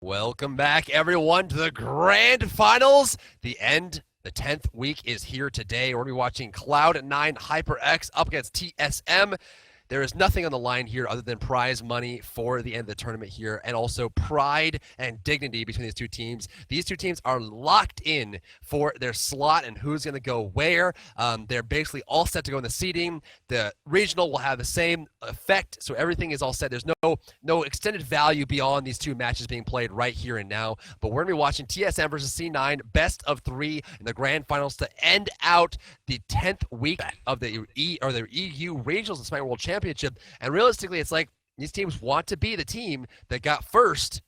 Welcome back, everyone, to the grand finals. The 10th week is here today. We're going to be watching Cloud9 HyperX up against TSM. There is nothing on the line here other than prize money for the end of the tournament here, and also pride and dignity between these two teams. These two teams are locked in for their slot and who's going to go where. They're basically all set to go in the seeding. The regional will have the same effect, so everything is all set. There's no extended value beyond these two matches being played right here and now. But we're going to be watching TSM versus C9, best of 3 in the grand finals to end out the 10th week of the EU Regionals and Smite World Championship. And realistically, it's like these teams want to be the team that got first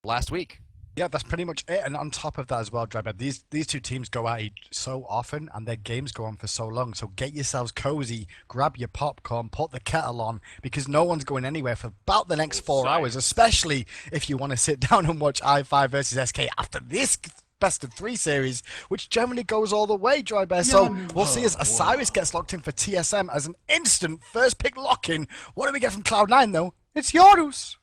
last week. Yeah, that's pretty much it. And on top of that as well, Dryber, these two teams go at each so often and their games go on for so long. So get yourselves cozy, grab your popcorn, put the kettle on, because no one's going anywhere for about the next 4 hours, especially if you want to sit down and watch I5 versus SK after this best of 3 series, which generally goes all the way, Dryber. So we'll see as Osiris gets locked in for TSM as an instant first pick lock-in. What do we get from Cloud9 though? It's Yorus.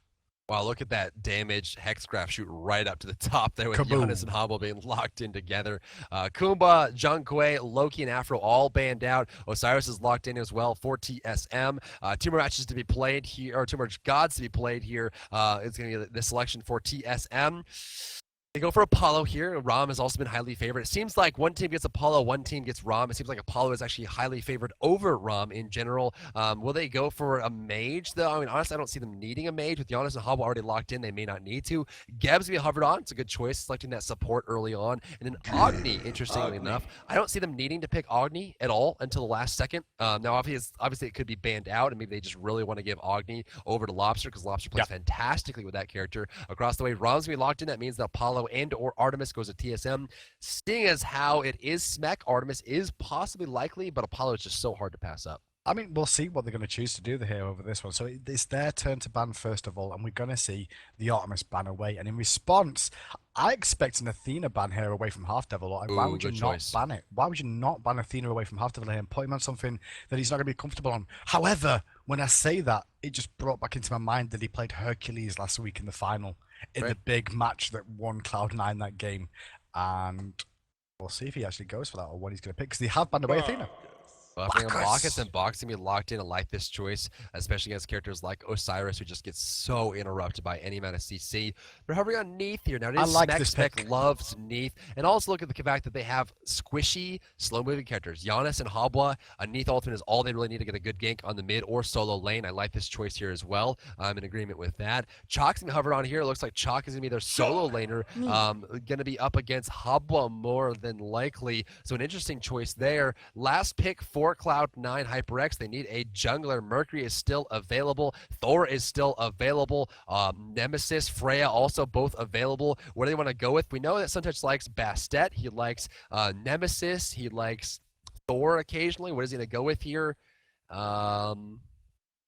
Wow, look at that damage hexgraph shoot right up to the top there with Kaboom. Giannis and Hobble being locked in together. Kumba, Junkwe, Loki, and Afro all banned out. Osiris is locked in as well for TSM. Two more matches to be played here, or two more gods to be played here. It's going to be the selection for TSM. They go for Apollo here. Rom has also been highly favored. It seems like one team gets Apollo, one team gets Rom. It seems like Apollo is actually highly favored over Rom in general. Will they go for a mage, though? I mean, honestly, I don't see them needing a mage. With Giannis and Hobble already locked in, they may not need to. Geb's going to be hovered on. It's a good choice, selecting that support early on. And then Agni, interestingly enough. I don't see them needing to pick Agni at all until the last second. Now, obviously, it could be banned out, and maybe they just really want to give Agni over to Lobster, because Lobster plays fantastically with that character. Across the way, Rom's going to be locked in. That means that Apollo and or Artemis goes to TSM. Seeing as how it is Smec, Artemis is possibly likely, but Apollo is just so hard to pass up. I mean, we'll see what they're going to choose to do here over this one. So it's their turn to ban first of all, and we're going to see the Artemis ban away. And in response, I expect an Athena ban here away from Half Devil. Why would you not ban it? Why would you not ban Athena away from Half Devil here and put him on something that he's not going to be comfortable on? However, when I say that, it just brought back into my mind that he played Hercules last week in the final, in the big match that won Cloud9 that game. And we'll see if he actually goes for that or what he's going to pick, because they have banned away Athena. Bacchus and Box can be locked in. I like this choice, especially against characters like Osiris, who just gets so interrupted by any amount of CC. They're hovering on Neath here. Now, it is Spec loves Neath. And also look at the fact that they have squishy, slow-moving characters. Giannis and Habwa, a Neath ultimate is all they really need to get a good gank on the mid or solo lane. I like this choice here as well. I'm in agreement with that. Chalk's going to hover on here. It looks like Chalk is going to be their solo laner, going to be up against Habwa more than likely. So an interesting choice there. Last pick for Cloud9 HyperX. They need a jungler. Mercury is still available. Thor is still available. Nemesis, Freya also both available. What do they want to go with? We know that Suntouch likes Bastet. He likes Nemesis. He likes Thor occasionally. What is he going to go with here? Oh,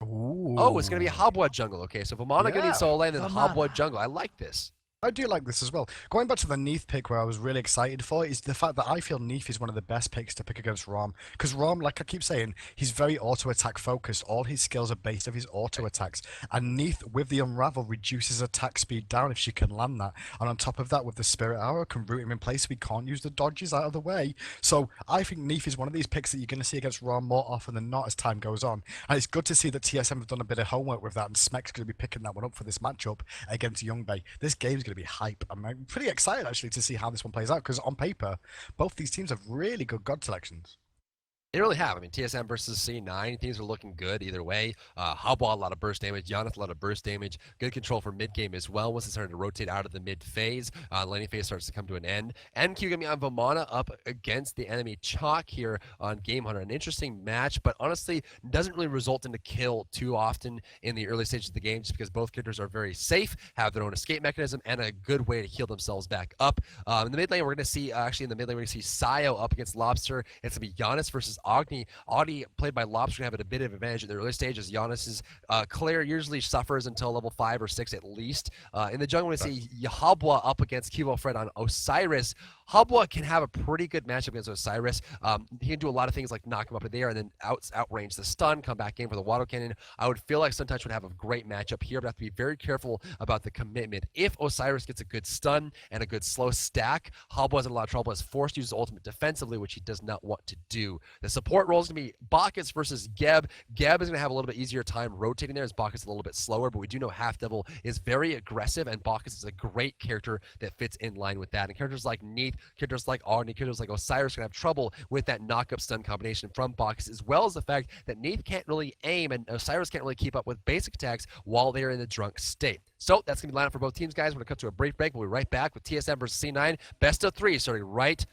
it's going to be a Habwa jungle. Okay, so Vamana going to need solo lane, then Habwa jungle. I like this. I do like this as well. Going back to the Neath pick, where I was really excited for, is the fact that I feel Neath is one of the best picks to pick against Rom. Because Rom, like I keep saying, he's very auto-attack focused. All his skills are based off his auto-attacks. And Neath, with the Unravel, reduces attack speed down if she can land that. And on top of that, with the Spirit Arrow, can root him in place so he can't use the dodges out of the way. So I think Neath is one of these picks that you're going to see against Rom more often than not as time goes on. And it's good to see that TSM have done a bit of homework with that, and Smec's going to be picking that one up for this matchup against Youngbei. This game's going to be hype. I'm pretty excited actually to see how this one plays out, because on paper, both these teams have really good god selections. They really have. I mean, TSM versus C9, things are looking good either way. Habwa, a lot of burst damage. Giannis, a lot of burst damage. Good control for mid-game as well. Once they started to rotate out of the mid phase, laning phase starts to come to an end. NQ going to be on Vamana up against the enemy Chalk here on Game Hunter. An interesting match, but honestly, doesn't really result in a kill too often in the early stages of the game, just because both characters are very safe, have their own escape mechanism, and a good way to heal themselves back up. In the mid lane, we're going to see, we're going to see Sayo up against Lobster. It's going to be Giannis versus Agni. Played by Lobster, have a bit of advantage in the early stages. Giannis's Claire usually suffers until level 5 or 6 at least. In the jungle, we see Yahabwa up against Kibo Fred on Osiris. Habwa can have a pretty good matchup against Osiris. He can do a lot of things like knock him up in the air and then outrange the stun, come back in for the water cannon. I would feel like Suntouch would have a great matchup here, but I have to be very careful about the commitment. If Osiris gets a good stun and a good slow stack, Habwa's in a lot of trouble. Is forced to use his ultimate defensively, which he does not want to do. The support role is going to be Bacchus versus Geb. Geb is going to have a little bit easier time rotating there as Bacchus is a little bit slower, but we do know Half Devil is very aggressive, and Bacchus is a great character that fits in line with that. And characters like Neith, characters like Agni, characters like Osiris are going to have trouble with that knock-up stun combination from Bacchus, as well as the fact that Neith can't really aim and Osiris can't really keep up with basic attacks while they're in the drunk state. So that's going to be lineup for both teams, guys. We're going to cut to a break. We'll be right back with TSM versus C9. Best of 3 starting right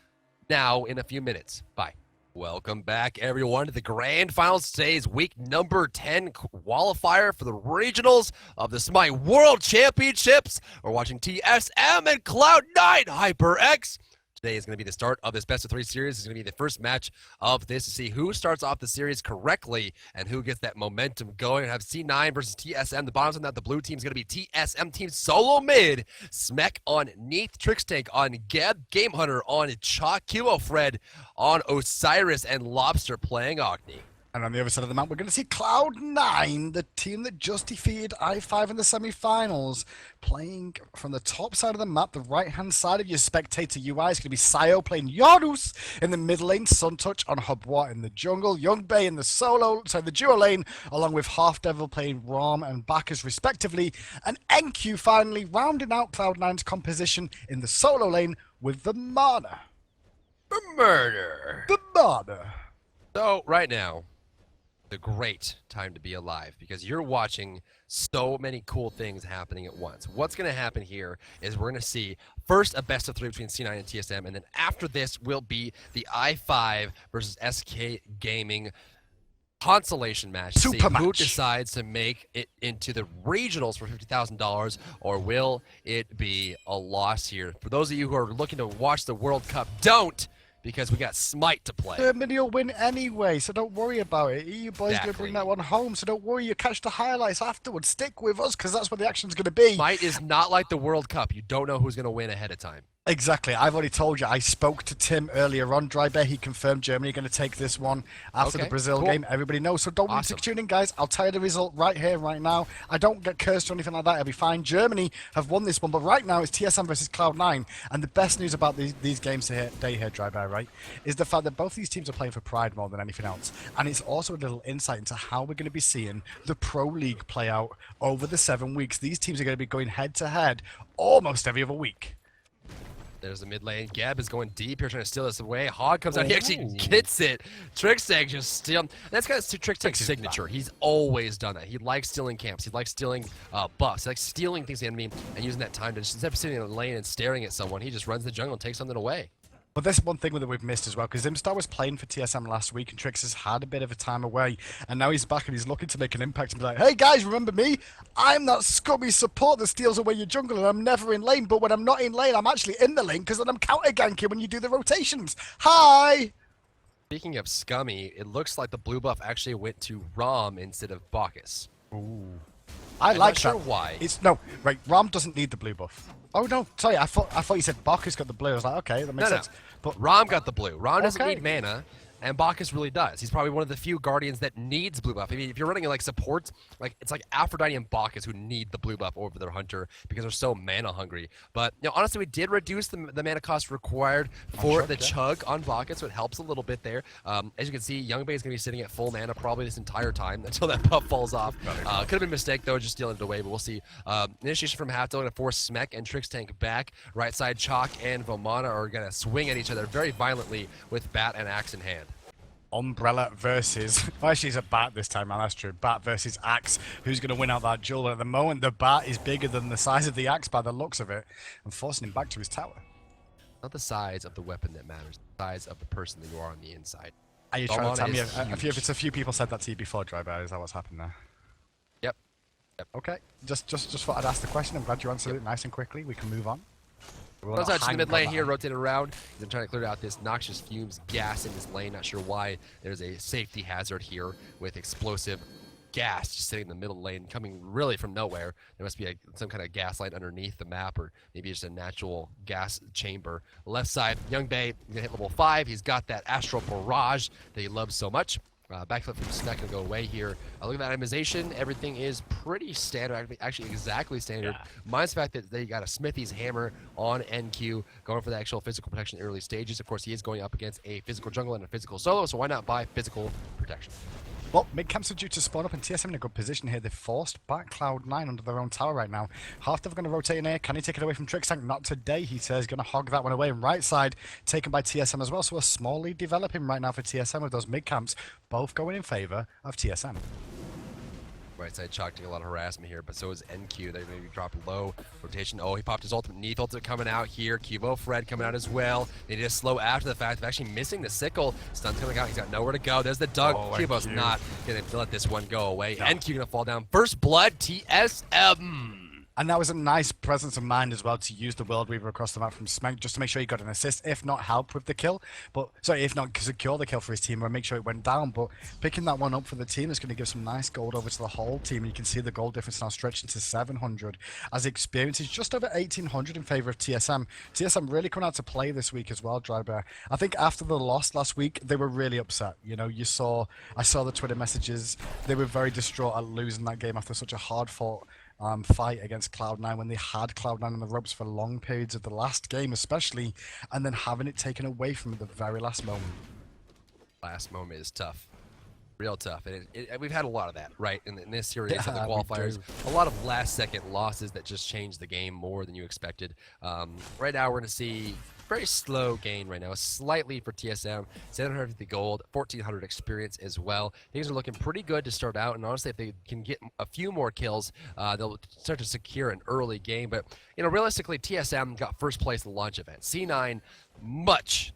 now in a few minutes. Bye. Welcome back, everyone, to the grand finals. Today's week number 10 qualifier for the regionals of the Smite World Championships. We're watching TSM and Cloud9 Hyperx. Today is going to be the start of this best of 3 series. It's going to be the first match of this to see who starts off the series correctly and who gets that momentum going. We have C9 versus TSM. The bottoms on that, the blue team is going to be TSM team SoloMid. Smek on Neith, Trixtank on Geb, Game Hunter on Chalk, Kilo Fred on Osiris, and Lobster playing Agni. And on the other side of the map, we're going to see Cloud9, the team that just defeated I5 in the semi-finals, playing from the top side of the map, the right-hand side of your spectator UI is going to be Sayo playing Yorus in the mid lane, Suntouch on Habwa in the jungle, Youngbei in the duo lane, along with Half Devil playing Rom and Bacchus respectively, and NQ finally rounding out Cloud9's composition in the solo lane with the Mana. The murder. The Mana. So, right now, a great time to be alive because you're watching so many cool things happening at once. What's going to happen here is we're going to see first a best of 3 between C9 and TSM, and then after this will be the I5 versus SK Gaming consolation match. Super match. Who match. decides to make it into the regionals for $50,000, or will it be a loss here? For those of you who are looking to watch the World Cup, don't, because we got Smite to play. Germany will win anyway, so don't worry about it. You boys Exactly. going to bring that one home, so don't worry. You catch the highlights afterwards. Stick with us, because that's where the action's going to be. Smite is not like the World Cup. You don't know who's going to win ahead of time. Exactly. I've already told you. I spoke to Tim earlier on. Drybear, he confirmed Germany are going to take this one after the Brazil game. Everybody knows, so don't need to tune in, guys. I'll tell you the result right here, right now. I don't get cursed or anything like that. I'll be fine. Germany have won this one, but right now it's TSM versus Cloud9. And the best news about these games today here, Drybear, right, is the fact that both these teams are playing for pride more than anything else. And it's also a little insight into how we're going to be seeing the Pro League play out over the 7 weeks. These teams are going to be going head-to-head almost every other week. There's the mid lane. Geb is going deep here, trying to steal this away. Hog comes out. He actually gets it. Trixtank just steal. That's kind of Trixtank's signature. He's always done that. He likes stealing camps. He likes stealing buffs. He likes stealing things the enemy and using that time to just, instead of sitting in the lane and staring at someone, he just runs the jungle and takes something away. But there's one thing that we've missed as well, because Zimstar was playing for TSM last week and Trix has had a bit of a time away, and now he's back and he's looking to make an impact and be like, hey guys, remember me? I'm that scummy support that steals away your jungle and I'm never in lane, but when I'm not in lane, I'm actually in the lane because then I'm counter-ganking when you do the rotations. Hi! Speaking of scummy, it looks like the blue buff actually went to Rom instead of Bacchus. Ooh. I'm like not that. Sure why. No, right, Rom doesn't need the blue buff. Oh no, sorry, I thought you said Bacchus got the blue. I was like, okay, that makes sense. But Rom got the blue. Rom doesn't need mana, and Bacchus really does. He's probably one of the few Guardians that needs blue buff. I mean, if you're running like supports, like it's like Aphrodite and Bacchus who need the blue buff over their Hunter because they're so mana hungry. But you know, honestly, we did reduce the mana cost required for the chug on Bacchus, so it helps a little bit there. As you can see, Youngbei is going to be sitting at full mana probably this entire time until that buff falls off. Could have been a mistake though, just stealing it away, but we'll see. Initiation from Half going to force Smek and Trixtank back. Right side, Chalk and Vomana are going to swing at each other very violently with bat and axe in hand. Umbrella versus... Well, actually, it's a bat this time, man. That's true. Bat versus axe. Who's going to win out that duel? At the moment, the bat is bigger than the size of the axe by the looks of it, and forcing him back to his tower. Not the size of the weapon that matters. The size of the person that you are on the inside. Are you trying to tell me if it's a few people said that to you before, Drybear? Is that what's happened there? Yep. Okay. Just thought I'd ask the question. I'm glad you answered it nice and quickly. We can move on. Runs out to the mid lane here, rotated around. He's trying to clear out this noxious fumes gas in this lane. Not sure why. There's a safety hazard here with explosive gas just sitting in the middle lane, coming really from nowhere. There must be some kind of gas line underneath the map, or maybe just a natural gas chamber. Left side, Young Bae gonna hit level 5. He's got that Astral Barrage that he loves so much. Backflip from Smack gonna go away here. Look at that itemization. Everything is pretty standard, actually exactly standard. Minus the fact that they got a Smithy's Hammer on NQ, going for the actual physical protection in early stages. Of course, he is going up against a physical jungle and a physical solo, so why not buy physical protection? Well, mid-camps are due to spawn up, and TSM in a good position here. They've forced back Cloud9 under their own tower right now. Half of them are going to rotate in here. Can he take it away from Trickstank? Not today, he says. Going to hog that one away. And right side, taken by TSM as well. So a small lead developing right now for TSM with those mid-camps, both going in favor of TSM. Right side Chalk taking a lot of harassment here, but so is NQ. They're going to be dropping low rotation. Oh, he popped his ultimate. Neath ultimate coming out here. Cubo Fred coming out as well. They need to slow after the fact of actually missing the sickle. Stun's coming out. He's got nowhere to go. There's the dunk. Cubo's not going to let this one go away. No. NQ going to fall down. First blood, TSM. And that was a nice presence of mind as well to use the World Weaver across the map from Smack just to make sure he got an assist, if not help with the kill. But sorry, if not secure the kill for his team or make sure it went down. But picking that one up for the team is going to give some nice gold over to the whole team. You can see the gold difference now stretching to 700 as experience is just over 1800 in favor of TSM. TSM really coming out to play this week as well, Drybear. I think after the loss last week, they were really upset. You know, I saw the Twitter messages. They were very distraught at losing that game after such a hard-fought fight against Cloud9 when they had Cloud9 on the ropes for long periods of the last game especially, and then having it taken away from the very last moment. Last moment is tough. Real tough. And we've had a lot of that, right? In this series of the qualifiers. A lot of last-second losses that just changed the game more than you expected. Right now we're going to see very slow gain right now, slightly for TSM, 750 gold, 1400 experience as well. Things are looking pretty good to start out, and honestly, if they can get a few more kills, they'll start to secure an early game. But, you know, realistically, TSM got first place in the launch event. C9, much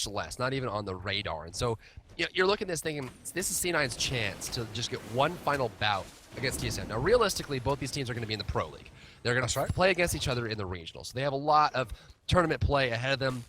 less, not even on the radar. And so, you know, you're looking at this thinking, this is C9's chance to just get one final bout against TSM. Now, realistically, both these teams are going to be in the Pro League. They're going to play against each other in the regional. So they have a lot of tournament play ahead of them.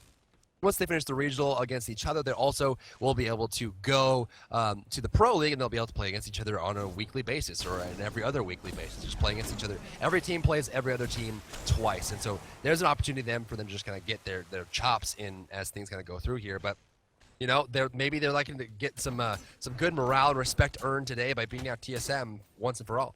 Once they finish the regional against each other, they also will be able to go to the Pro League, and they'll be able to play against each other on a weekly basis or an every other weekly basis, just playing against each other. Every team plays every other team twice. And so there's an opportunity for them to just kind of get their chops in as things kind of go through here. But you know, maybe they're liking to get some good morale and respect earned today by beating out TSM once and for all.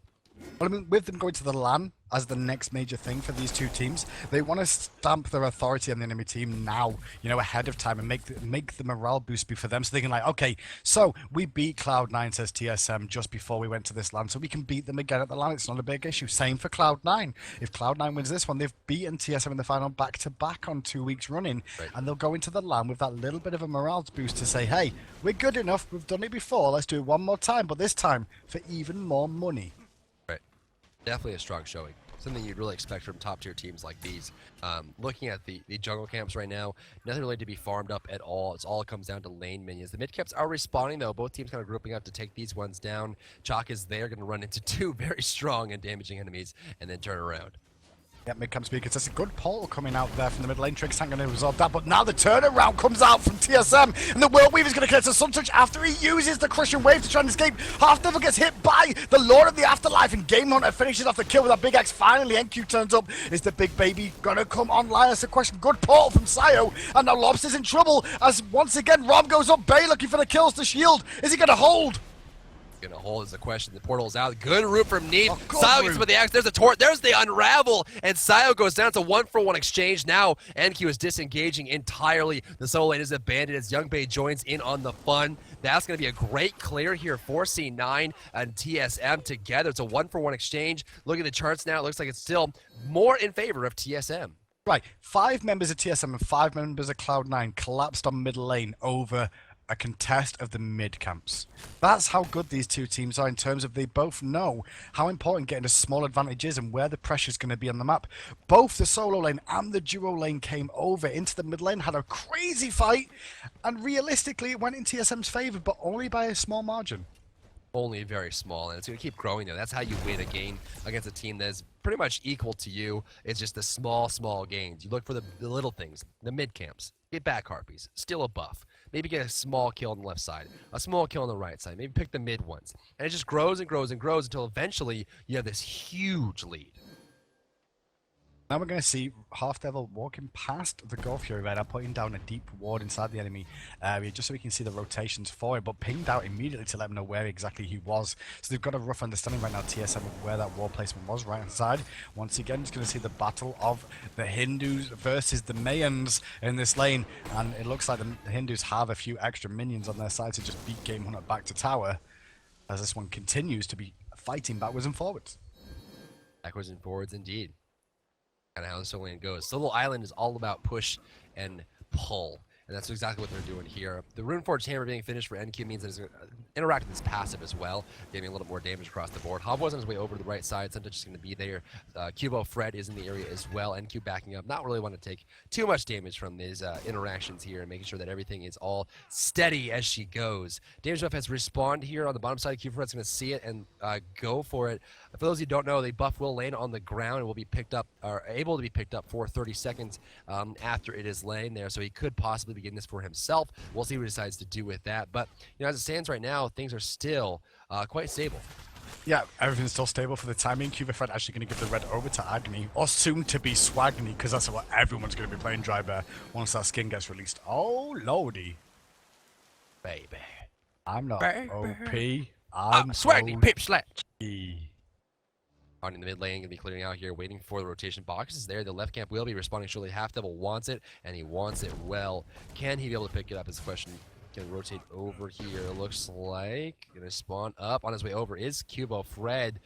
Well, I mean, with them going to the LAN as the next major thing for these two teams, they want to stamp their authority on the enemy team now, you know, ahead of time and make the morale boost be for them. So they can like, okay, so we beat Cloud9, says TSM, just before we went to this LAN, so we can beat them again at the LAN. It's not a big issue. Same for Cloud9. If Cloud9 wins this one, they've beaten TSM in the final back-to-back on 2 weeks running, and they'll go into the LAN with that little bit of a morale boost to say, hey, we're good enough. We've done it before. Let's do it one more time, but this time for even more money. Definitely a strong showing. Something you'd really expect from top-tier teams like these. Looking at the jungle camps right now, nothing really to be farmed up at all. It's all comes down to lane minions. The mid camps are responding, though. Both teams kind of grouping up to take these ones down. Chalk is there, going to run into two very strong and damaging enemies, and then turn around. Yeah, mid-camp speakers. That's a good portal coming out there from the mid lane. Trickstank going to resolve that, but now the turnaround comes out from TSM, and the World Weaver's going to connect to Suntouch after he uses the Crushing Wave to try and escape. Half Devil gets hit by the Lord of the Afterlife, and Game Hunter finishes off the kill with a big axe. Finally, NQ turns up. Is the big baby going to come online? That's the question. Good portal from Sayo, and now Lobster's in trouble as once again Rom goes up. Bay looking for the kills to shield. Is he going to hold? Gonna hold is the question. The portal's out. Good root from Neath. Oh, Sayo gets with the axe. There's the tort. There's the unravel. And Sayo goes down to 1-for-1 exchange. Now NQ is disengaging entirely. The solo lane is abandoned as Young Bae joins in on the fun. That's gonna be a great clear here for C9 and TSM together. It's a 1-for-1 exchange. Look at the charts now. It looks like it's still more in favor of TSM. Right, 5 members of TSM and 5 members of Cloud9 collapsed on mid lane over a contest of the mid camps. That's how good these two teams are in terms of they both know how important getting a small advantage is and where the pressure is going to be on the map. Both the solo lane and the duo lane came over into the mid lane, had a crazy fight, and realistically it went in TSM's favor, but only by a small margin. Only very small, and it's going to keep growing there. That's how you win a game against a team that is pretty much equal to you. It's just the small gains. You look for the little things, the mid camps. get back harpies, steal a buff, maybe get a small kill on the left side, a small kill on the right side, maybe pick the mid ones. And it just grows and grows and grows until eventually you have this huge lead. Now we're going to see Half Devil walking past the Gold Fury Red and putting down a deep ward inside the enemy area just so we can see the rotations for it, but pinged out immediately to let them know where exactly he was. So they've got a rough understanding right now, TSM, of where that ward placement was right inside. Once again, it's going to see the battle of the Hindus versus the Mayans in this lane, and it looks like the Hindus have a few extra minions on their side to just beat Game Hunter back to tower, as this one continues to be fighting backwards and forwards. Backwards and forwards, indeed. Kind of how the Solo lane goes. Solo Island is all about push and pull, and that's exactly what they're doing here. The Runeforged Hammer being finished for NQ means that it's going to interact with his passive as well, giving a little more damage across the board. Hob was on his way over to the right side, Suntouch is going to be there. Cubo Fred is in the area as well. NQ backing up, not really want to take too much damage from these interactions here, and making sure that everything is all steady as she goes. Damage buff has respawned here on the bottom side. Cubo Fred's going to see it and go for it. For those who don't know, the buff will land on the ground and will be picked up, or able to be picked up for 30 seconds after it is laying there. So he could possibly begin this for himself. We'll see what he decides to do with that. But you know, as it stands right now, things are still quite stable. Yeah, everything's still stable for the timing. Cuba Fred actually going to give the red over to Agni, or soon to be Swagni, because that's what everyone's going to be playing Dry Bear once that skin gets released. Oh, lordy. Baby. I'm not Baby. OP. I'm Swagni, pip slap. OP. In the mid lane, going to be clearing out here, waiting for the rotation boxes there. The left camp will be responding shortly. Half Devil wants it, and he wants it well. Can he be able to pick it up is the question. Can rotate over here. Looks like going to spawn up on his way over is Cubo Fred.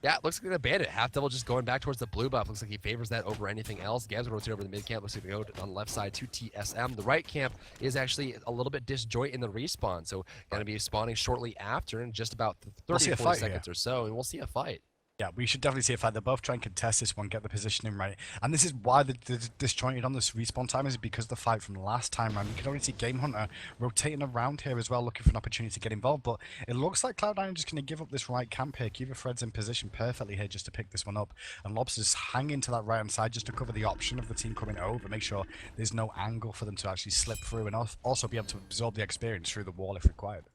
Yeah, looks like an bandit. Half Devil just going back towards the blue buff. Looks like he favors that over anything else. Gab's going to rotate over the mid camp. Looks like they go on the left side to TSM. The right camp is actually a little bit disjoint in the respawn, so going to be spawning shortly after in just about 30 or 40 seconds or so, and we'll see a fight. Yeah, we should definitely see a fight. They're both trying to contest this one, get the positioning right. And this is why the disjointed on this respawn time is because of the fight from last time round. You can already see Game Hunter rotating around here as well, looking for an opportunity to get involved. But it looks like Cloud9 are just going to give up this right camp here. Cuba Fred's in position perfectly here just to pick this one up. And Lobster's hanging to that right-hand side just to cover the option of the team coming over, make sure there's no angle for them to actually slip through, and also be able to absorb the experience through the wall if required.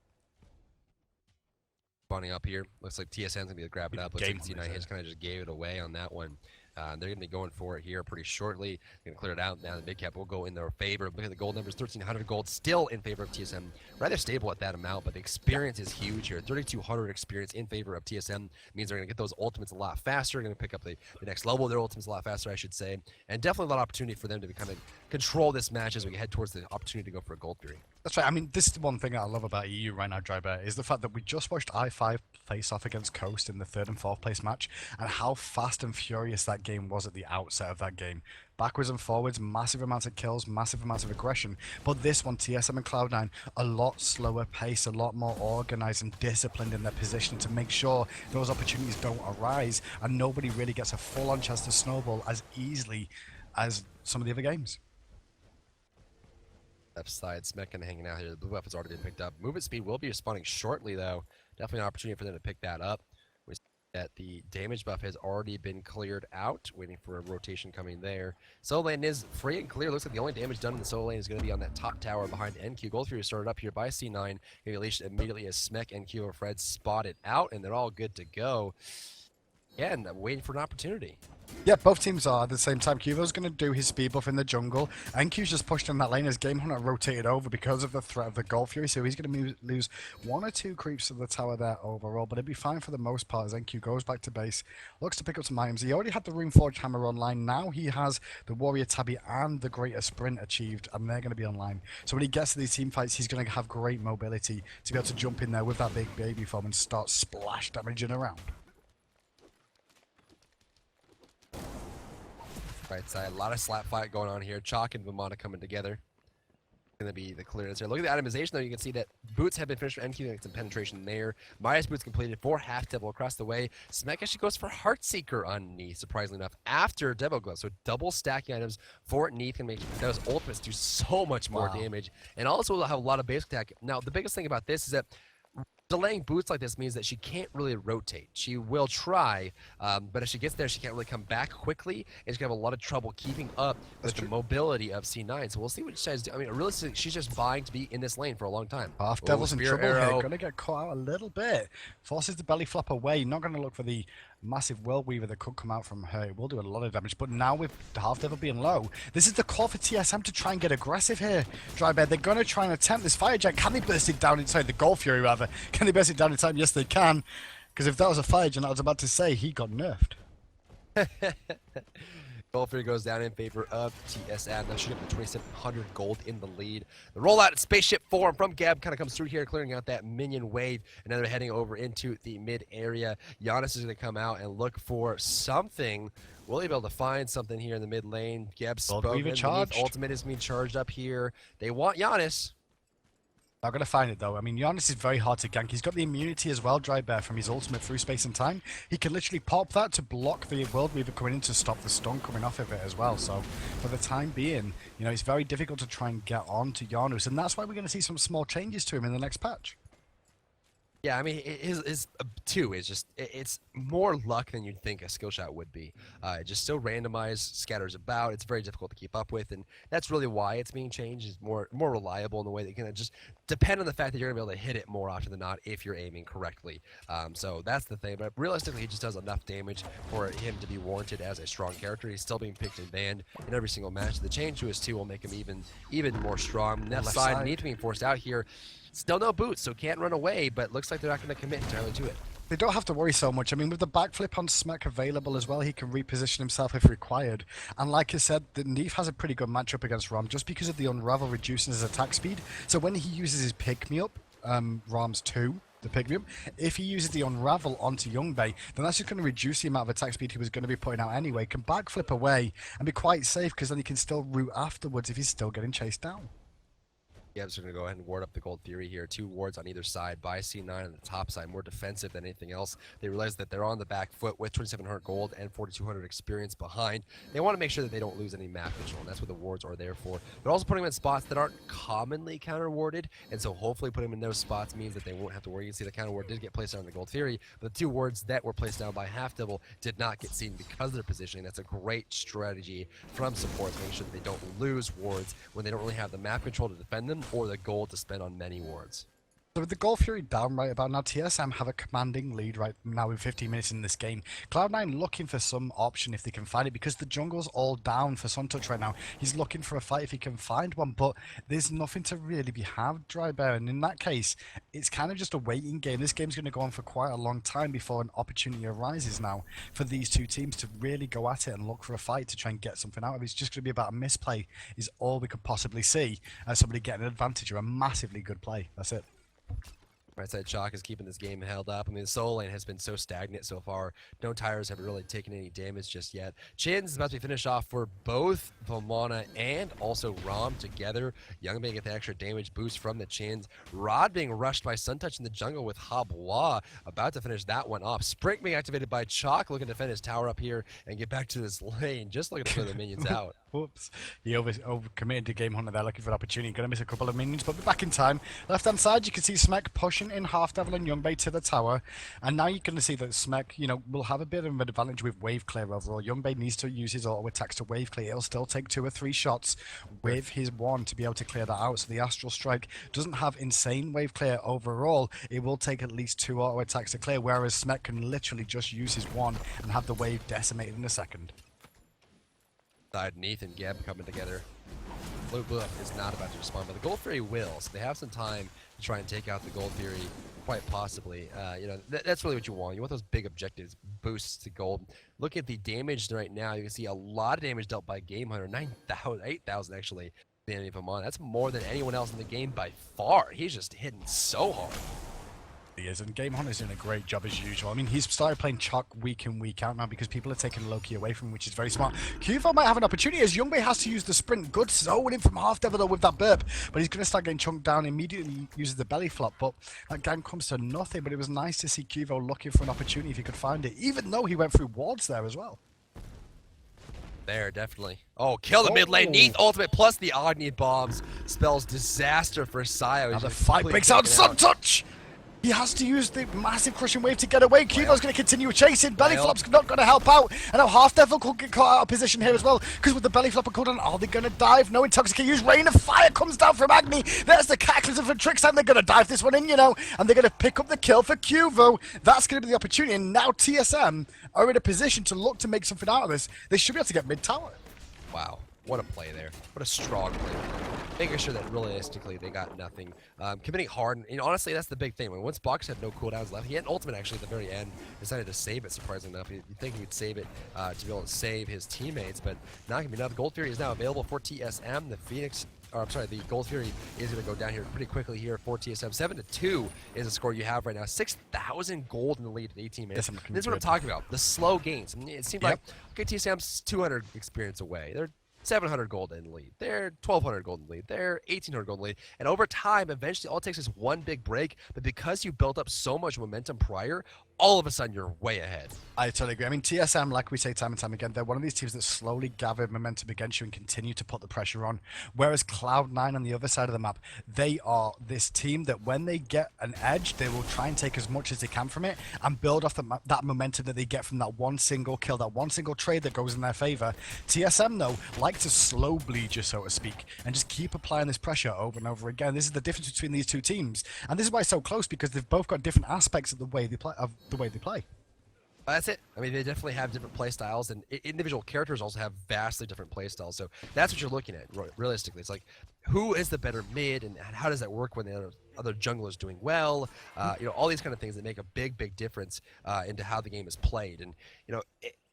Spawning up here. Looks like TSM's going to be able to grab it up. Looks like C9 Hits kind of just gave it away on that one. They're going to be going for it here pretty shortly. Going to clear it out. Now the mid cap will go in their favor. Look at the gold numbers. 1,300 gold still in favor of TSM. Rather stable at that amount, but the experience is huge here. 3,200 experience in favor of TSM means they're going to get those ultimates a lot faster. Going to pick up the next level of their ultimates a lot faster, I should say. And definitely a lot of opportunity for them to kind of control this match as we head towards the opportunity to go for a gold fury. That's right. I mean, this is the one thing I love about EU right now, Dry Bear, is the fact that we just watched I5 face off against Coast in the 3rd and 4th place match, and how fast and furious that game was at the outset of that game. Backwards and forwards, massive amounts of kills, massive amounts of aggression. But this one, TSM and Cloud9, a lot slower pace, a lot more organized and disciplined in their position to make sure those opportunities don't arise, and nobody really gets a full-on chance to snowball as easily as some of the other games. Left side, Smek kind of hanging out here. The blue buff has already been picked up. Movement speed will be responding shortly, though. Definitely an opportunity for them to pick that up. We see that the damage buff has already been cleared out, waiting for a rotation coming there. Solo lane is free and clear. Looks like the only damage done in the solo lane is going to be on that top tower behind NQ. Gold Fury started up here by C9. Going to be released immediately as Smek and Q or Fred spot it out, and they're all good to go. Yeah, and waiting for an opportunity. Yeah, both teams are at the same time. Cubo's going to do his speed buff in the jungle, and Q's just pushed in that lane as Game Hunter rotated over because of the threat of the Gold Fury, so he's going to lose 1 or 2 creeps to the tower there overall, but it'll be fine for the most part as NQ goes back to base, looks to pick up some items. He already had the Runeforged Hammer online, now he has the Warrior Tabby and the Greater Sprint achieved, and they're going to be online. So when he gets to these team fights, he's going to have great mobility to be able to jump in there with that big baby foam and start splash damaging around. Right side, a lot of slap fight going on here. Chalk and Vimana coming together. Going to be the clearance here. Look at the itemization, though. You can see that boots have been finished for NQ, getting some penetration there. Maya's boots completed for Half Devil across the way. Smek actually goes for Heartseeker on Neath, surprisingly enough, after Devil Glove. So double stacking items for Neath can make those ultimates do so much more damage. And also will have a lot of basic attack. Now, the biggest thing about this is that Delaying boots like this means that she can't really rotate. She will try, but if she gets there, she can't really come back quickly, and she's gonna have a lot of trouble keeping up with the mobility of C9. So we'll see what she decides to do. I mean, realistically, she's just vying to be in this lane for a long time. Half Devil's in trouble here. Gonna get caught out a little bit. Forces the belly flop away. Not gonna look for the massive World Weaver that could come out from her. It will do a lot of damage, but now with the Half Devil being low, this is the call for TSM to try and get aggressive here. Drybear, they're gonna try and attempt this Fire Giant. Can they burst it down inside the Gold Fury, rather? Can they burst it down in time? Yes, they can. Because if that was a Fire Giant, I was about to say he got nerfed. Gold Fury goes down in favor of TSM. Now shooting up to 2,700 gold in the lead. The rollout at Spaceship form from Gab kind of comes through here, clearing out that minion wave. And then they're heading over into the mid area. Giannis is going to come out and look for something. Will he be able to find something here in the mid lane? Gab spoken. Ultimate is being charged up here. They want Giannis. Not going to find it though. I mean, Giannis is very hard to gank. He's got the immunity as well, Drybear, from his ultimate through space and time. He can literally pop that to block the World Weaver coming in to stop the stun coming off of it as well. So for the time being, you know, it's very difficult to try and get on to Giannis, and that's why we're going to see some small changes to him in the next patch. Yeah, I mean, his 2 is just, it's more luck than you'd think a skill shot would be. Just so randomized, scatters about, it's very difficult to keep up with, and that's really why it's being changed. It's more reliable in the way that you can just depend on the fact that you're going to be able to hit it more often than not if you're aiming correctly. So that's the thing, but realistically, he just does enough damage for him to be warranted as a strong character. He's still being picked and banned in every single match. The change to his 2 will make him even more strong. Left side, Neith being forced out here. Still no boots, so can't run away, but looks like they're not going to commit entirely to it. They don't have to worry so much. I mean, with the backflip on Smack available as well, he can reposition himself if required. And like I said, the Neef has a pretty good matchup against Rom just because of the Unravel reducing his attack speed. So when he uses his pick-me-up, Rom's 2, the pick-me-up, if he uses the Unravel onto Youngbei, then that's just going to reduce the amount of attack speed he was going to be putting out anyway. Can backflip away and be quite safe because then he can still root afterwards if he's still getting chased down. Gabs are going to go ahead and ward up the Gold Fury here. 2 wards on either side by C9 on the top side, more defensive than anything else. They realize that they're on the back foot with 2,700 gold and 4,200 experience behind. They want to make sure that they don't lose any map control, and that's what the wards are there for. They're also putting them in spots that aren't commonly counter-warded, and so hopefully putting them in those spots means that they won't have to worry. You can see the counter ward did get placed on the Gold Fury, but the 2 wards that were placed down by Half Devil did not get seen because of their positioning. That's a great strategy from support, making sure that they don't lose wards when they don't really have the map control to defend them or the gold to spend on many wards. So with the Gold Fury down right about now, TSM have a commanding lead right now with 15 minutes in this game. Cloud9 looking for some option if they can find it because the jungle's all down for Suntouch right now. He's looking for a fight if he can find one, but there's nothing to really be had, Drybear, and in that case, it's kind of just a waiting game. This game's going to go on for quite a long time before an opportunity arises now for these two teams to really go at it and look for a fight to try and get something out of it. It's just going to be about a misplay is all we could possibly see as somebody getting an advantage or a massively good play. That's it. Right side Chalk is keeping this game held up. I mean, the solo lane has been so stagnant so far. No tires haven't really taken any damage just yet. Chin's about to be finished off for both Vomana and also Rom together. Youngbei get the extra damage boost from the Chins. Rod being rushed by Suntouch in the jungle with Habwa. About to finish that one off. Sprint being activated by Chalk, looking to defend his tower up here and get back to this lane. Just looking to throw the minions out. Whoops. He over-committed to Game Hunter there, looking for an opportunity. Going to miss a couple of minions, but back in time. Left-hand side, you can see Smek pushing in Half Devil and Youngbei to the tower. And now you're going to see that Smek, you know, will have a bit of an advantage with wave clear overall. Youngbei needs to use his auto attacks to wave clear. He'll still take 2 or 3 shots with his 1 to be able to clear that out. So the Astral Strike doesn't have insane wave clear overall. It will take at least 2 auto attacks to clear, whereas Smek can literally just use his 1 and have the wave decimated in a second. Side Neith and Geb coming together. Blue is not about to respond, but the Gold Fury will, so they have some time to try and take out the Gold Fury, quite possibly. You know, that's really what you want. You want those big objectives, boosts to gold. Look at the damage right now. You can see a lot of damage dealt by Game Hunter, 9,000, 8,000 actually. Of him on. That's more than anyone else in the game by far. He's just hitting so hard. He is, and Game Hunter's doing a great job as usual. I mean, he's started playing Chalk week in, week out now because people are taking Loki away from him, which is very smart. Qfo might have an opportunity as Youngbei has to use the sprint. Good zone in from Half Devil though with that burp, but he's going to start getting chunked down immediately, uses the belly flop, but that gang comes to nothing. But it was nice to see Qfo looking for an opportunity if he could find it, even though he went through wards there as well. There, definitely. Oh, kill the mid lane. Neith ultimate plus the Agni bombs spells disaster for Sayo. Now the fight breaks out. Suntouch! He has to use the massive crushing wave to get away. Cubo's going to continue chasing. Belly flop's not going to help out. And now Half Devil could get caught out of position here as well, because with the belly flop cooldown, are they going to dive? No Intoxicate use. Rain of Fire comes down from Agni. There's the Cataclysm for Tricks, and they're going to dive this one in, you know, and they're going to pick up the kill for Cubo. That's going to be the opportunity, and now TSM are in a position to look to make something out of this. They should be able to get mid-tower. Wow. What a play there. What a strong play. Making sure that realistically they got nothing. Committing hard. And honestly, that's the big thing. When once Box had no cooldowns left, he had an ultimate actually at the very end. Decided to save it, surprisingly enough. You'd think he would save it to be able to save his teammates, but not going to be enough. The Gold Fury is now available for TSM. The Phoenix, or I'm sorry, the Gold Fury is going to go down here pretty quickly here for TSM. 7-2 is the score you have right now. 6,000 gold in the lead at 18 minutes. This is what I'm talking about. The slow gains. I mean, it seemed like, okay, TSM's 200 experience away. They're 700 gold in the lead. They're 1,200 gold in the lead. They're 1,800 gold in the lead. And over time, eventually, all it takes is one big break. But because you built up so much momentum prior, all of a sudden you're way ahead. I totally agree. I mean, TSM, like we say time and time again, they're one of these teams that slowly gathered momentum against you and continue to put the pressure on. Whereas Cloud9 on the other side of the map, they are this team that when they get an edge, they will try and take as much as they can from it and build off that momentum that they get from that one single kill, that one single trade that goes in their favor. TSM, though, like to slow bleed you, so to speak, and just keep applying this pressure over and over again. This is the difference between these two teams. And this is why it's so close, because they've both got different aspects of the way they play. That's it. I mean, they definitely have different play styles, and individual characters also have vastly different play styles. So that's what you're looking at, realistically. It's like, who is the better mid, and how does that work when the other jungler is doing well? You know, all these kind of things that make a big difference into how the game is played. And, you know,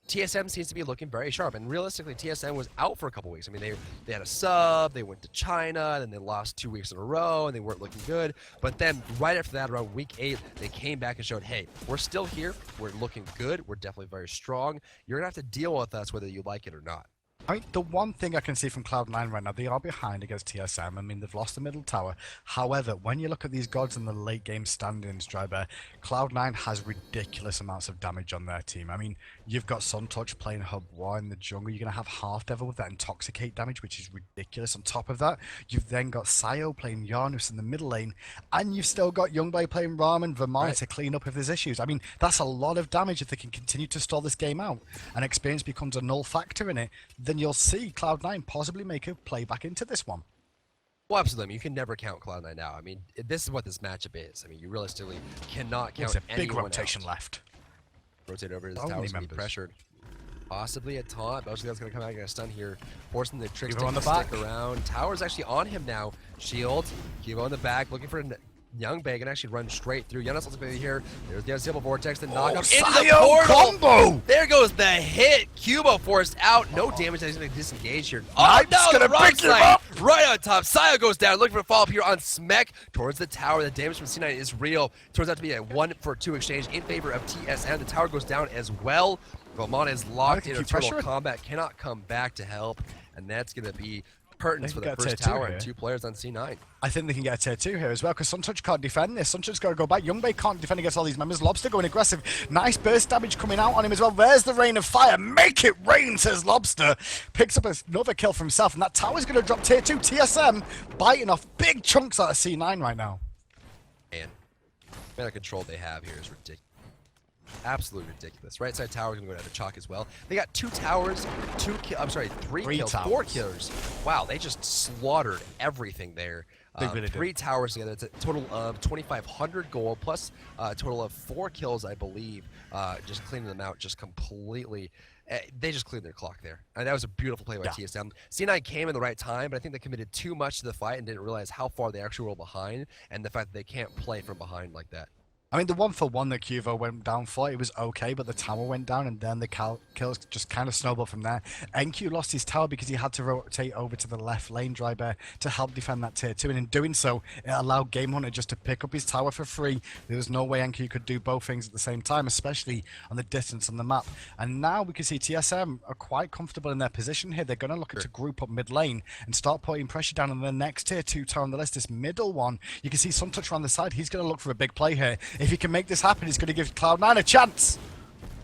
TSM seems to be looking very sharp, and realistically, TSM was out for a couple weeks. I mean, they had a sub, they went to China, and then they lost 2 weeks in a row, and they weren't looking good. But then right after that, around week 8, they came back and showed, hey, we're still here, we're looking good, we're definitely very strong. You're gonna have to deal with us whether you like it or not. I mean, the one thing I can see from Cloud9 right now, they are behind against TSM. I mean, they've lost the middle tower. However, when you look at these gods in the late game standings, Drybear, Cloud9 has ridiculous amounts of damage on their team. I mean, you've got Suntouch playing Hub War in the jungle. You're going to have Half Devil with that Intoxicate damage, which is ridiculous. On top of that, you've then got Sayo playing Yarnus in the middle lane, and you've still got Youngboy playing Ram and Vermine to clean up if there's issues. I mean, that's a lot of damage if they can continue to stall this game out, and experience becomes a null factor in it. Then you'll see Cloud9 possibly make a play back into this one. Well, absolutely. I mean, you can never count Cloud9 out. I mean, this is what this matchup is. I mean, you realistically cannot count There's a big anyone rotation out. left. Rotate over to this tower, be pressured. Possibly a taunt. Bosch's going to come out and get a stun here, forcing the Tricks to stick around. Tower's actually on him now. Shield, Kivo in the back, looking for Youngboy can actually run straight through. Yannis also be here. There's the Unstable Vortex, the knock up into the portal. Combo! There goes the hit. Cubo forced out. No damage. He's going to disengage here. Oh, no, the wrong side. Right on top. Sayo goes down, looking for a follow-up here on Smek towards the tower. The damage from C9 is real. Turns out to be a 1-for-2 exchange in favor of TSM. The tower goes down as well. Roman is locked in a total combat, cannot come back to help, and that's going to be curtains for the first tower and 2 players on C9. I think they can get a tier 2 here as well, because Suntouch can't defend this. Suntouch's got to go back. Youngboy can't defend against all these members. Lobster going aggressive. Nice burst damage coming out on him as well. There's the Rain of Fire. Make it rain, says Lobster. Picks up another kill for himself, and that tower's going to drop tier 2. TSM biting off big chunks out of C9 right now. And the amount of control they have here is ridiculous. Absolutely ridiculous. Right side tower is going to go down to chalk as well. They got 2 towers, 3 kills, 4 killers. Wow, they just slaughtered everything there. They really 3 towers together. It's a total of 2,500 gold plus a total of 4 kills, I believe. Just cleaning them out just completely. They just cleared their clock there. That was a beautiful play by TSM. C9 came in the right time, but I think they committed too much to the fight and didn't realize how far they actually were behind, and the fact that they can't play from behind like that. I mean, the 1-for-1 that Cuvo went down for, it was okay, but the tower went down, and then the kills just kind of snowballed from there. NQ lost his tower because he had to rotate over to the left lane, Drybear, to help defend that tier 2, and in doing so, it allowed Game Hunter just to pick up his tower for free. There was no way NQ could do both things at the same time, especially on the distance on the map. And now we can see TSM are quite comfortable in their position here. They're going to look to group up mid lane and start putting pressure down on the next tier 2 tower on the list, this middle one. You can see Suntouch around the side. He's going to look for a big play here. If he can make this happen, he's going to give Cloud9 a chance.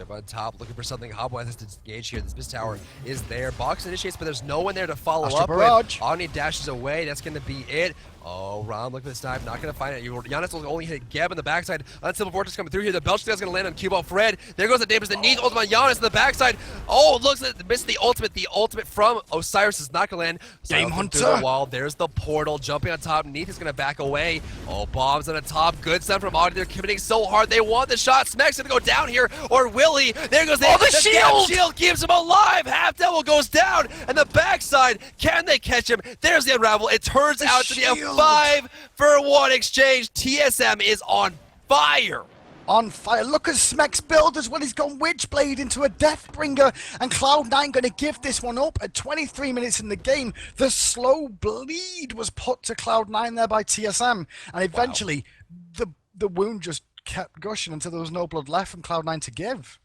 Up on top, looking for something. Hobble has to engage here. This Mist Tower is there. Box initiates, but there's no one there to follow up with. Omni dashes away. That's going to be it. Oh, Rom, look at this dive. Not going to find it. Giannis will only hit Geb on the backside. Uncivil Vortex coming through here. The Belch is going to land on Cubo Fred. There goes the damage. The Neath ultimate on Giannis on the backside. Oh, it looks like missed the ultimate. The ultimate from Osiris is not going to land. Game Hunter. Through the wall. There's the portal. Jumping on top. Neath is going to back away. Oh, bombs on the top. Good stun from Audi. They're committing so hard. They want the shot. Smek's going to go down here. Or will he? There goes the shield. Shield keeps him alive. Half Devil goes down. And the backside. Can they catch him? There's the unravel. It turns out to be a 5-for-1 exchange. TSM is on fire. On fire. Look at Smek's build as well. He's gone Witchblade into a Deathbringer, and Cloud9 going to give this one up at 23 minutes in the game. The slow bleed was put to Cloud9 there by TSM, and eventually the wound just kept gushing until there was no blood left from Cloud9 to give.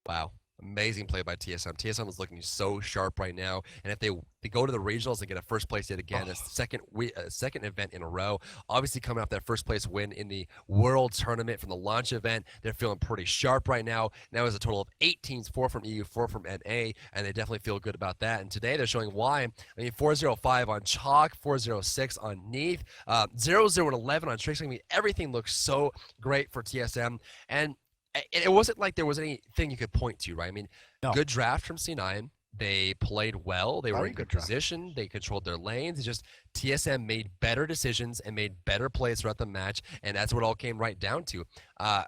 Wow. Amazing play by TSM. TSM is looking so sharp right now, and if they go to the regionals and get a first place yet again, a second event in a row. Obviously, coming off that first place win in the World Tournament from the launch event, they're feeling pretty sharp right now. Now is a total of 8 teams, 4 from EU, 4 from NA, and they definitely feel good about that. And today they're showing why. I mean, 4-0-5 on Chalk, 4-0-6 on Neath, 0-0-11 on Tricks. I mean, everything looks so great for TSM, and it wasn't like there was anything you could point to, right? I mean, good draft from C9. They played well. They were in good position. They controlled their lanes. It's just TSM made better decisions and made better plays throughout the match, and that's what it all came right down to.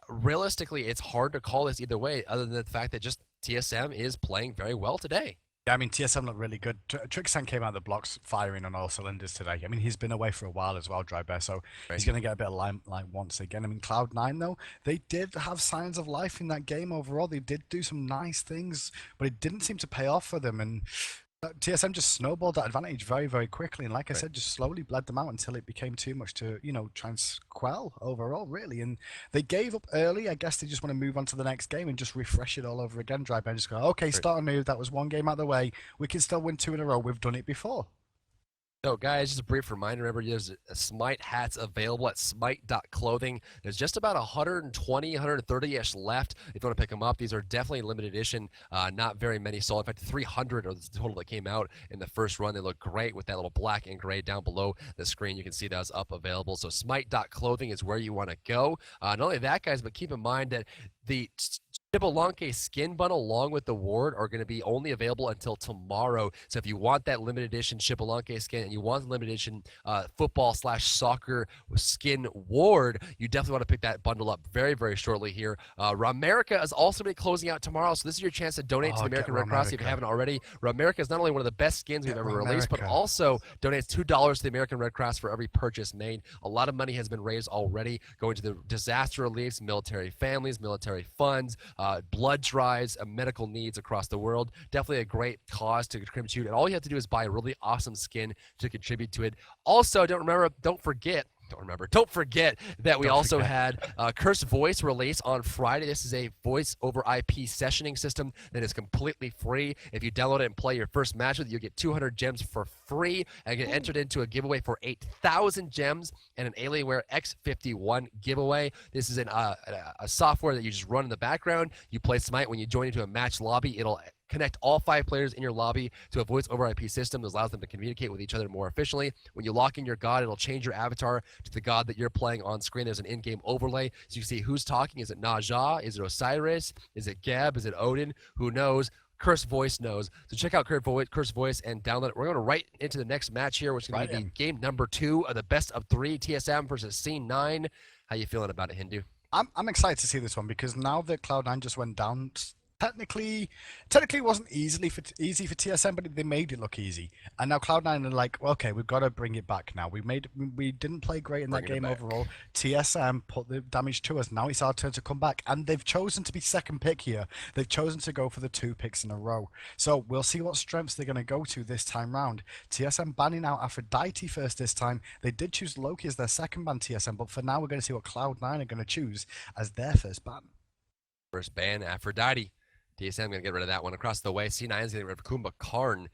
Realistically, it's hard to call this either way other than the fact that just TSM is playing very well today. Yeah, I mean, TSM looked really good. Trixan came out of the blocks firing on all cylinders today. I mean, he's been away for a while as well, Dry Bear, so he's going to get a bit of limelight once again. I mean, Cloud9, though, they did have signs of life in that game overall. They did do some nice things, but it didn't seem to pay off for them, and TSM just snowballed that advantage very, very quickly, and like I said, just slowly bled them out until it became too much to, try and quell overall, really. And they gave up early. I guess they just want to move on to the next game and just refresh it all over again. Dry Bear just go, okay, start anew. That was one game out of the way. We can still win 2 in a row. We've done it before. So, guys, just a brief reminder, remember, there's Smite hats available at smite.clothing. There's just about 120, 130-ish left if you want to pick them up. These are definitely limited edition, not very many sold. In fact, 300 are the total that came out in the first run. They look great with that little black and gray down below the screen. You can see that's up available. So smite.clothing is where you want to go. Not only that, guys, but keep in mind that the Chibalanque skin bundle along with the ward are going to be only available until tomorrow. So if you want that limited edition Chibalanque skin and you want the limited edition football/soccer skin ward, you definitely want to pick that bundle up very, very shortly here. Romerica is also going to be closing out tomorrow, so this is your chance to donate to the American Red Cross if you haven't already. Romerica is not only one of the best skins we've ever released, but also donates $2 to the American Red Cross for every purchase made. A lot of money has been raised already going to the disaster reliefs, military families, military funds, blood drives, medical needs across the world. Definitely a great cause to contribute to, and all you have to do is buy a really awesome skin to contribute to it. Also, don't forget that we also had Cursed Voice release on Friday. This is a voice over IP sessioning system that is completely free. If you download it and play your first match with it, you'll get 200 gems for free and get entered into a giveaway for 8,000 gems and an Alienware X51 giveaway. This is a software that you just run in the background. You play Smite. When you join into a match lobby, it'll connect all 5 players in your lobby to a voice over IP system that allows them to communicate with each other more efficiently. When you lock in your god, it'll change your avatar to the god that you're playing on screen. There's an in-game overlay, so you can see who's talking. Is it Naja? Is it Osiris? Is it Geb? Is it Odin? Who knows? Cursed Voice knows. So check out Cursed Voice and download it. We're going to right into the next match here, which is going to be game number 2 of the best of 3, TSM versus C9. How you feeling about it, Hindu? I'm excited to see this one because now that Cloud9 just went down, technically it wasn't easy for TSM, but they made it look easy. And now Cloud9 are like, well, okay, we've got to bring it back now. We didn't play great in that game overall. TSM put the damage to us. Now it's our turn to come back, and they've chosen to be second pick here. They've chosen to go for the 2 picks in a row. So we'll see what strengths they're going to go to this time round. TSM banning out Aphrodite first this time. They did choose Loki as their second ban, TSM, but for now we're going to see what Cloud9 are going to choose as their first ban. First ban, Aphrodite. TSM going to get rid of that one. Across the way, C9 is getting rid of Kumba Karn.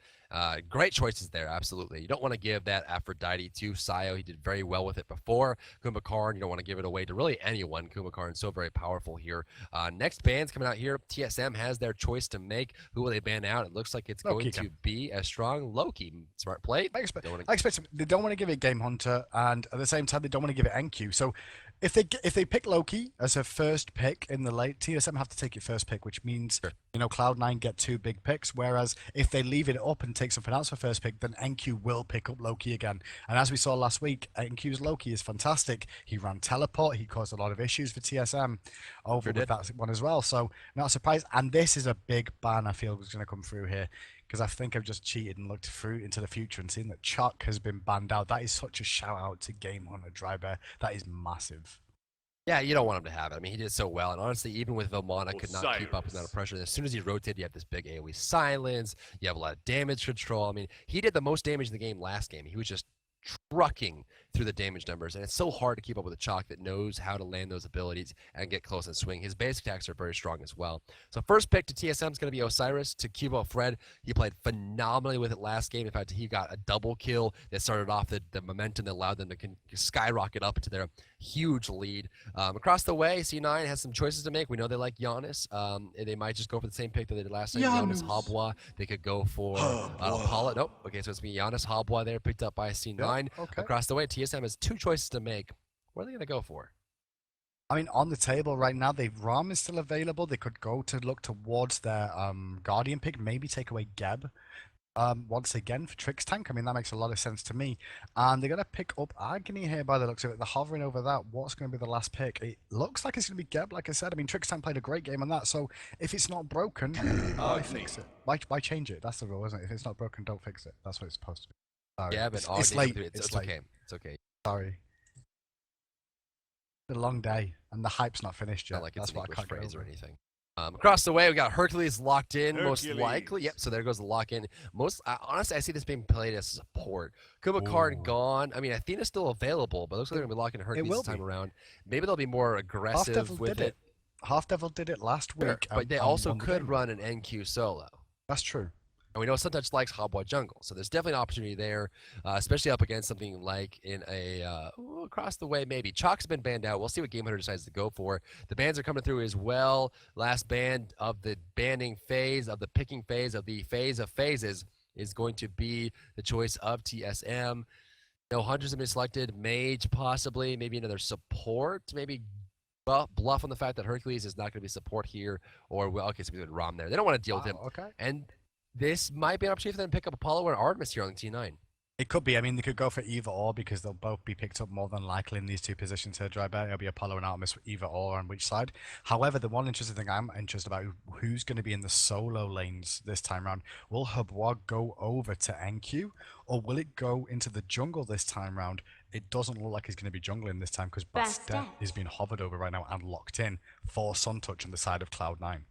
Great choices there, absolutely. You don't want to give that Aphrodite to Sayo. He did very well with it before. Kumbhakarn, you don't want to give it away to really anyone. Kumbhakarn's so very powerful here. Next bands coming out here. TSM has their choice to make. Who will they ban out? It looks like it's going to be a strong Loki. Smart play. I expect they don't want to give it Game Hunter, and at the same time, they don't want to give it NQ. So if they pick Loki as a first pick in the late, TSM have to take it first pick, which means Cloud9 get 2 big picks. Whereas if they leave it up and take something else for first pick, then NQ will pick up Loki again. And as we saw last week, NQ's Loki is fantastic. He ran teleport. He caused a lot of issues for TSM over with that one as well. So not surprised. And this is a big ban I feel was going to come through here, because I think I've just cheated and looked through into the future and seen that Chuck has been banned out. That is such a shout out to Game Hunter Dry Bear. That is massive. Yeah, you don't want him to have it. I mean, he did so well. And honestly, even with Vilmana, could not keep up with that pressure. And as soon as he rotated, you have this big AoE silence. You have a lot of damage control. I mean, he did the most damage in the game last game. He was just trucking through the damage numbers, and it's so hard to keep up with a Chalk that knows how to land those abilities and get close and swing. His basic attacks are very strong as well. So first pick to TSM is going to be Osiris to keep up Fred. He played phenomenally with it last game. In fact, he got a double kill that started off the momentum that allowed them to skyrocket up into their huge lead. Across the way, C9 has some choices to make. We know they like Giannis. They might just go for the same pick that they did last time. Giannis Habwa. They could go for Apollo. Nope. Okay, so it's going to be Giannis Habwa there, picked up by C9. Okay. Across the way, TSM has 2 choices to make. What are they going to go for? I mean, on the table right now, Ram is still available. They could go to look towards their Guardian pick, maybe take away Geb once again for Trix Tank. I mean, that makes a lot of sense to me. And they're going to pick up Agony here by the looks of it. They're hovering over that. What's going to be the last pick? It looks like it's going to be Geb, like I said. I mean, Trix Tank played a great game on that. So if it's not broken, why fix it? Why change it? That's the rule, isn't it? If it's not broken, don't fix it. That's what it's supposed to be. Sorry. Yeah, but it's late. It's okay. It's okay. Sorry. It's a long day, and the hype's not finished yet. Not like it's That's an what I English can't phrase get or over. anything. Across the way, we got Hercules locked in, most likely. Yep, so there goes the lock-in. Honestly, I see this being played as support. Kumbhakarn gone. I mean, Athena's still available, but it looks like they're going to be locking Hercules this time around. Maybe they'll be more aggressive with it. Half Devil did it last week. But they also could run an NQ solo. That's true. And we know Suntouch likes Habwa jungle, so there's definitely an opportunity there, especially up against something like in a across the way maybe. Chalk's been banned out. We'll see what Game Hunter decides to go for. The bans are coming through as well. Last ban of the banning phase, of the picking phase, of the phase of phases is going to be the choice of TSM. No hunters have been selected. Mage possibly, maybe another support, maybe bluff on the fact that Hercules is not going to be support here, or okay, so we put Rom there. They don't want to deal with him. Okay. And this might be an opportunity for them to pick up Apollo or Artemis here on the T9. It could be. I mean, they could go for either or because they'll both be picked up more than likely in these 2 positions here, Dry Bear. It'll be Apollo and Artemis either or on which side. However, the one interesting thing I'm interested about, who's going to be in the solo lanes this time around. Will Habwa go over to NQ, or will it go into the jungle this time round? It doesn't look like he's going to be jungling this time because Bastet is being hovered over right now and locked in for Suntouch on the side of Cloud9.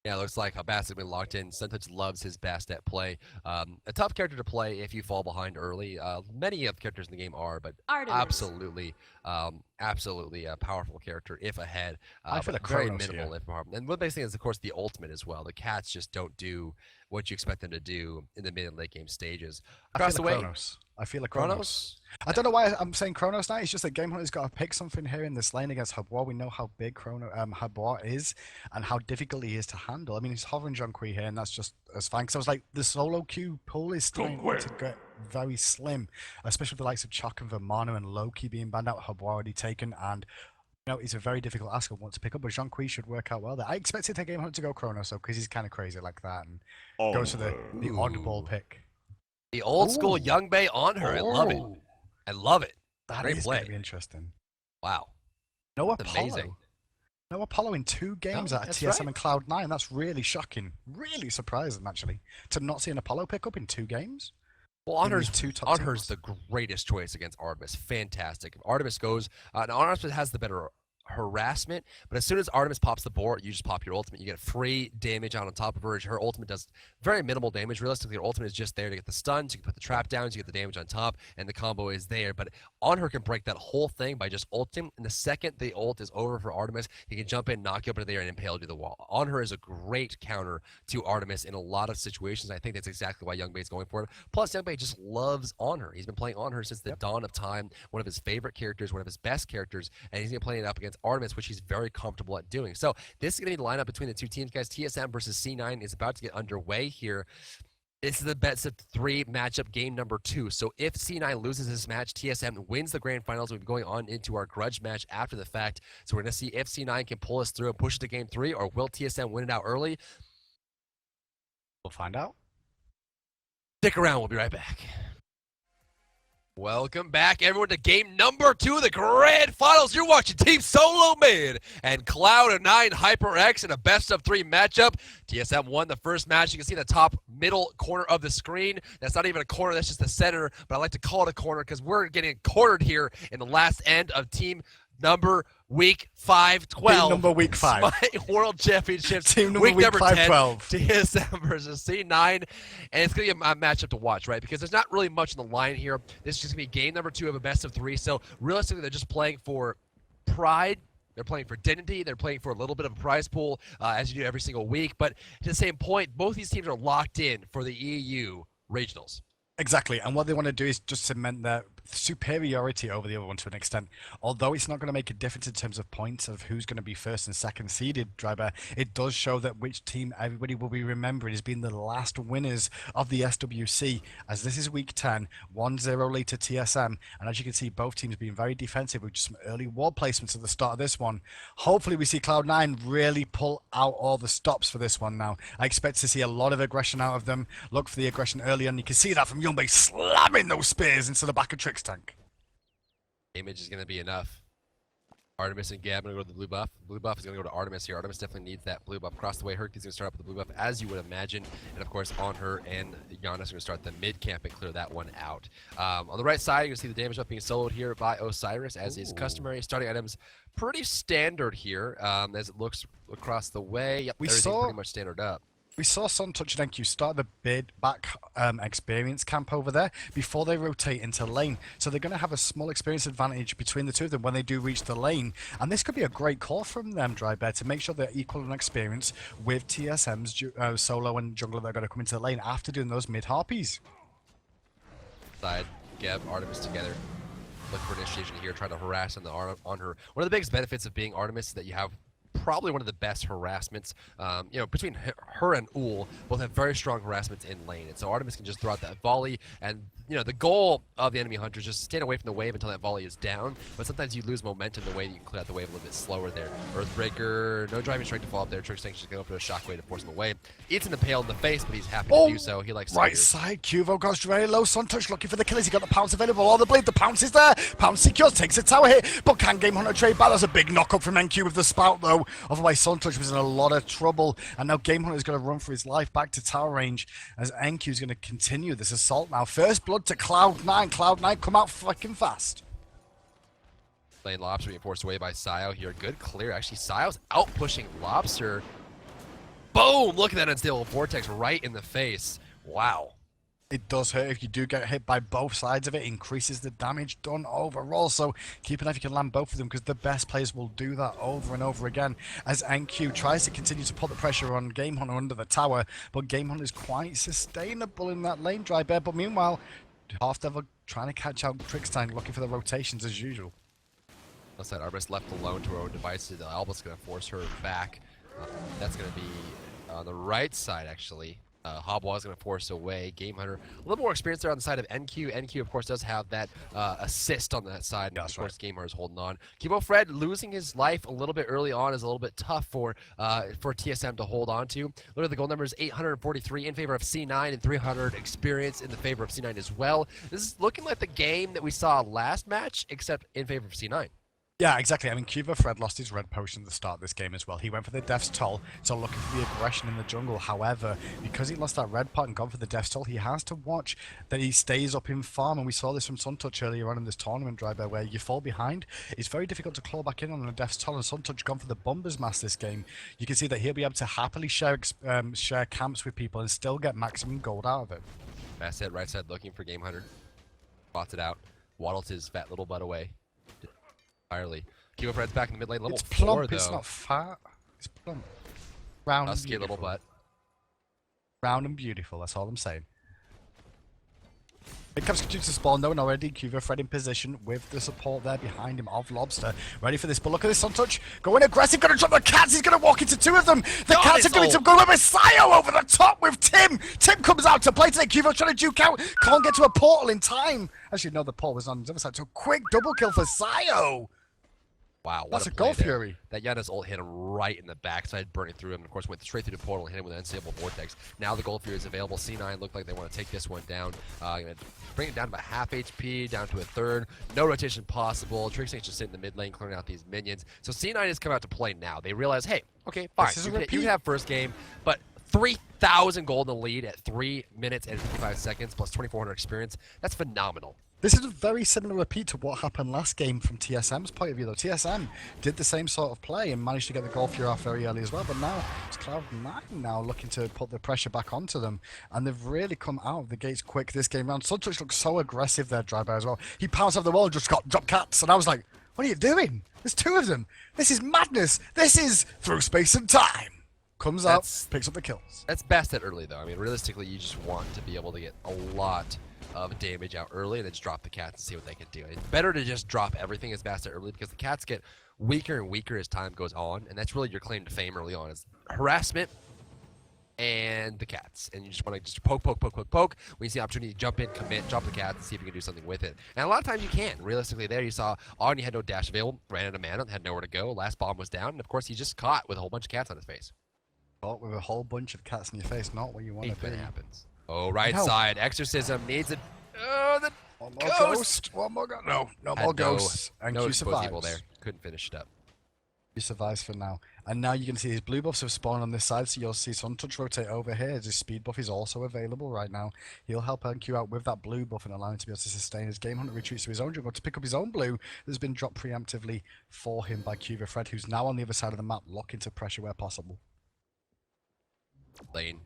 Yeah, it looks like Bastet's been locked in. Suntouch loves his Bastet play. A tough character to play if you fall behind early. Many of the characters in the game are, but absolutely a powerful character if ahead. I feel like very minimal if harm. And one big thing is, of course, the ultimate as well. The cats just don't do what you expect them to do in the mid and late game stages. Across the way, I feel like Chronos. I don't know why I'm saying Chronos now. It's just that Game Hunter's got to pick something here in this lane against Habwa. We know how big Habwa is and how difficult he is to handle. I mean, he's hovering Jonqui here, and that's just as fine. Because I was like, the solo queue pool is starting to get very slim, especially with the likes of Chuck and Vermano and Loki being banned out. Habwa already taken, and it's a very difficult ask of what to pick up, but Jonqui should work out well there. I expected the Game Hunter to go Chronos, though, because he's kind of crazy like that, and goes for the oddball pick. The old school Young Bay on her. I love it. I love it. That is going to be interesting. Wow. No Apollo. Amazing. No Apollo in 2 games at TSM and Cloud9. That's really shocking. Really surprising, actually, to not see an Apollo pick up in 2 games. Well, Honor's the greatest choice against Artemis. Fantastic. If Artemis goes, and Artemis has the better harassment, but as soon as Artemis pops the board, you just pop your ultimate. You get free damage out on top of her. Her ultimate does very minimal damage. Realistically, her ultimate is just there to get the stuns, you can put the trap downs, you get the damage on top, and the combo is there. But on her can break that whole thing by just ulting, and the second the ult is over for Artemis, he can jump in, knock you up into the air, and impale you to the wall. On her is a great counter to Artemis in a lot of situations. I think that's exactly why Youngbei is going for it. Plus, Youngbei just loves on her. He's been playing on her since the dawn of time, one of his favorite characters, one of his best characters, and he's going to play it up against Artemis, which he's very comfortable at doing. So this is going to be the lineup between the two teams, guys. TSM versus C9 is about to get underway here. This is the best of 3 matchup game number 2. So if C9 loses this match, TSM wins the grand finals. We'll be going on into our grudge match after the fact. So we're going to see if C9 can pull us through and push it to game 3, or will TSM win it out early? We'll find out. Stick around. We'll be right back. Welcome back, everyone, to game number 2 of the grand finals. You're watching Team SoloMid and Cloud9 Hyperx in a best-of-3 matchup. TSM won the first match. You can see the top middle corner of the screen. That's not even a corner. That's just the center, but I like to call it a corner because we're getting cornered here in the last end of Team number week 5-12. Team number week 5. Smite World Championships. Team number week week number 5, 10. 12. TSM versus C9. And it's going to be a matchup to watch, right? Because there's not really much on the line here. This is just going to be game number 2 of a best of 3. So realistically, they're just playing for pride. They're playing for dignity. They're playing for a little bit of a prize pool, as you do every single week. But to the same point, both these teams are locked in for the EU regionals. Exactly, and what they want to do is just cement their superiority over the other one to an extent. Although it's not going to make a difference in terms of points of who's going to be first and second seeded, Driver, it does show that which team everybody will be remembering as being the last winners of the SWC, as this is week 10, 1-0 lead to TSM, and as you can see, both teams being very defensive with just some early ward placements at the start of this one. Hopefully we see Cloud9 really pull out all the stops for this one now. I expect to see a lot of aggression out of them. Look for the aggression early on. You can see that from Youngbei slamming those spears into the back of Trick's tank. Damage is going to be enough. Artemis and Gab are going to go to the blue buff. Blue buff is going to go to Artemis here. Artemis definitely needs that blue buff across the way. Hercules is going to start up with the blue buff, as you would imagine. And of course, on her and Giannis are going to start the mid camp and clear that one out. On the right side, you're going to see the damage buff being soloed here by Osiris, as is customary. Starting items pretty standard here, as it looks across the way. Yep, everything pretty much standard up. We saw Suntouch and NQ start the bid back experience camp over there before they rotate into lane. So they're going to have a small experience advantage between the two of them when they do reach the lane. And this could be a great call from them, Drybear, to make sure they're equal in experience with TSM's solo and jungler that are going to come into the lane after doing those mid harpies. Side, Geb, Artemis together. Look for initiation here, trying to harass on her. One of the biggest benefits of being Artemis is that you have probably one of the best harassments, between her and Ull, both have very strong harassments in lane. And so Artemis can just throw out that volley, and the goal of the enemy hunter is just stand away from the wave until that volley is down. But sometimes you lose momentum the way you can clear out the wave a little bit slower there. Earthbreaker, no driving strength to fall up there. Trickstank's just going to go for a shockwave to force him away. Eats an impale in the face, but he's happy to do so. He likes right side. Cuvo goes very low. Suntouch looking for the kills. He got the pounce available. All the blade. The pounce is there. Pounce secures, takes a tower hit, but can Game Hunter trade back? That's a big knock up from NQ with the spout though. Otherwise, Suntouch was in a lot of trouble, and now Game Hunter is going to run for his life back to tower range as NQ is going to continue this assault now. First blood to Cloud9. Cloud9 come out fucking fast. Lane Lobster being forced away by Sio here. Good clear. Actually, Sio's out pushing Lobster. Boom! Look at that unstable vortex right in the face. Wow. It does hurt if you do get hit by both sides of it. Increases the damage done overall. So keep an eye if you can land both of them, because the best players will do that over and over again. As NQ tries to continue to put the pressure on Game Hunter under the tower, but Game Hunter is quite sustainable in that lane, Drybear. But meanwhile, Half Devil trying to catch out Trickstein, looking for the rotations as usual. Left side, Artemis left alone to her own devices. Alba's going to force her back. That's going to be on the right side, actually. Hobwa is going to force away Game Hunter. A little more experience there on the side of NQ. NQ, of course, does have that assist on that side. And of course, Game Hunter is holding on. Kibo Fred losing his life a little bit early on is a little bit tough for TSM to hold on to. Look at the goal numbers, 843 in favor of C9 and 300 experience in the favor of C9 as well. This is looking like the game that we saw last match, except in favor of C9. Yeah, exactly. I mean, Cuba Fred lost his red potion at the start of this game as well. He went for the Death's Toll, so looking for the aggression in the jungle. However, because he lost that red pot and gone for the Death's Toll, he has to watch that he stays up in farm. And we saw this from Suntouch earlier on in this tournament, Drybear, where you fall behind. It's very difficult to claw back in on a Death's Toll, and Suntouch gone for the Bombers Mass this game. You can see that he'll be able to happily share camps with people and still get maximum gold out of it. Fast hit, right side looking for Game Hunter. Spots it out. Waddles his fat little butt away. Entirely. Cuba Fred's back in the mid lane. Level It's 4, plump, though. it's not fat. It's plump. Round and Husky beautiful. little butt. Round and beautiful, that's all I'm saying. It comes to spawn though, and already Cuba Fred in position with the support there behind him of Lobster. Ready for this, but look at this Suntouch. Going aggressive, gonna drop the cats, he's gonna walk into 2 of them. The cats are doing some good with Sayo over the top with Tim. Tim comes out to play today. Cuba trying to duke out. Can't get to a portal in time. Actually, no, the portal was on the other side. So quick double kill for Sayo. Wow, what That's a a play Gold there. Fury. That Yana's ult hit him right in the backside, burning through him. And of course, went straight through the portal and hit him with an unstable vortex. Now the Gold Fury is available. C9 look like they want to take this one down. Gonna bring it down to about half HP, down to a third. No rotation possible. Trixie's just sitting in the mid lane, clearing out these minions. So C9 has come out to play now. They realize, hey, okay, fine. You can have first game, but 3,000 gold in the lead at 3 minutes and 55 seconds plus 2,400 experience. That's phenomenal. This is a very similar repeat to what happened last game from TSM's point of view, though. TSM did the same sort of play and managed to get the Gold Fury off very early as well, but now it's Cloud9 now looking to put the pressure back onto them, and they've really come out of the gates quick this game round. Suntouch looks so aggressive there, Drybear, as well. He pounced off the wall and just got drop cats, and I was like, what are you doing? There's 2 of them. This is madness. This is through space and time. Comes out, picks up the kills. That's best at early, though. I mean, realistically, you just want to be able to get a lot of damage out early and then just drop the cats and see what they can do. It's better to just drop everything as fast early because the cats get weaker and weaker as time goes on, and that's really your claim to fame early on is harassment and the cats. And you just want to just poke. When you see the opportunity, jump in, commit, drop the cats, and see if you can do something with it. And a lot of times you can. Realistically, there you saw Agni had no dash available, ran out of mana, had nowhere to go. Last bomb was down, and of course he just caught with a whole bunch of cats on his face. Caught with a whole bunch of cats in your face, not what you want to be. Happens. Oh, right side. Exorcism needs it. Oh, the one more ghost. One more ghost. No more ghosts. And no Q survives. evil there. Couldn't finish it up. He survives for now. And now you can see his blue buffs have spawned on this side, so you'll see Suntouch rotate over here. His speed buff is also available right now. He'll help NQ out with that blue buff and allow him to be able to sustain his Game Hunter retreats to his own jungle to pick up his own blue that's been dropped preemptively for him by Cuba Fred, who's now on the other side of the map, locking to pressure where possible. Lane.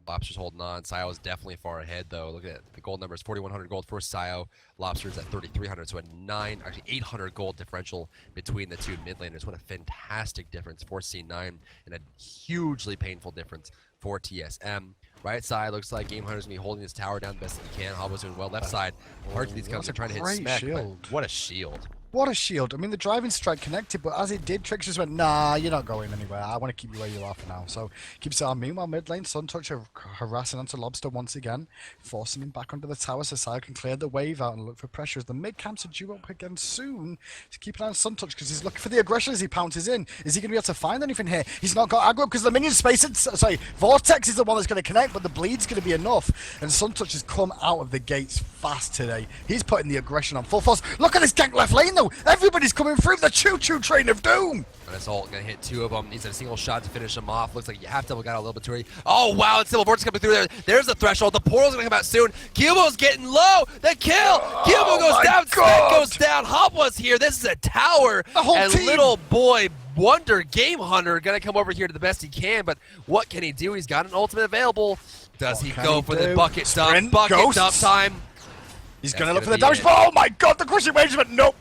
Lobster's holding on. Sayo is definitely far ahead, though. Look at it. The gold numbers, 4,100 gold for Sayo. Lobster's at 3,300, so actually 800 gold differential between the 2 mid laners. What a fantastic difference for C9 and a hugely painful difference for TSM. Right side looks like Game Hunter's going to be holding his tower down the best he can. Hobo's doing well. Left side, parts of these guns are trying to hit smack, but what a shield. What a shield. I mean, the driving strike connected, but as it did, Trix just went, nah, you're not going anywhere. I want to keep you where you are for now. So, keeps it on. Meanwhile, mid lane, Suntouch are harassing onto Lobster once again, forcing him back under the tower so Sayo can clear the wave out and look for pressure. As the mid camps are due up again soon, to keep an eye on Suntouch because he's looking for the aggression as he pounces in. Is he going to be able to find anything here? He's not got aggro because the minion space, Vortex is the one that's going to connect, but the bleed's going to be enough. And Suntouch has come out of the gates fast today. He's putting the aggression on full force. Look at this gank left lane though. Everybody's coming through the choo-choo train of doom. And it's all gonna hit 2 of them. Needs a single shot to finish them off. Looks like you have to have got a little bit too early. Oh wow, it's still a vortex coming through there. There's the threshold. The portal's gonna come out soon. Cubo's getting low. The kill. Cubo goes down. Smack goes down. Hopwa's here. This is a tower. The whole and team. Little boy Wonder Game Hunter gonna come over here to the best he can. But what can he do? He's got an ultimate available. Does he go for the bucket dump? Bucket dump time. He's going to look for the damage. Oh my god, the crushing waves, but no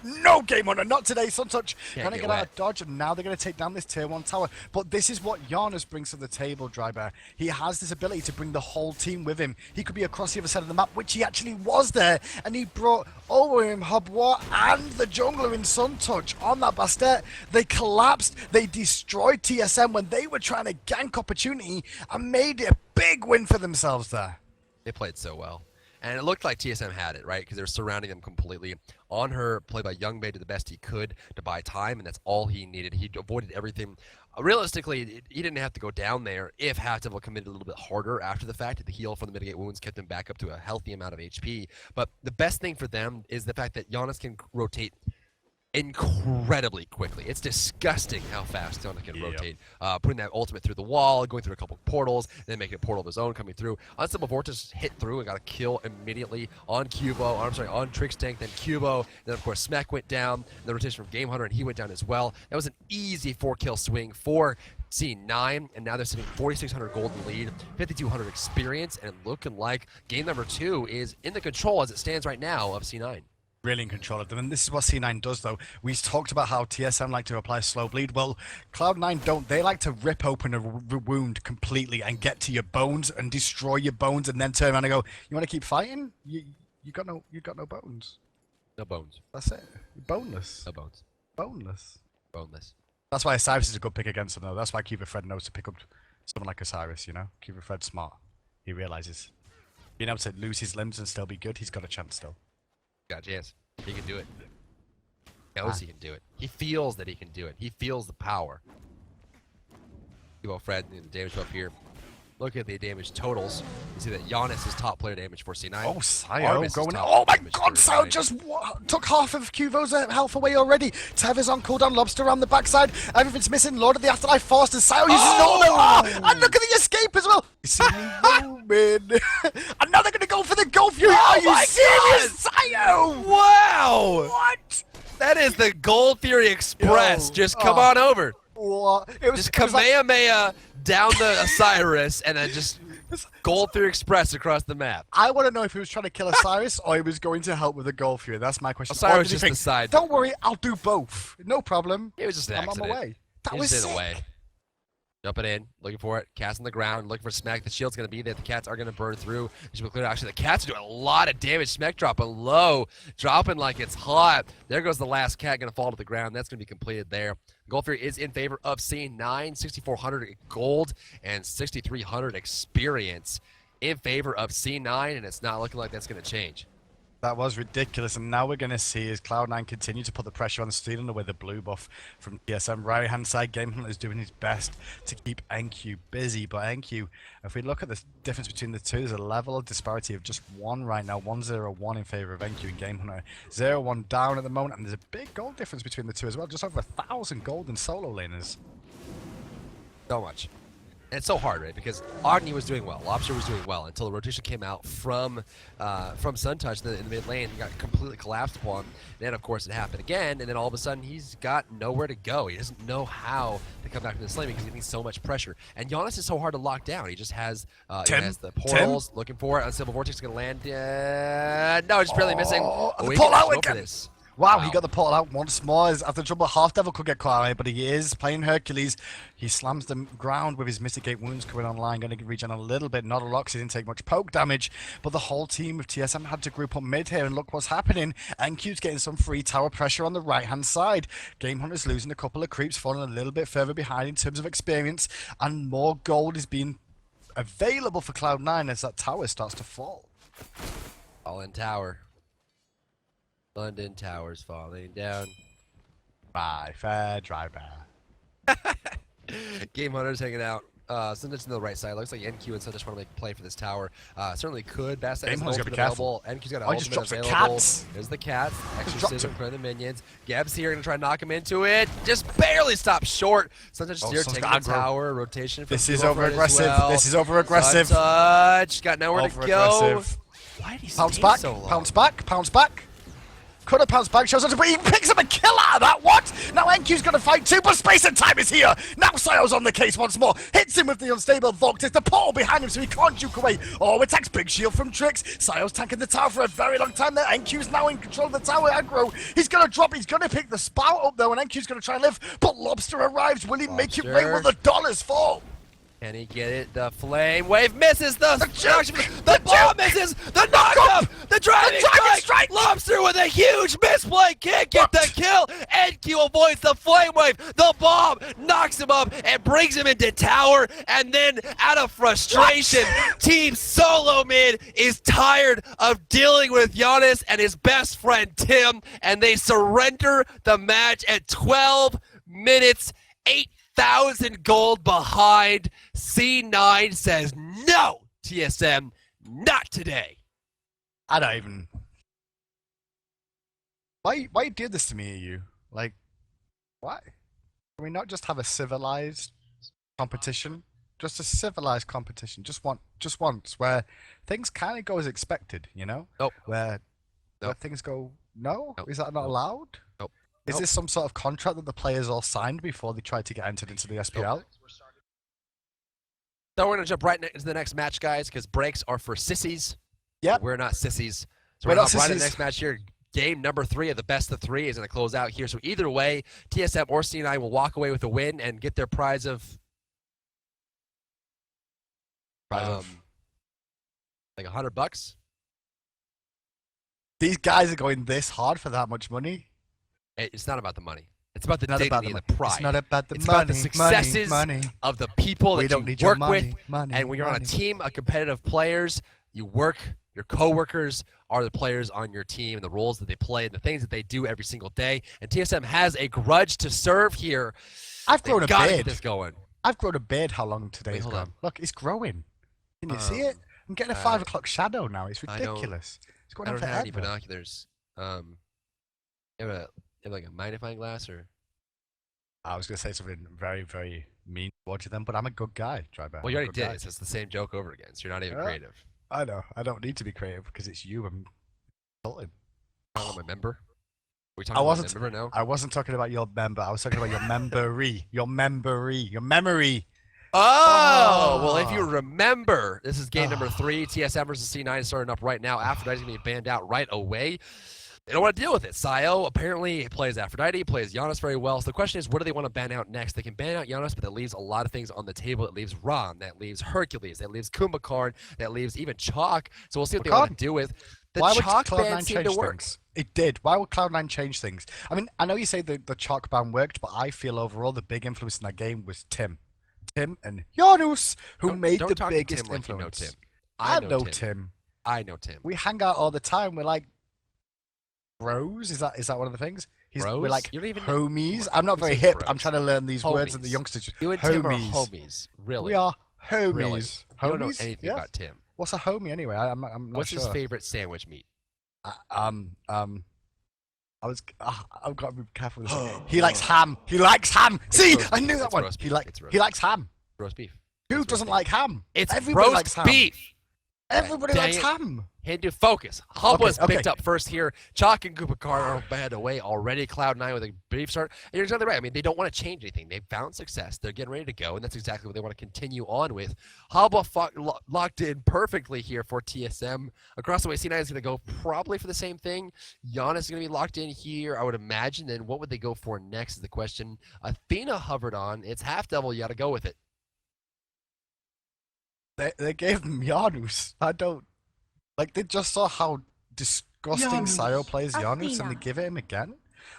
Game Hunter, not today. Suntouch going to get out of dodge, and now they're going to take down this tier 1 tower. But this is what Giannis brings to the table, Drybear. He has this ability to bring the whole team with him. He could be across the other side of the map, which he actually was there, and he brought over him Hobwa and the jungler in Suntouch on that Bastet. They collapsed, they destroyed TSM when they were trying to gank opportunity and made it a big win for themselves there. They played so well. And it looked like TSM had it, right? Because they were surrounding them completely. On her, played by Youngbay to the best he could to buy time, and that's all he needed. He avoided everything. Realistically, he didn't have to go down there if Half-Devil committed a little bit harder after the fact. The heal from the mitigate wounds kept him back up to a healthy amount of HP. But the best thing for them is the fact that Giannis can rotate incredibly quickly. It's disgusting how fast Sona can rotate. Putting that ultimate through the wall, going through a couple portals, then making a portal of his own coming through. Unstable Vortex hit through and got a kill immediately on Cubo. I'm sorry, on Trix Tank, then Cubo. Then of course Smack went down. The rotation from Game Hunter and he went down as well. That was an easy 4-kill swing for C9, and now they're sitting 4,600 golden lead, 5,200 experience, and looking like game number 2 is in the control as it stands right now of C9. Really in control of them, and this is what C9 does though. We talked about how TSM like to apply slow bleed. Well, Cloud9 don't. They like to rip open a wound completely and get to your bones and destroy your bones, and then turn around and go, "You want to keep fighting? You got no bones. No bones. That's it. You're boneless. No bones. Boneless. Boneless. That's why Osiris is a good pick against them though. That's why Cuba Fred knows to pick up someone like Osiris. You know, Cuba Fred's smart. He realizes being able to lose his limbs and still be good. He's got a chance still. Got a chance. He can do it. He knows he can do it. He feels that he can do it. He feels the power. Fred, the damage up here. Look at the damage totals. You see that Giannis is top player damage for C9. Oh, Sayo going. Oh my God, Sayo just took half of Cuvo's health away already. Teva's on cooldown, Lobster on the backside. Everything's missing. Lord of the Afterlife forced, and Sayo uses and look at the escape as well. You see me moving. And now they're going to go for the goal for you. Are you serious, Sayo? Wow. What? That is the Gold Fury Express. Just come on over. What? Just Kamehameha down the Osiris and then just Gold Fury Express across the map. I want to know if he was trying to kill Osiris or he was going to help with the Gold Fury. That's my question. Osiris just decided. Don't worry, I'll do both. No problem. It was just an accident. I'm on my way. That was sick. Away. Jumping in, looking for it, Cat's on the ground, looking for Smack. The shield's going to be there. The Cats are going to burn through. Actually, the Cats are doing a lot of damage. Smack dropping low, dropping like it's hot. There goes the last Cat, going to fall to the ground. That's going to be completed there. Gold Fury is in favor of C9, 6,400 gold and 6,300 experience in favor of C9, and it's not looking like that's going to change. That was ridiculous, and now we're going to see as Cloud9 continue to put the pressure on, stealing away the blue buff from TSM. Right hand side, Game Hunter is doing his best to keep NQ busy, but NQ, if we look at the difference between the two, there's a level of disparity of just 1 right now, 1-0-1 in favor of NQ and Game Hunter, 0-1 down at the moment, and there's a big gold difference between the two as well, just over 1,000 gold in solo laners. So much. And it's so hard, right? Because Agni was doing well, Lobster was doing well until the rotation came out from Suntouch in the mid lane and got completely collapsed upon. Then, of course, it happened again, and then all of a sudden he's got nowhere to go. He doesn't know how to come back from this lane because he needs so much pressure. And Giannis is so hard to lock down. He just has, the portals looking for it. Unstable Vortex is going to land. No, just barely missing. The portal out again. This. Wow, he got the portal out once more. After trouble, Half Devil could get caught out, but he is playing Hercules. He slams the ground with his Mysticate wounds coming online, going to regen a little bit, not a lot, because he didn't take much poke damage. But the whole team of TSM had to group up mid here, and look what's happening. NQ's getting some free tower pressure on the right-hand side. Game Hunter's losing a couple of creeps, falling a little bit further behind in terms of experience, and more gold is being available for Cloud9 as that tower starts to fall. All in tower. London Towers falling down. Bye, fair driver. Game Hunter's hanging out. Suntouch on the right side. Looks like NQ and Suntouch want to make a play for this tower. Certainly could. Bass has an ultimate available. NQ's got an ultimate available. Cats. There's the Cats. Exorcism for the minions. Gab's here, going to try to knock him into it. Just barely stops short. Suntouch is here taking the tower. Rotation. This is over aggressive. Well. This is over aggressive. Suntouch got nowhere to go. Why did he stay so long? Pounce back. Pounce back. Could have pounced back, shows up, but he picks up a kill out of that. What? Now NQ's going to fight too, but space and time is here. Now Sayo's on the case once more. Hits him with the unstable Vortex. The portal behind him so he can't juke away. Oh, attacks Big Shield from Trix. Sayo's tanking the tower for a very long time there. NQ's now in control of the tower aggro. He's going to drop. He's going to pick the spout up though, and NQ's going to try and live. But Lobster arrives. Will he make it rain? Will the dollars fall? Can he get it? The flame wave misses. The bomb misses. The knockup. The dragon strike. Lobster with a huge misplay. Can't get the kill. NQ avoids the flame wave. The bomb knocks him up and brings him into tower. And then, out of frustration, Team SoloMid is tired of dealing with Giannis and his best friend Tim, and they surrender the match at 12 minutes, 8,000 gold behind. C9 says no, TSM, not today. I don't even. Why you did this to me, you? Like, why? Can we not just have a civilized competition? Just a civilized competition, just once, where things kind of go as expected, you know? Nope. Where Nope. things go, no? Nope. Is that not Nope. allowed? Nope. Is this some sort of contract that the players all signed before they tried to get entered into the SPL? So we're gonna jump right into the next match, guys, because breaks are for sissies. Yep. We're not sissies. So We're we're not right in sissies. the next match here. Game number 3 of the best of 3 is going to close out here. So either way, TSM or C9 will walk away with a win and get their prize of like $100. These guys are going this hard for that much money. It's not about the money. It's about the Not dignity about and the pride. It's not about the it's money. about the successes money. of the people We that don't you need your work money, with. money, And when you're on a money. team of competitive players, you work. Your coworkers are the players on your team and the roles that they play and the things that they do every single day. And TSM has a grudge to serve here. I've grown a gotta beard. Get this going. I've grown a beard. How long today's hold gone? on. Look, it's growing. Can you see it? I'm getting a 5 o'clock shadow now. It's ridiculous. It's going I on don't have any forever. binoculars. You have like a magnifying glass or? I was going to say something very, very mean towards you then, but I'm a good guy, Drybear. Well, you already did. It's the same joke over again, so you're not even creative. I know. I don't need to be creative because it's you I'm insulting. Talking about my member? Are we talking about my member now? I wasn't talking about your member. I was talking about your membery. Your membery. Your memory. Oh, well, if you remember, this is game number 3. TSM versus C9 starting up right now. Aphrodite's going to be banned out right away. They don't want to deal with it. Sayo apparently plays Aphrodite, plays Giannis very well. So the question is, what do they want to ban out next? They can ban out Giannis, but that leaves a lot of things on the table. It leaves Ron, that leaves Hercules, that leaves Kumbhakarn, that leaves even Chalk. So we'll see what they want to do with. The Chalk ban seemed to work. It did. Why would Cloud9 change things? I mean, I know you say the Chalk ban worked, but I feel overall the big influence in that game was Tim. Tim and Janus, who made the biggest influence. You know Tim. I know Tim. I know Tim. We hang out all the time. We're like bros. Is that one of the things? Bros? We're like you don't even homies. Know. I'm not very hip. Bros. I'm trying to learn these words that the youngsters. You and Tim are homies. Really? We are homies. Really? Homies? You don't know anything about Tim. What's a homie anyway? I'm not What's sure. his favorite sandwich meat? I've got to be careful with this. He likes ham. He likes ham. See, I knew that one. He likes ham. Roast beef. Who doesn't like ham? It's everybody likes ham. Beef. Everybody likes ham. Hindu focus. Hubba's picked up first here. Chalk and Kumbhakarn are bad away already. Cloud9 with a brief start. And you're exactly right. I mean, they don't want to change anything. They've found success. They're getting ready to go, and that's exactly what they want to continue on with. Hubba locked in perfectly here for TSM. Across the way, C9 is going to go probably for the same thing. Giannis is going to be locked in here, I would imagine. Then what would they go for next is the question. Athena hovered on. It's half double. You got to go with it. They gave him Janus. I don't like. They just saw how disgusting Sayo plays Janus, and they give it him again.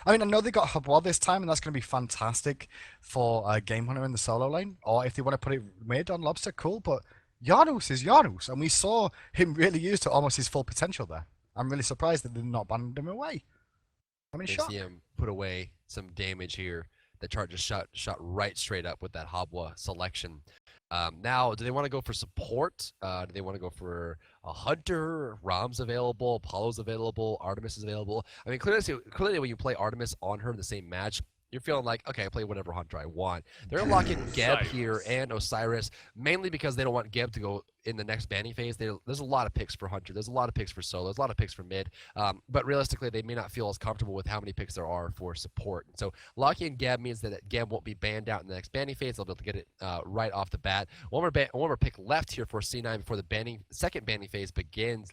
I mean, I know they got Habwa this time, and that's going to be fantastic for Game Hunter in the solo lane. Or if they want to put it mid on Lobster, cool. But Janus is Janus, and we saw him really use to almost his full potential there. I'm really surprised that they did not ban him away. I'm in shock. See him put away some damage here. The chart just shot right straight up with that Habwa selection. Now, do they want to go for support? Do they want to go for a Hunter? Rom's available, Apollo's available, Artemis is available. I mean, clearly when you play Artemis on her in the same match, you're feeling like, okay, I play whatever Hunter I want. They're locking Geb here and Osiris, mainly because they don't want Geb to go in the next banning phase. There's a lot of picks for Hunter. There's a lot of picks for solo. There's a lot of picks for mid. But realistically, they may not feel as comfortable with how many picks there are for support. And so locking in Geb means that Geb won't be banned out in the next banning phase. They'll be able to get it right off the bat. One more pick left here for C9 before the second banning phase begins.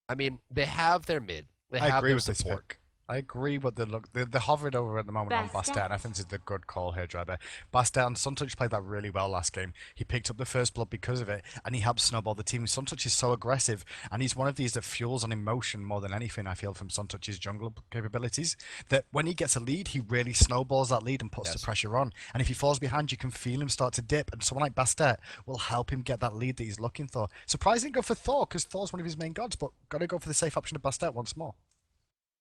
I mean, they have their mid. They have their support. I agree, but they're hovering over at the moment on Bastet, and I think this is the good call here, Drybear. Bastet and Suntouch played that really well last game. He picked up the first blood because of it, and he helped snowball the team. Suntouch is so aggressive, and he's one of these that fuels on emotion more than anything, I feel, from Suntouch's jungle capabilities, that when he gets a lead, he really snowballs that lead and puts the pressure on. And if he falls behind, you can feel him start to dip, and someone like Bastet will help him get that lead that he's looking for. Surprising go for Thor, because Thor's one of his main gods, but got to go for the safe option of Bastet once more.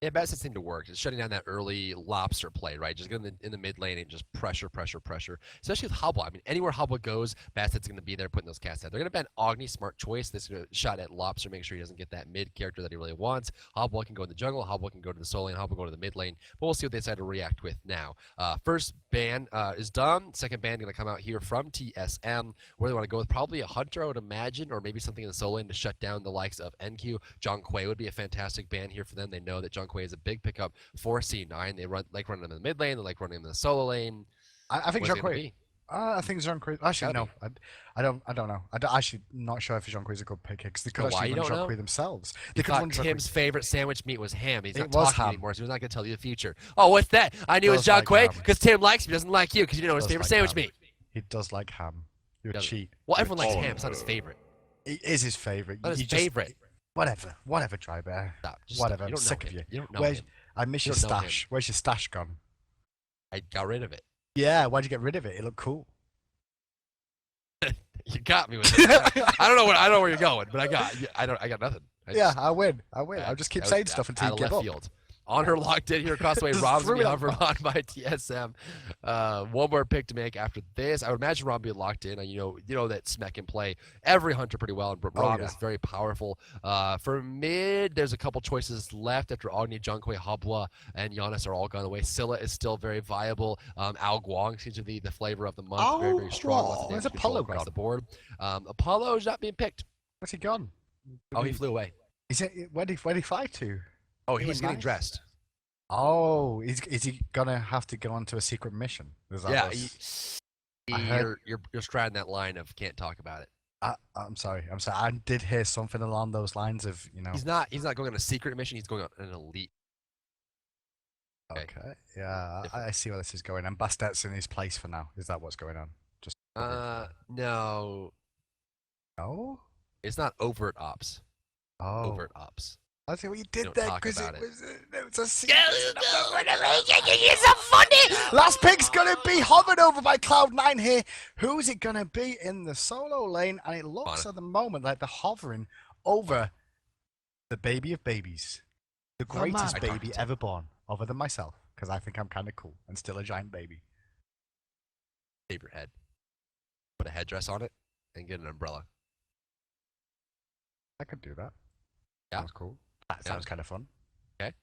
Yeah, best seem to work. It's shutting down that early lobster play, right? Just get in the mid lane and just pressure. Especially with Hobble. I mean, anywhere Hobble goes, Bassett's going to be there putting those casts out. They're going to ban Agni, smart choice. This is going to shot at lobster, make sure he doesn't get that mid character that he really wants. Hobble can go in the jungle. Hobble can go to the soul lane. Hobble go to the mid lane. But we'll see what they decide to react with now. First ban is done. Second ban going to come out here from TSM. Where they want to go with probably a hunter, I would imagine, or maybe something in the soul lane to shut down the likes of NQ. John Quay would be a fantastic ban here for them. They know that John Quay is a big pickup for C9. They like running him in the mid lane. They like running him in the solo lane. I think John Quay. I think John Quay. Actually, no. I don't know. I'm actually not sure if John Quay is a good pick because they could actually run John Quay themselves. They thought Tim's favorite sandwich meat was ham. He's not talking anymore, so he's not going to tell you the future. Oh, what's that? I knew it was John Quay because Tim likes me, doesn't like you because you didn't know his favorite sandwich meat. He does like ham. You're a cheat. Well, everyone likes ham. It's not his favorite. It is his favorite. Not his favorite. Whatever, Dry Bear. Whatever. I'm sick of you. You don't know him. I miss your stash. Where's your stash gone? I got rid of it. Yeah, why'd you get rid of it? It looked cool. You got me with it. I don't know where you're going, but I got nothing. I win. I'll just keep saying stuff until you give up. Field. On her locked in here across the way. Rob's going to be hovered on by TSM. One more pick to make after this. I would imagine Rob be locked in. You know that Smek can play every hunter pretty well, and Rob is very powerful. For mid, there's a couple choices left after Agni, Junkway, Habla, and Giannis are all gone away. Scylla is still very viable. Al Guang seems to be the flavor of the month. Very, very strong. Where's Apollo across the board. Apollo is not being picked. Where's he gone? Oh, he flew away. Where did he fly to? Oh, he's getting dressed. Oh, is he gonna have to go onto a secret mission? Yeah, you're striding that line of can't talk about it. I'm sorry. I did hear something along those lines of He's not going on a secret mission. He's going on an elite. Okay. Yeah, I see where this is going. And Bastet's in his place for now. Is that what's going on? Just no. No. It's not overt ops. Oh. Overt ops. I see what you did there because it was a secret. It's so funny. Last pick's gonna be hovered over by Cloud9 here. Who's it gonna be in the solo lane? And it looks at the moment like they're hovering over the baby of babies, the greatest baby ever born, other than myself, because I think I'm kind of cool and still a giant baby. Shave your head, put a headdress on it, and get an umbrella. I could do that. Yeah, that's cool. That sounds kind of fun. Okay.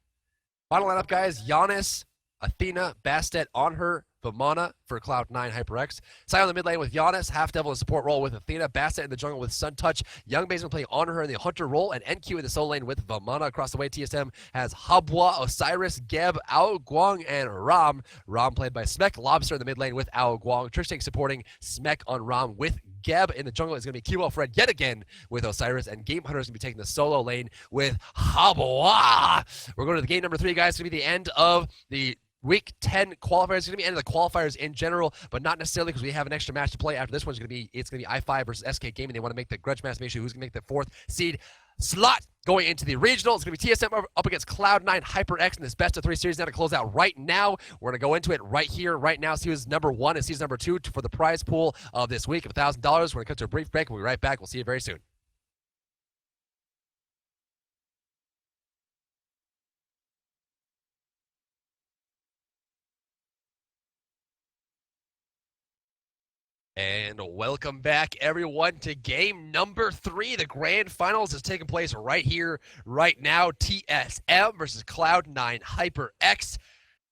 Final lineup, guys. Giannis, Athena, Bastet on her, Vamana for Cloud9 HyperX. Sai on the mid lane with Giannis, Half Devil in support role with Athena, Bastet in the jungle with Sun Touch, Young Basin playing on her in the hunter role, and NQ in the solo lane with Vamana. Across the way, TSM has Habwa, Osiris, Geb, Ao Guang, and Ram. Ram played by Smek, Lobster in the mid lane with Ao Guang, Trishtank supporting Smek on Ram with Geb. In the jungle is going to be Kibo Fred yet again with Osiris, and Game Hunter is going to be taking the solo lane with Habwa. We're going to the game number 3, guys. It's going to be the end of the Week 10 qualifiers. It's going to be end of the qualifiers in general, but not necessarily because we have an extra match to play after this one. It's going to be I5 versus SK Gaming. They want to make the grudge match, make sure who's going to make the 4th seed slot going into the regional. It's going to be TSM up against Cloud9 HyperX in this best of 3 series. Now to close out right now. We're going to go into it right here, right now. See who's number 1 and see who's number 2 for the prize pool of this week of $1,000. We're going to cut to a brief break. We'll be right back. We'll see you very soon. And welcome back, everyone, to game number 3. The grand finals is taking place right here, right now. TSM versus Cloud9 HyperX.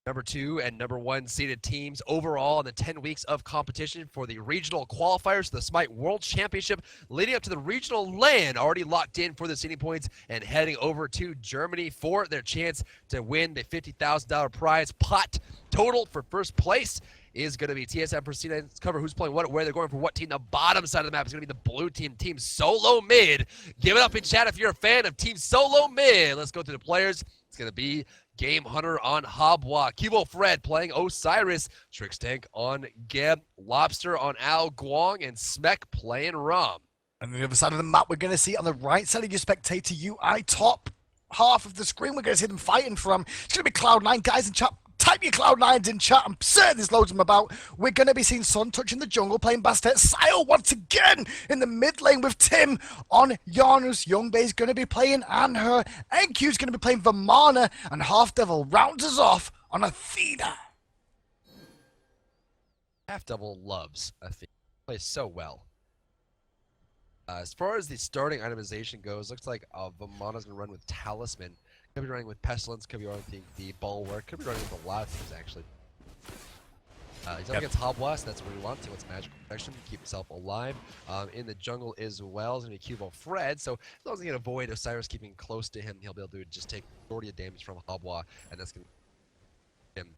Number 2 and number 1 seeded teams overall in the 10 weeks of competition for the regional qualifiers, the Smite World Championship, leading up to the regional LAN, already locked in for the seeding points and heading over to Germany for their chance to win the $50,000 prize pot. Total for first place is going to be TSM proceeding to cover who's playing what, where they're going for what team. The bottom side of the map is going to be the blue team, Team SoloMid. Give it up in chat if you're a fan of Team SoloMid. Let's go through the players. It's going to be Game Hunter on Habwa, Kibo Fred playing Osiris, Trixtank on Geb, Lobster on Al Guang, and Smek playing Rom. And on the other side of the map, we're going to see on the right side of your spectator UI top half of the screen, we're going to see them fighting from. It's going to be Cloud9 guys in chat. Type your Cloud9s in chat. I'm certain there's loads of them about. We're going to be seeing SunTouch in the jungle playing Bastet. Sile once again in the mid lane with Tim on Janus. Youngbei's going to be playing Anher. NQ's going to be playing Vamana. And Half Devil rounds us off on Athena. Half Devil loves Athena. Plays so well. As far as the starting itemization goes, looks like Vamana's going to run with Talisman. Could be running with Pestilence, could be running with the Bulwark, could be running with a lot of things actually. He's up against Hobblast, that's what we want to. It's magical protection, keep himself alive. In the jungle as well, is going to be Cubo Fred, so as long as he can avoid Osiris keeping close to him, he'll be able to just take majority of damage from Hobwa, and that's going to him.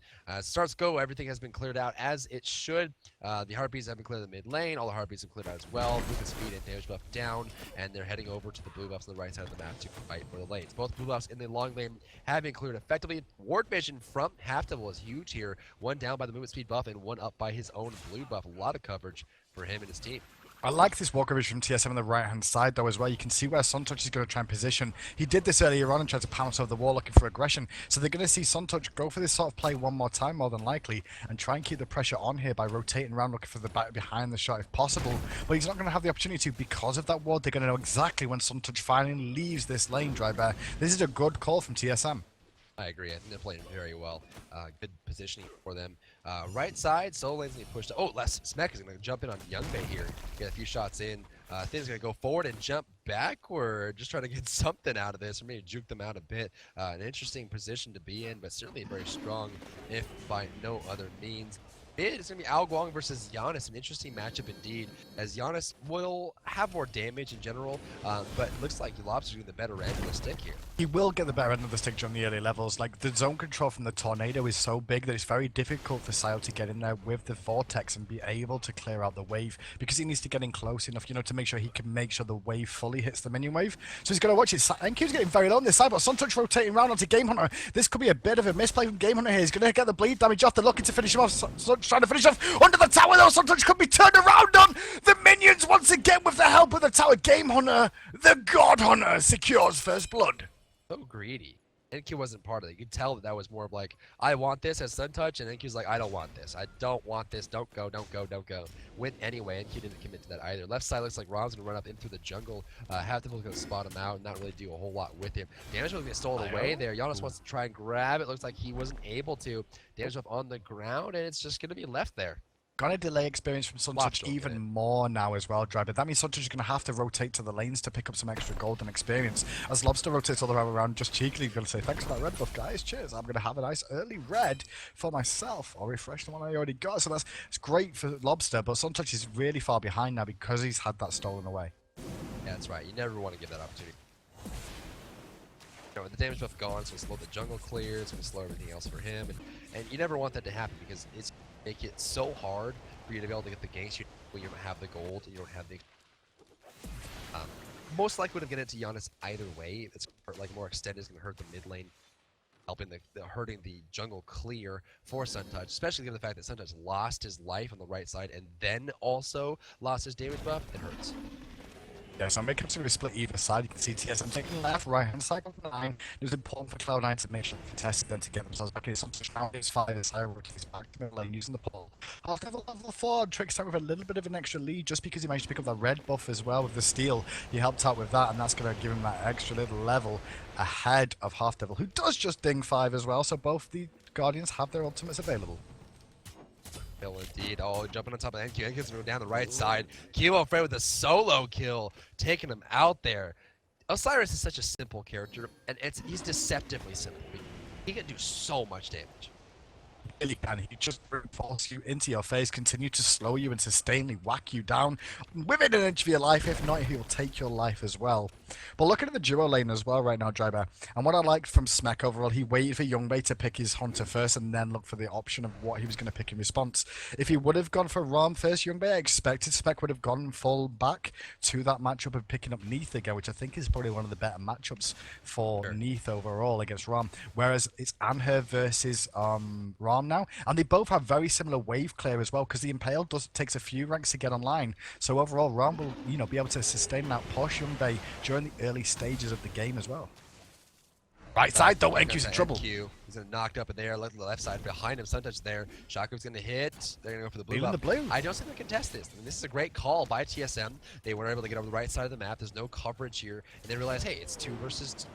Starts go, everything has been cleared out as it should. The Harpies have been cleared in the mid lane, all the Harpies have cleared out as well. Movement speed and damage buff down, and they're heading over to the blue buffs on the right side of the map to fight for the lanes. Both blue buffs in the long lane have been cleared effectively. Ward vision from Half Devil is huge here. One down by the movement speed buff and one up by his own blue buff. A lot of coverage for him and his team. I like this walk vision from TSM on the right-hand side, though, as well. You can see where SunTouch is going to try and position. He did this earlier on and tried to pounce over the wall looking for aggression. So they're going to see SunTouch go for this sort of play one more time, more than likely, and try and keep the pressure on here by rotating around, looking for the back behind the shot if possible. But he's not going to have the opportunity to because of that ward. They're going to know exactly when SunTouch finally leaves this lane, Drybear. This is a good call from TSM. I agree. I think they're playing very well. Good positioning for them. Right side, Solo lane's going to push. Oh, Smek is going to jump in on Youngbei here. Get a few shots in. Things going to go forward and jump backward. Just trying to get something out of this, or maybe juke them out a bit. An interesting position to be in, but certainly very strong, if by no other means. It's going to be Ao Guang versus Giannis, an interesting matchup indeed, as Giannis will have more damage in general, but it looks like Lobster's getting the better end of the stick here. He will get the better end of the stick during the early levels. Like, the zone control from the Tornado is so big that it's very difficult for Sile to get in there with the Vortex and be able to clear out the wave, because he needs to get in close enough, you know, to make sure he can make sure the wave fully hits the minion wave. So he's going to watch it. NQ's getting very low on this side, but SunTouch rotating around onto Game Hunter. This could be a bit of a misplay from Game Hunter here. He's going to get the bleed damage off. They're looking to finish him off. SunTouch trying to finish off under the tower, though. SunTouch could be turned around on. The minions once again with the help of the tower. Game Hunter, the God Hunter, secures first blood. So greedy. NQ wasn't part of it. You could tell that that was more of like, I want this as SunTouch, and NQ's like, I don't want this. I don't want this. Don't go, don't go, don't go. Went anyway. NQ didn't commit to that either. Left side looks like Rom's going to run up in through the jungle. Half Devil going to spot him out and not really do a whole lot with him. Damage was going to stole it away there. Giannis wants to try and grab it. Looks like he wasn't able to. Damage up on the ground, and it's just going to be left there. Gonna delay experience from SunTouch even more now as well, Dry, but that means SunTouch is gonna have to rotate to the lanes to pick up some extra golden experience. As Lobster rotates all the way around, just cheekily gonna say, thanks for that red buff, guys. Cheers. I'm gonna have a nice early red for myself. I'll refresh the one I already got. So it's great for Lobster, but SunTouch is really far behind now because he's had that stolen away. Yeah, that's right. You never want to give that opportunity. You know, with the damage buff gone, so slow the jungle clear, it's gonna slow everything else for him, and you never want that to happen because it's make it so hard for you to be able to get the ganks when you don't have the gold and you don't have the most likely would have get into Giannis either way. It's like more extended is going to hurt the mid lane, helping hurting the jungle clear for SunTouch, especially given the fact that SunTouch lost his life on the right side and then also lost his damage buff. It hurts. Yeah, so make it to split either side. You can see TSM taking left, right hand side of the line. It was important for Cloud9 to make sure they contested them to get themselves back in. SunTouch now is 5 as higher rotates back to mid lane using the pull. After level 4, Tricks out with a little bit of an extra lead just because he managed to pick up that red buff as well with the steal. He helped out with that, and that's going to give him that extra little level ahead of Half Devil, who does just ding 5 as well. So both the Guardians have their ultimates available. Kill indeed. Oh, jumping on top of NQ. NQ's going down the right side. Kilo Fred with a solo kill, taking him out there. Osiris is such a simple character, and he's deceptively simple. He can do so much damage. Really can. He just force you into your face, continue to slow you and sustainably whack you down within an inch of your life. If not, he'll take your life as well. But looking at the duo lane as well right now, Drybear, and what I liked from Smek overall, he waited for Youngbei to pick his Hunter first and then look for the option of what he was going to pick in response. If he would have gone for Ram first, Youngbei, I expected Smek would have gone full back to that matchup of picking up Neath again, which I think is probably one of the better matchups for Neath overall against Ram. Whereas it's Anher versus Ram now, and they both have very similar wave clear as well, because the Impale takes a few ranks to get online. So overall, Ram will be able to sustain that push Youngbei during the early stages of the game as well. Right side, though, NQ's in trouble. NQ. He's gonna knocked up in there, let the left side behind him. Suntouch there. Shotgun's gonna hit. They're gonna go for the blue. The blue. I don't think they contest this. I mean, this is a great call by TSM. They were able to get over the right side of the map. There's no coverage here, and they realize, hey, it's 2 versus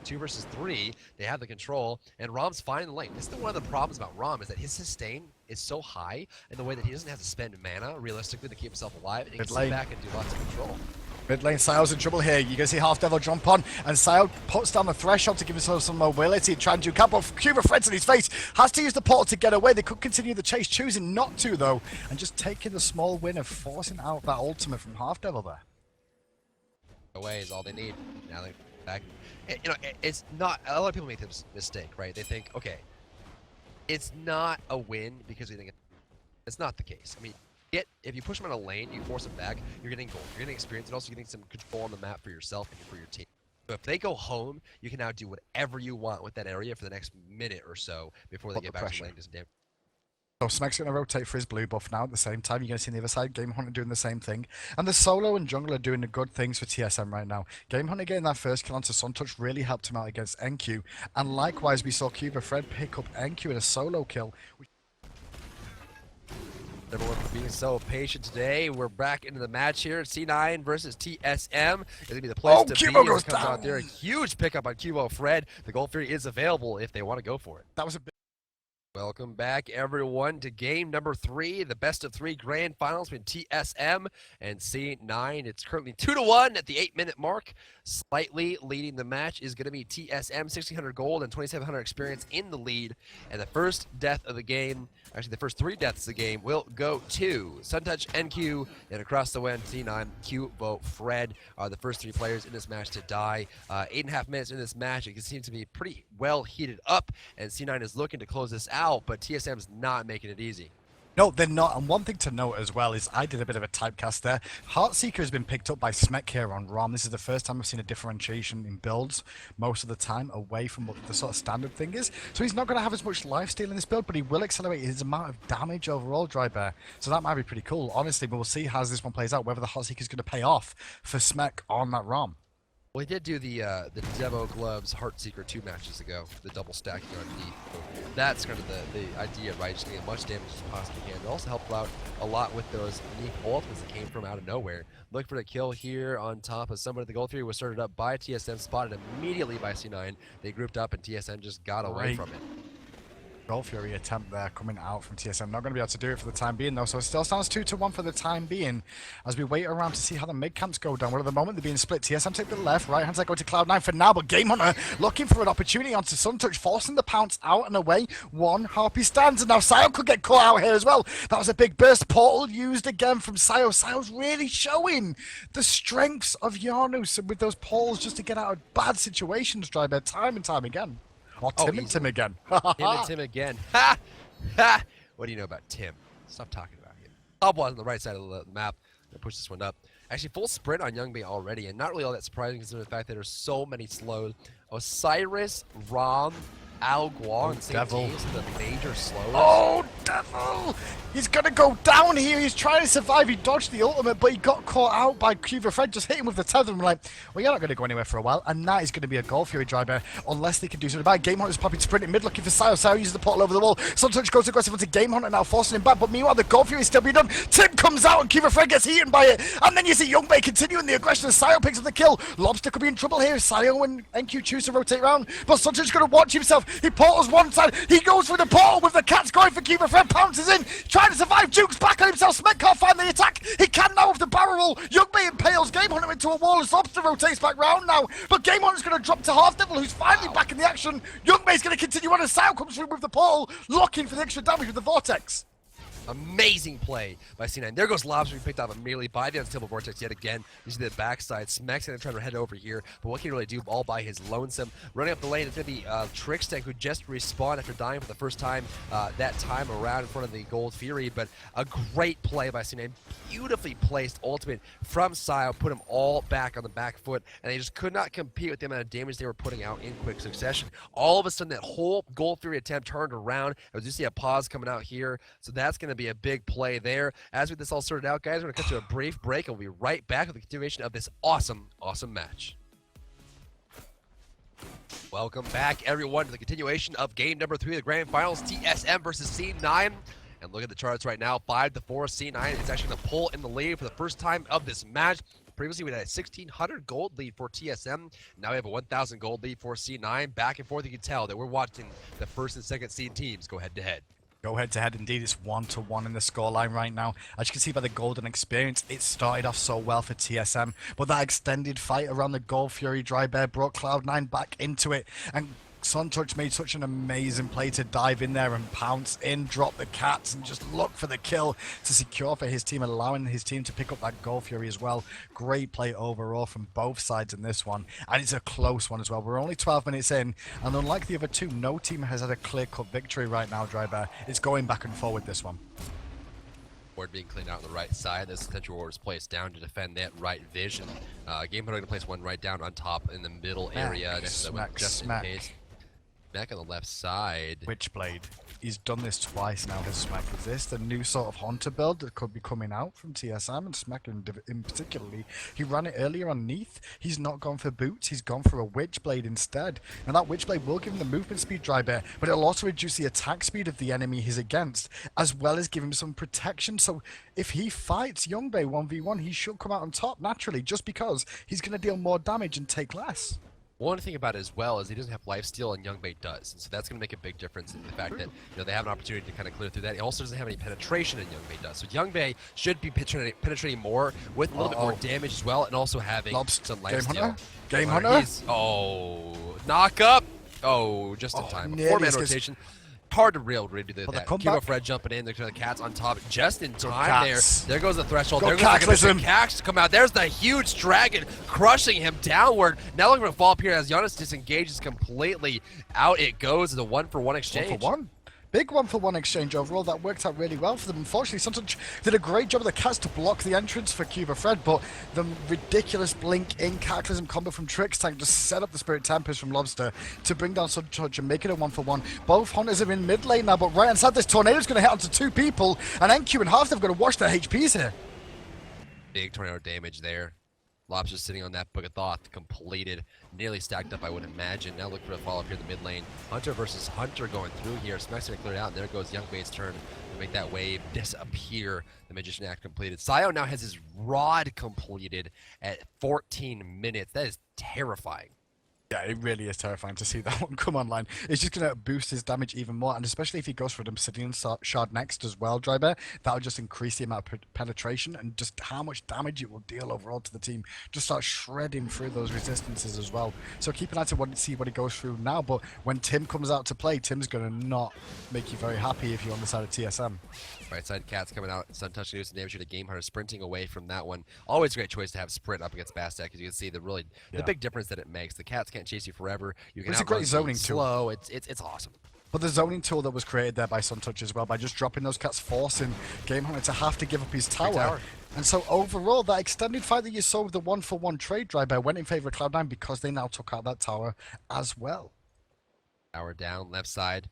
3. They have the control, and Rom's fine in the lane. This is one of the problems about Rom is that his sustain is so high in the way that he doesn't have to spend mana realistically to keep himself alive, and he can sit back and do lots of control. Mid lane, Sayo's in trouble here. You can see Half Devil jump on, and Sayo puts down the threshold to give himself some mobility. Try and do couple of Cuba Fred's in his face. Has to use the portal to get away. They could continue the chase, choosing not to, though, and just taking the small win of forcing out that ultimate from Half Devil there. Away is all they need. Now they're back. You know, it's not. A lot of people make this mistake, right? They think, okay, it's not a win because we think it's not the case. I mean, if you push them in a lane, you force them back, you're getting gold, you're getting experience, and also you're getting some control on the map for yourself and for your team. So if they go home, you can now do whatever you want with that area for the next minute or so before they get back to the lane. So Smeg's going to rotate for his blue buff now at the same time. You're going to see on the other side, Game Hunter doing the same thing. And the solo and jungle are doing the good things for TSM right now. Game Hunter getting that first kill onto Suntouch really helped him out against NQ. And likewise, we saw Cuba Fred pick up NQ in a solo kill. Everyone for being so patient today. We're back into the match here. C9 versus TSM. It's going to be the place to Cubo be. Goes comes down. out there. A huge pickup on Cubo Fred. The Gold Fury is available if they want to go for it. That was a bit. Welcome back, everyone, to game number 3, the best of 3 grand finals between TSM and C9. It's currently 2-1 at the 8-minute mark. Slightly leading the match is going to be TSM, 1,600 gold and 2,700 experience in the lead. And the first death of the game, actually the first 3 deaths of the game, will go to Suntouch, NQ, and across the way on C9, Cubo Fred are the first 3 players in this match to die. 8.5 minutes in this match. It seems to be pretty well heated up, and C9 is looking to close this out, but TSM's not making it easy. No, they're not. And one thing to note as well is I did a bit of a typecast there. Heartseeker has been picked up by Smek here on ROM. This is the first time I've seen a differentiation in builds most of the time away from what the sort of standard thing is. So he's not going to have as much lifesteal in this build, but he will accelerate his amount of damage overall, Dry Bear. So that might be pretty cool. Honestly, but we'll see how this one plays out, whether the Heartseeker is going to pay off for Smek on that ROM. Well, he did do the Devo Gloves Heartseeker 2 matches ago, the double stacking underneath. So that's kind of the idea, right? Just getting as much damage as possibly can. It also helped out a lot with those unique ultimates that came from out of nowhere. Look for the kill here on top of somebody. The Gold Fury was started up by TSM, spotted immediately by C9. They grouped up and TSM just got away from it. Gold Fury attempt there coming out from TSM. Not going to be able to do it for the time being, though. So it still stands 2-1 for the time being as we wait around to see how the mid camps go down. Well, at the moment, they're being split. TSM take the left, right hand side go to Cloud9 for now, but Game Hunter looking for an opportunity onto Suntouch, forcing the pounce out and away. One Harpy stands, and now Sayo could get caught out here as well. That was a big burst. Portal used again from Sayo. Sayo's really showing the strengths of Janus with those portals just to get out of bad situations, Dry Bear, time and time again. Or Tim and Tim again. Tim and Tim again. Ha! Ha! What do you know about Tim? Stop talking about him. Top one on the right side of the map. Gonna push this one up. Actually, full sprint on Youngbei already, and not really all that surprising considering the fact that there's so many slows. Osiris, Rom, Al Guang, Devil. The major slows. Oh, Devil! He's gonna go down here. He's trying to survive. He dodged the ultimate, but he got caught out by Cuba Fred. Just hit him with the tether. And we're like, well, you're not gonna go anywhere for a while. And that is gonna be a Gold Fury Dry Bear unless they can do something about it. Game Hunter's popping sprint in mid, looking for Sayo. Sayo uses the portal over the wall. Suntouch goes aggressive onto Game Hunter now, forcing him back. But meanwhile, the Gold Fury is still being done. Tim comes out, and Cuba Fred gets eaten by it. And then you see Youngbei continuing the aggression as Sayo picks up the kill. Lobster could be in trouble here. Sayo and NQ choose to rotate around, but Suntouch's gonna watch himself. He portals one side. He goes for the portal with the cats going for Cuba Fred. Pounces in, trying to survive. Duke's back on himself. Smek can't find the attack. He can now with the barrel roll. Youngbei impales Game Hunter into a wall as Lobster rotates back round now. But Game Hunter's going to drop to Half Devil, who's finally back in the action. Youngbei's going to continue on as Sao comes through with the portal, locking for the extra damage with the Vortex. Amazing play by C9. There goes Lobster, picked off immediately by the Unstable Vortex yet again. You see the backside. Smek's going to try to head over here, but what can he really do all by his lonesome? Running up the lane, it's going to be Trickstack, who just respawned after dying for the first time that time around in front of the Gold Fury, but a great play by C9. Beautifully placed ultimate from Sayo, put him all back on the back foot, and they just could not compete with the amount of damage they were putting out in quick succession. All of a sudden, that whole Gold Fury attempt turned around. As you see a pause coming out here, so that's going to be a big play there. As we get this all sorted out, guys, we're going to cut to a brief break, and we'll be right back with the continuation of this awesome, awesome match. Welcome back, everyone, to the continuation of game number 3 of the Grand Finals, TSM versus C9. And look at the charts right now, 5-4, C9 is actually going to pull in the lead for the first time of this match. Previously, we had a 1,600 gold lead for TSM. Now we have a 1,000 gold lead for C9. Back and forth, you can tell that we're watching the first and second seed teams go head-to-head. Go head-to-head, indeed. It's 1-1 in the scoreline right now. As you can see by the golden experience, it started off so well for TSM, but that extended fight around the Gold Fury Dry Bear brought Cloud9 back into it, and SunTouch made such an amazing play to dive in there and pounce in, drop the cats, and just look for the kill to secure for his team, allowing his team to pick up that Gold Fury as well. Great play overall from both sides in this one, and it's a close one as well. We're only 12 minutes in, and unlike the other two, no team has had a clear-cut victory right now, Dry Bear. It's going back and forward this one. Ward being cleaned out on the right side. This central ward is placed down to defend that right vision. Game going to place one right down on top in the middle area. Next to just in case. Back on the left side. Witchblade. He's done this twice now, his Smack. Is this the new sort of Haunter build that could be coming out from TSM and Smack in particularly? He ran it earlier on Neath. He's not gone for boots. He's gone for a Witchblade instead. And that Witchblade will give him the movement speed, Dry Bear, but it'll also reduce the attack speed of the enemy he's against, as well as give him some protection. So if he fights Youngbei 1v1, he should come out on top naturally, just because he's going to deal more damage and take less. One thing about it as well is he doesn't have lifesteal and Youngbei does, and so that's going to make a big difference in the fact that they have an opportunity to kind of clear through that. He also doesn't have any penetration and Youngbei does, so Youngbei should be penetrating more with a little bit more damage as well, and also having some lifesteal. Game Hunter? Oh, knock up! Oh, just in time. 4-man rotation. Hard to really do that. Kibo Fred jumping in, the cats on top just in time there. There goes the threshold. There goes the Cax to come out. There's the huge dragon crushing him downward. Now looking for a fall up here as Giannis disengages completely. Out it goes. The 1-for-1 exchange. 1-for-1? Big 1-for-1 exchange overall. That worked out really well for them. Unfortunately, SunTouch did a great job of the cats to block the entrance for Cuba Fred, but the ridiculous blink in Cataclysm combo from Trix Tank just set up the Spirit Tempest from Lobster to bring down SunTouch and make it a 1-for-1. Both Hunters are in mid lane now, but right inside this Tornado's going to hit onto 2 people, and NQ and Half they've got to wash their HPs here. Big tornado damage there. Lobster sitting on that Book of Thoth, completed, nearly stacked up, I would imagine. Now look for a follow-up here in the mid lane. Hunter versus Hunter going through here. Smack's going to clear it out, and there goes Youngbei's turn to make that wave disappear. The Magician Act completed. Sayo now has his Rod completed at 14 minutes. That is terrifying. Yeah, it really is terrifying to see that one come online. It's just going to boost his damage even more, and especially if he goes for an Obsidian Shard next as well, Dry Bear, that'll just increase the amount of penetration and just how much damage it will deal overall to the team. Just start shredding through those resistances as well. So keep an eye to see what he goes through now, but when Tim comes out to play, Tim's going to not make you very happy if you're on the side of TSM. Right side Cats coming out, SunTouch doing some damage to the Game Hunter, sprinting away from that one. Always a great choice to have sprint up against Bastet, because you can see the big difference that it makes. The Cats can't chase you forever. You can it's a great zoning tool. Slow. It's awesome. But the zoning tool that was created there by SunTouch as well, by just dropping those cats, forcing Game Hunter to have to give up his tower. And so overall, that extended fight that you saw with the 1-for-1 trade, Dry Bear, went in favor of Cloud9 because they now took out that tower as well. Tower down, left side.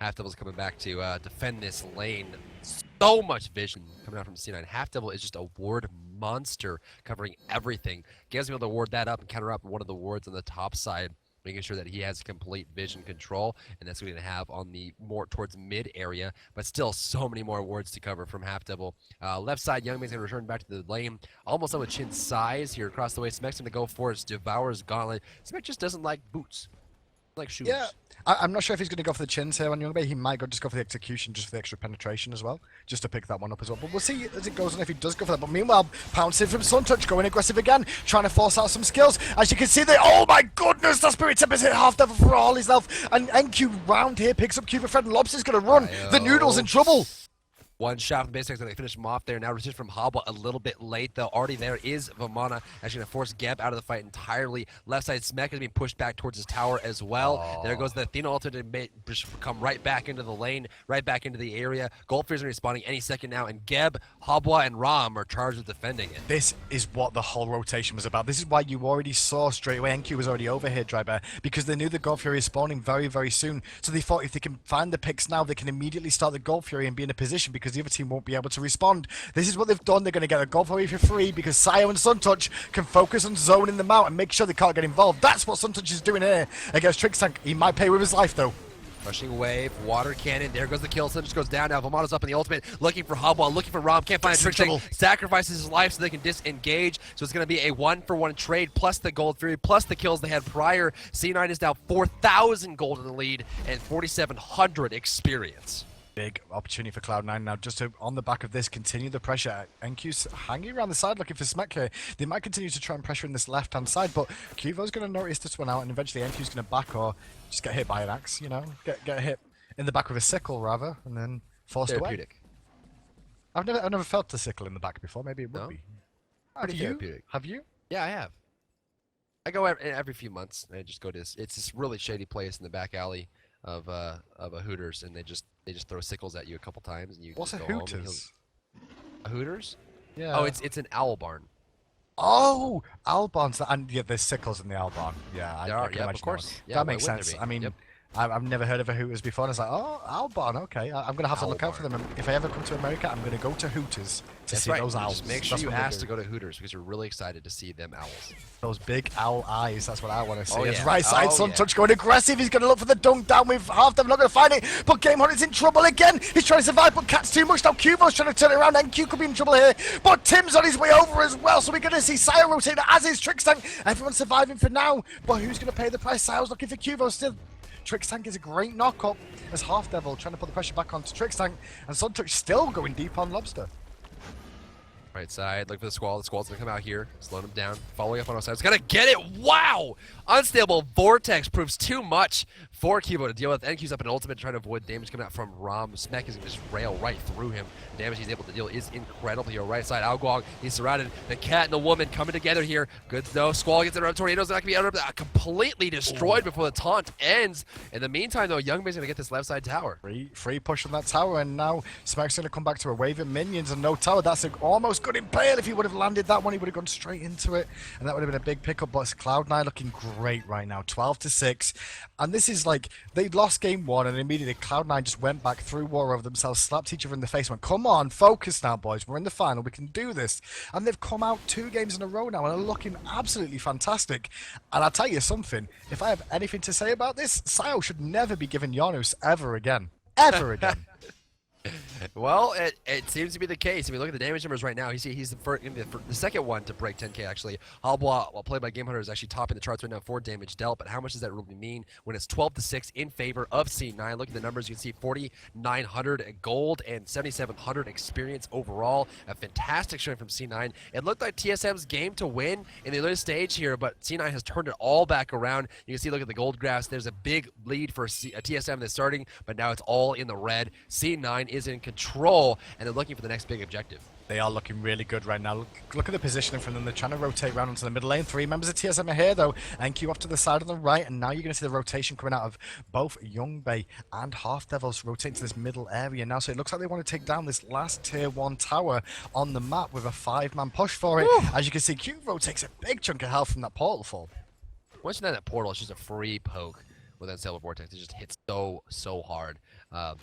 Half Devil's coming back to defend this lane. So much vision coming out from C9. Half Devil is just a ward monster covering everything. Game's able to ward that up and counter up one of the wards on the top side, making sure that he has complete vision control, and that's what we're going to have on the more towards mid area, but still so many more wards to cover from Half Devil. Left side, Youngman's going to return back to the lane, almost on with Chin's size here across the way. Smek's going to go for his Devour's Gauntlet. Smek just doesn't like boots. Like shoes. Yeah, I'm not sure if he's going to go for the chins here on Youngbei. He might just go for the execution, just for the extra penetration as well, just to pick that one up as well. But we'll see as it goes on if he does go for that. But meanwhile, pouncing from SunTouch, going aggressive again, trying to force out some skills. As you can see, oh my goodness, that Spirit Tempest hit Half Devil for all his health. And NQ round here picks up Cuba Fred, and Lobster's going to run. The Noodle's in trouble. One shot from Basics, going to finish him off there. Now resist from Hobble a little bit late, though. Already there is Vamana, actually going to force Geb out of the fight entirely. Left side, Smek is being pushed back towards his tower as well. There goes the Athena ultimate to come right back into the lane, right back into the area. Goldfear's respawning any second now, and Geb, Habwa, and Ram are charged with defending it. This is what the whole rotation was about. This is why you already saw straight away NQ was already over here, Dry Bear, because they knew the Gold Fury is spawning very, very soon. So they thought if they can find the picks now, they can immediately start the Gold Fury and be in a position, because because the other team won't be able to respond. This is what they've done. They're going to get a gold for free because Sayo and Suntouch can focus on zoning them out and make sure they can't get involved. That's what Suntouch is doing here against Trixtank. He might pay with his life, though. Rushing wave, water cannon, there goes the kill, Suntouch goes down now, Vamano's up in the ultimate, looking for Hubwall, looking for Rom, can't find a Trixtank, sacrifices his life so they can disengage, so it's going to be a 1-for-1 trade, plus the gold fury, plus the kills they had prior. C9 is now 4,000 gold in the lead, and 4,700 experience. Big opportunity for Cloud9 now, just to, on the back of this, continue the pressure. NQ's hanging around the side looking for Smite here. They might continue to try and pressure in this left-hand side, but Cuvo's going to notice this one out, and eventually NQ's going to back or just get hit by an axe, you know? Get hit in the back with a sickle, rather, and then forced away. I've never felt the sickle in the back before. Maybe it would be. Pretty therapeutic. Have you? Yeah, I have. I go every few months, and I just go to this. It's this really shady place in the back alley of a Hooters, and they just throw sickles at you a couple times, and you. What's just a go Hooters? A Hooters? Yeah. Oh, it's an owl barn. Oh, owl barns, and yeah, there's sickles in the owl barn. Yeah, I can imagine of course. That, Yeah, that makes sense. I mean, yep. I've never heard of a Hooters before, and it's like, oh, owl barn, okay. I'm gonna have to Owl look out for barn. them. And if I ever come to America, I'm gonna go to Hooters to That's see right. those owls. Just make sure That's you what they ask do. to go to Hooters because you're really excited to see them owls. Those big owl eyes, that's what I want to see. Oh, It's yeah. right side, Oh, Suntouch going aggressive. He's going to look for the dunk down with half them, not going to find it. But Game Hunter's in trouble again. He's trying to survive, but Cat's too much. Now Cubo's trying to turn it around. NQ could be in trouble here. But Tim's on his way over as well, so we're going to see Sayo rotating as is Trixtank. Everyone's surviving for now, but who's going to pay the price? Sayo's looking for Cubo still. Trixtank is a great knock-up as Half Devil trying to put the pressure back onto Trixtank, and Suntouch still going deep on Lobster. Right side, look for the Squall. The Squall's gonna come out here, slowing him down, following up on our side. It's gonna get it! Wow! Unstable Vortex proves too much for Cubo to deal with. NQ's up in ultimate, trying to avoid damage coming out from Rom. Smek is gonna just rail right through him. The damage he's able to deal is incredible here. Right side, Aoguang, he's surrounded. The cat and the woman coming together here. Good though. Squall gets it around. Tornado's not gonna be completely destroyed before the taunt ends. In the meantime, though, Youngbay's gonna get this left side tower. Free push on that tower, and now Smek's going to come back to a wave of minions and no tower. That's almost good impale. If he would have landed that one, he would have gone straight into it, and that would have been a big pickup. But Cloud9 looking great right now, 12-6. And this is like, they lost game one, and immediately Cloud9 just went back, threw war over themselves, slapped each other in the face, went, come on, focus now, boys. We're in the final. We can do this. And they've come out 2 games in a row now, and are looking absolutely fantastic. And I'll tell you something, if I have anything to say about this, Sayo should never be given Janus ever again. Ever again. Well, it seems to be the case. I mean, look at the damage numbers right now. He's the second one to break 10k, actually. Halbois, while played by Game Hunter, is actually topping the charts right now for damage dealt, but how much does that really mean when it's 12-6 in favor of C9? Look at the numbers. You can see 4,900 gold and 7,700 experience overall. A fantastic showing from C9. It looked like TSM's game to win in the early stage here, but C9 has turned it all back around. You can see, look at the gold graphs. There's a big lead for TSM that's starting, but now it's all in the red. C9 is in control, and they're looking for the next big objective. They are looking really good right now. Look at the positioning from them. They're trying to rotate around into the middle lane. 3 members of TSM are here, though. NQ off to the side on the right, and now you're going to see the rotation coming out of both Youngbay and Half Devils rotating to this middle area now. So it looks like they want to take down this last tier 1 tower on the map with a 5-man push for it. Woo! As you can see, Cubo takes a big chunk of health from that portal fall. Once you're in that portal, it's just a free poke with that Unstable Vortex. It just hits so hard.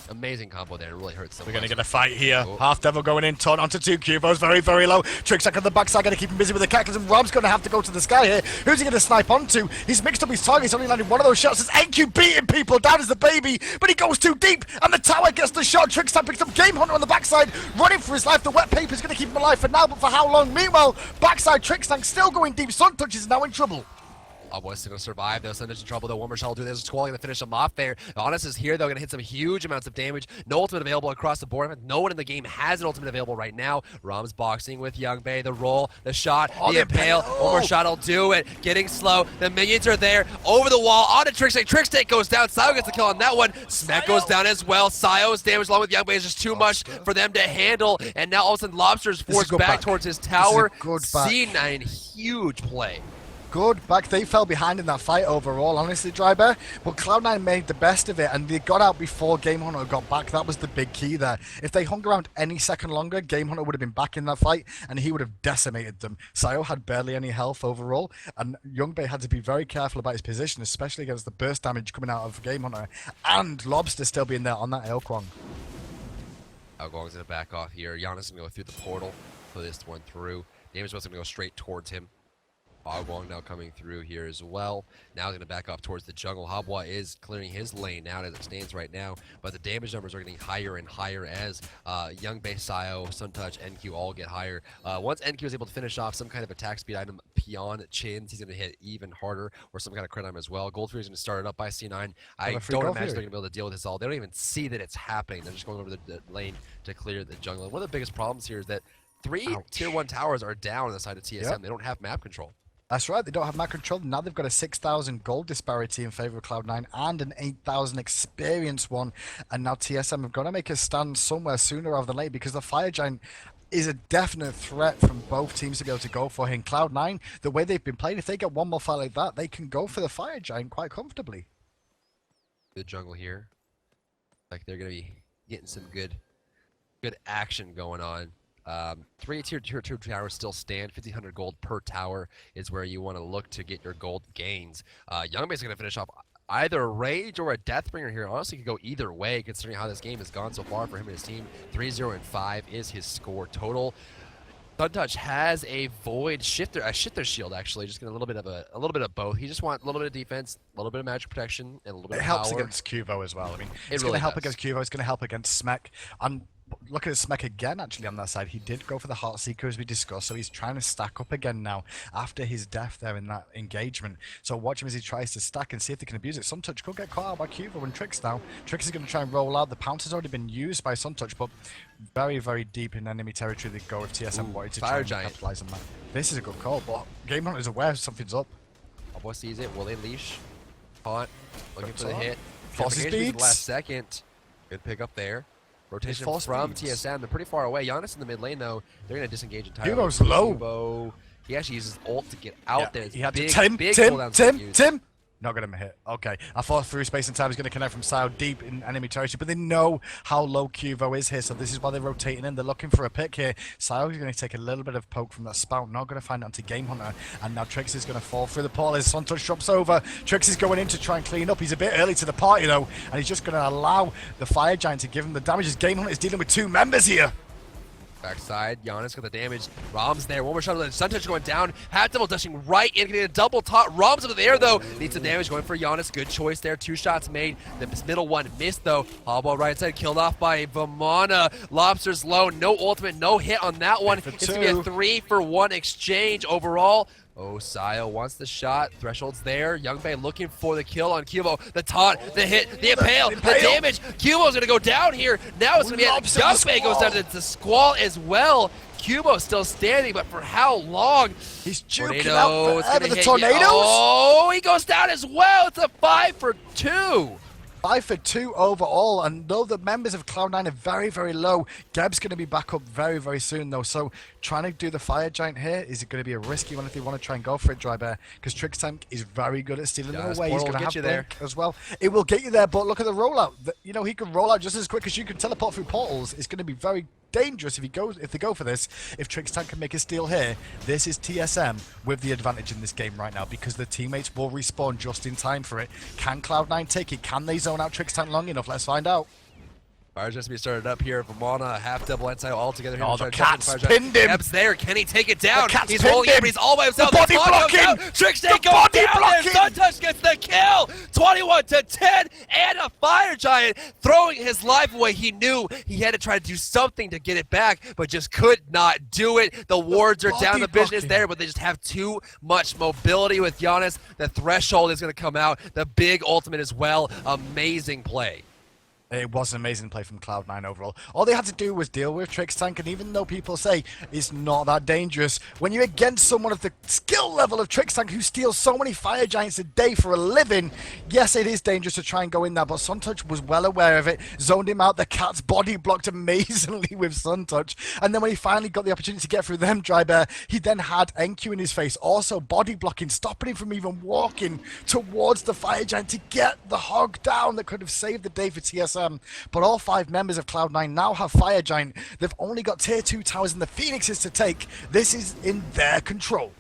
Amazing combo there. It really hurts so much. We're going to get a fight here. Oh. Half Devil going in, taunt onto 2 Cubos, very low. Trickstack on the backside, going to keep him busy with the Cataclysm. Rob's going to have to go to the sky here. Who's he going to snipe onto? He's mixed up his target. He's only landed one of those shots. It's NQ beating people down as the baby, but he goes too deep, and the tower gets the shot. Trickstack picks up Game Hunter on the backside, running for his life. The wet paper is going to keep him alive for now, but for how long? Meanwhile, backside Trickstack still going deep. Suntouch is now in trouble. Almost going to survive, though. Sundays in trouble, though. One more shot will do this. Squall going to finish him off there. Honest is here, though. Going to hit some huge amounts of damage. No ultimate available across the board. No one in the game has an ultimate available right now. Rom's boxing with Youngbay. The roll, the shot, the impale. One more shot will do it. Getting slow. The minions are there. Over the wall. On to Trickstake. Trickstake goes down. Sayo gets the kill on that one. Smek goes down as well. Sayo's damage along with Youngbay is just too much for them to handle. And now all of a sudden Lobster's forced back towards his tower. C9, huge play. Good back. They fell behind in that fight overall, honestly, Drybear. But Cloud9 made the best of it, and they got out before Game Hunter got back. That was the big key there. If they hung around any second longer, Game Hunter would have been back in that fight, and he would have decimated them. Sayo had barely any health overall, and Youngbay had to be very careful about his position, especially against the burst damage coming out of Game Hunter, and Lobster still being there on that Aokwang. Algong's going to back off here. Giannis is going to go through the portal, pull this one through. Damage was going to go straight towards him. Algong now coming through here as well. Now he's going to back off towards the jungle. Habwa is clearing his lane now as it stands right now, but the damage numbers are getting higher and higher as Young Bae, Sayo, Suntouch, NQ all get higher. Once NQ is able to finish off some kind of attack speed item, Peon, Chins, he's going to hit even harder, or some kind of crit item as well. Goldfury is going to start it up by C9. I don't imagine they're going to be able to deal with this all. They don't even see that it's happening. They're just going over the lane to clear the jungle. And one of the biggest problems here is that 3 tier 1 towers are down on the side of TSM. Yep. They don't have map control. That's right, they don't have map control. Now they've got a 6,000 gold disparity in favor of Cloud9 and an 8,000 experience one. And now TSM have got to make a stand somewhere sooner rather than later because the Fire Giant is a definite threat from both teams to be able to go for him. Cloud9, the way they've been playing, if they get one more fight like that, they can go for the Fire Giant quite comfortably. The jungle here. Like they're going to be getting some good action going on. 3 tier 2 towers still stand. 1,500 gold per tower is where you want to look to get your gold gains. Youngbae's going to finish off either a Rage or a Deathbringer here. Honestly, could go either way considering how this game has gone so far for him and his team. 3-0-5 is his score total. Suntouch has a Void Shifter, a Shifter Shield actually, just getting a little bit of both. He just wants a little bit of defense, a little bit of magic protection, and a little bit of power. It helps against Cuvo as well. I mean, it's really going to help against Cuvo. It's going to help against Smek. And look at Smek again, actually, on that side. He did go for the Heartseeker, as we discussed, so he's trying to stack up again now after his death there in that engagement. So watch him as he tries to stack and see if they can abuse it. Suntouch could get caught out by Cuvo and Trix now. Trix is going to try and roll out. The pounce has already been used by Suntouch, but very, very deep in enemy territory they go if TSM wanted to try and capitalize on that. This is a good call, but Game Hunt is aware something's up. Habwa sees it. Will they leash? Taunt. Looking for the hit. Forces beats. Last second. Good pick up there. Rotation from TSM. They're pretty far away. Giannis in the mid lane, though, they're going to disengage entirely. Hugo's low. Hugo, he actually uses ult to get out there. He had big, to Tim. Not going to hit. Okay. I thought through space and time was going to connect from Sao deep in enemy territory, but they know how low Cuvo is here, so this is why they're rotating in. They're looking for a pick here. Sao is going to take a little bit of poke from that spout. Not going to find it onto Game Hunter, and now Trix is going to fall through the portal as Suntouch drops over. Trix is going in to try and clean up. He's a bit early to the party, though, and he's just going to allow the Fire Giant to give him the damage as Game Hunter is dealing with 2 members here. Backside, Giannis got the damage. Rom's there. One more shot of the Suntouch going down. Half double dashing right in, getting a double top. Rom's up in the air though. Needs some damage going for Giannis. Good choice there. 2 shots made. The middle one missed though. Habwa right side killed off by Vamana. Lobster's low. No ultimate, no hit on that one. It's going to be a 3-for-1 exchange overall. Oh, Sayo wants the shot. Threshold's there. Young Bae looking for the kill on Cubo. The taunt, the hit, the impale, the damage. Cubo's going to go down here. Now it's going to be Young Bae goes down to the Squall as well. Cubo's still standing, but for how long? He's juking out forever. The tornadoes? Oh, he goes down as well. It's a 5-for-2. 5 for 2 overall, and though the members of Cloud9 are very, very low, Geb's going to be back up very, very soon, though. So trying to do the Fire Giant here, is it going to be a risky one if they want to try and go for it, Dry Bear? Because Trix Tank is very good at stealing them away. He's going to have you there as well. It will get you there, but look at the rollout. You know, he can roll out just as quick as you can teleport through portals. It's going to be very dangerous if they go for this. If Trix Tank can make a steal here, this is TSM with the advantage in this game right now because the teammates will respawn just in time for it. Can Cloud9 take it? Can they zone out Trix Tank long enough? Let's find out. Fire's just to be started up here. Vamana, half double inside all together. Oh, the cat's pinned him. Geb's there. Can he take it down? He's holding it, but he's all by himself. The body blocking. Trix Tank goes down there. Suntouch gets the kill. 21-10 and a Fire Giant throwing his life away. He knew he had to try to do something to get it back, but just could not do it. The wards are down. The vision is there, but they just have too much mobility with Giannis. The threshold is going to come out. The big ultimate as well. Amazing play. It was an amazing play from Cloud9 overall. All they had to do was deal with Trix Tank, and even though people say it's not that dangerous, when you're against someone of the skill level of Trix Tank who steals so many Fire Giants a day for a living, yes, it is dangerous to try and go in there, but Suntouch was well aware of it, zoned him out. The cat's body blocked amazingly with Suntouch, and then when he finally got the opportunity to get through them, Dry Bear, he then had NQ in his face, also body blocking, stopping him from even walking towards the Fire Giant to get the hog down that could have saved the day for TSM. But all 5 members of Cloud9 now have Fire Giant. They've only got tier 2 towers and the Phoenixes to take. This is in their control.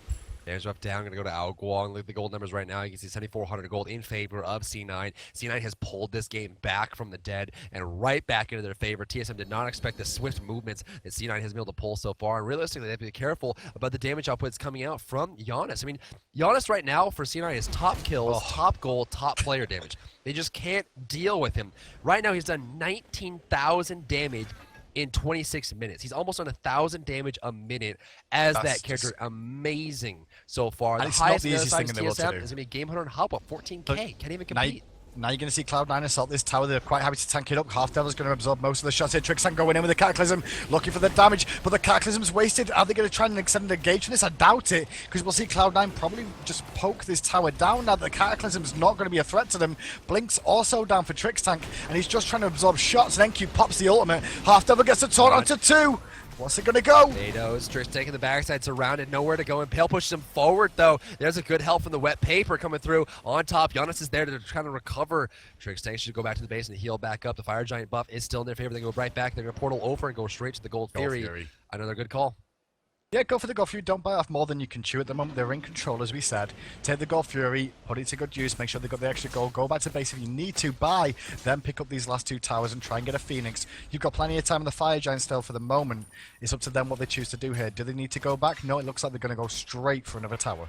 Damage buff down, gonna go to Ao Guang. Look at the gold numbers right now. You can see 7,400 gold in favor of C9. C9 has pulled this game back from the dead and right back into their favor. TSM did not expect the swift movements that C9 has been able to pull so far. And realistically, they have to be careful about the damage outputs coming out from Giannis. I mean, Giannis right now for C9 is top kills, top gold, top player damage. They just can't deal with him. Right now, he's done 19,000 damage in 26 minutes. He's almost on 1,000 damage a minute as that character. Amazing so far. The highest thing in the world to do is going to be Game Hunter and Hubba, 14k. Can't even compete. Now you're going to see Cloud9 assault this tower. They're quite happy to tank it up. Half Devil's going to absorb most of the shots here. Trixan going in with the Cataclysm, looking for the damage, but the Cataclysm's wasted. Are they going to try and extend the gauge from this? I doubt it, because we'll see Cloud9 probably just poke this tower down now that the Cataclysm's not going to be a threat to them. Blink's also down for Trix Tank, and he's just trying to absorb shots, and NQ pops the ultimate. Half Devil gets a taunt onto 2. What's it gonna go? Nados, Trix taking the backside, surrounded, nowhere to go. Impale pushes him forward, though. There's a good help from the wet paper coming through. On top, Giannis is there to try to recover. Trix Tank should go back to the base and heal back up. The Fire Giant buff is still in their favor. They go right back. They're gonna portal over and go straight to the Gold Fury. Another good call. Yeah, go for the Gold Fury. Don't bite off more than you can chew at the moment. They're in control, as we said. Take the Gold Fury, put it to good use, make sure they've got the extra gold. Go back to base if you need to buy, then pick up these last 2 towers and try and get a Phoenix. You've got plenty of time on the Fire Giant still for the moment. It's up to them what they choose to do here. Do they need to go back? No, it looks like they're going to go straight for another tower.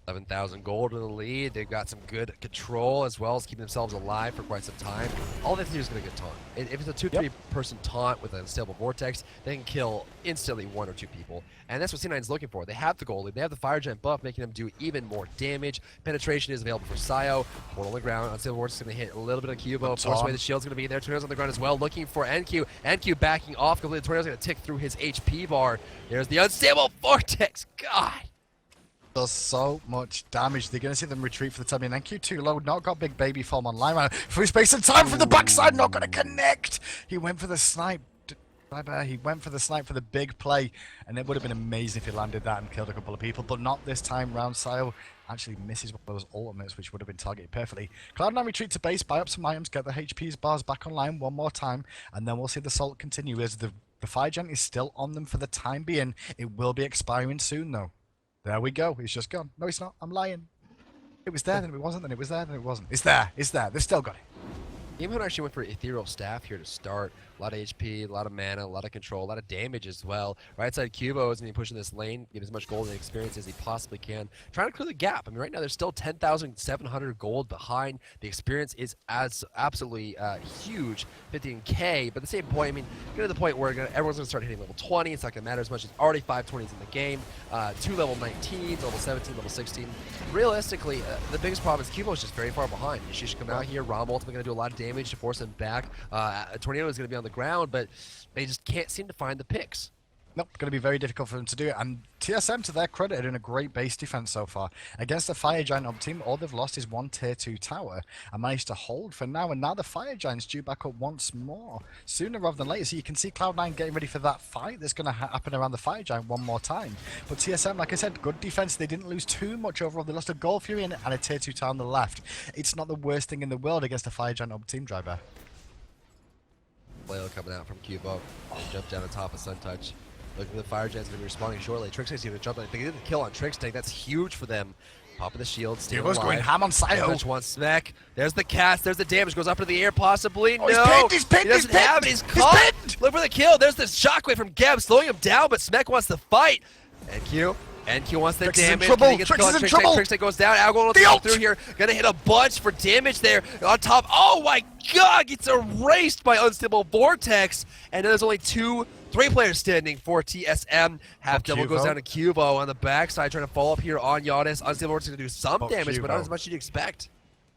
11,000 gold in the lead. They've got some good control as well as keeping themselves alive for quite some time. All they have to do is going to get taunt. If it's a 2-3 person taunt with an unstable vortex, they can kill instantly 1 or 2 people. And that's what C9 is looking for. They have the gold lead. They have the Fire Giant buff, making them do even more damage. Penetration is available for Sayo. Portal on the ground. Unstable vortex is going to hit a little bit of Cubo. Force away the shield's going to be there. Tornado's on the ground as well, looking for NQ. NQ backing off completely. Tornado's going to tick through his HP bar. There's the unstable vortex. God. Does so much damage. They're going to see them retreat for the time being. NQ too low, not got big baby form online. Man. Free space and time from the backside, not going to connect. He went for the snipe. He went for the snipe for the big play, and it would have been amazing if he landed that and killed a couple of people, but not this time round. Sayo actually misses one of those ultimates, which would have been targeted perfectly. Cloud9 retreat to base, buy up some items, get the HP's bars back online one more time, and then we'll see the Salt continue as the Fire Giant is still on them for the time being. It will be expiring soon, though. There we go. It's just gone. No, it's not. I'm lying. It was there, then it wasn't, then it was there, then it wasn't. It's there. It's there. They've still got it. Game Hunter actually went for Ethereal Staff here to start. A lot of HP, a lot of mana, a lot of control, a lot of damage as well. Right side Cubo is going to be pushing this lane, get as much gold and experience as he possibly can. Trying to clear the gap. I mean, right now there's still 10,700 gold behind. The experience is absolutely huge, 15k. But at the same point, I mean, get to the point where everyone's going to start hitting level 20. It's not going to matter as much. There's already 520s in the game, 2 level 19s, level 17, level 16. Realistically, the biggest problem is Cubo is just very far behind. She should come out here. Rom ultimately going to do a lot of damage to force him back. Tornado is going to be on the ground, but they just can't seem to find the picks. Nope, going to be very difficult for them to do it. And TSM, to their credit, are doing a great base defense so far. Against the Fire Giant Ob team, all they've lost is 1 tier 2 tower and managed to hold for now. And now the Fire Giant's due back up once more, sooner rather than later. So you can see Cloud9 getting ready for that fight that's going to happen around the Fire Giant one more time. But TSM, like I said, good defense. They didn't lose too much overall. They lost a Gold Fury and a tier 2 tower on the left. It's not the worst thing in the world against the Fire Giant Ob team, driver. Flail coming out from Cubo. Jump down on top of Suntouch. Looking at the Fire Giant's going to be responding shortly. Trix Tank's going to jump on. If they get the kill on Trix Tank, that's huge for them. Popping the shield, staying alive. Going ham on Sayo. One smack. There's the cast. There's the damage. Goes up into the air, possibly. Oh, no. He's pinned. He doesn't have it. He's caught. Look for the kill. There's the shockwave from Geb, slowing him down, but Smek wants to fight. NQ wants the Trix damage. is in trouble. Trix is in trouble. Trix Tank goes down. Algol will through here. Gonna hit a bunch for damage there. On top. Oh my god! Gets erased by Unstable Vortex. And then there's only 3 players standing for TSM. Half double goes down to Cubo on the backside, trying to follow up here on Giannis. Unstable Vortex going to do some damage, but not as much as you'd expect.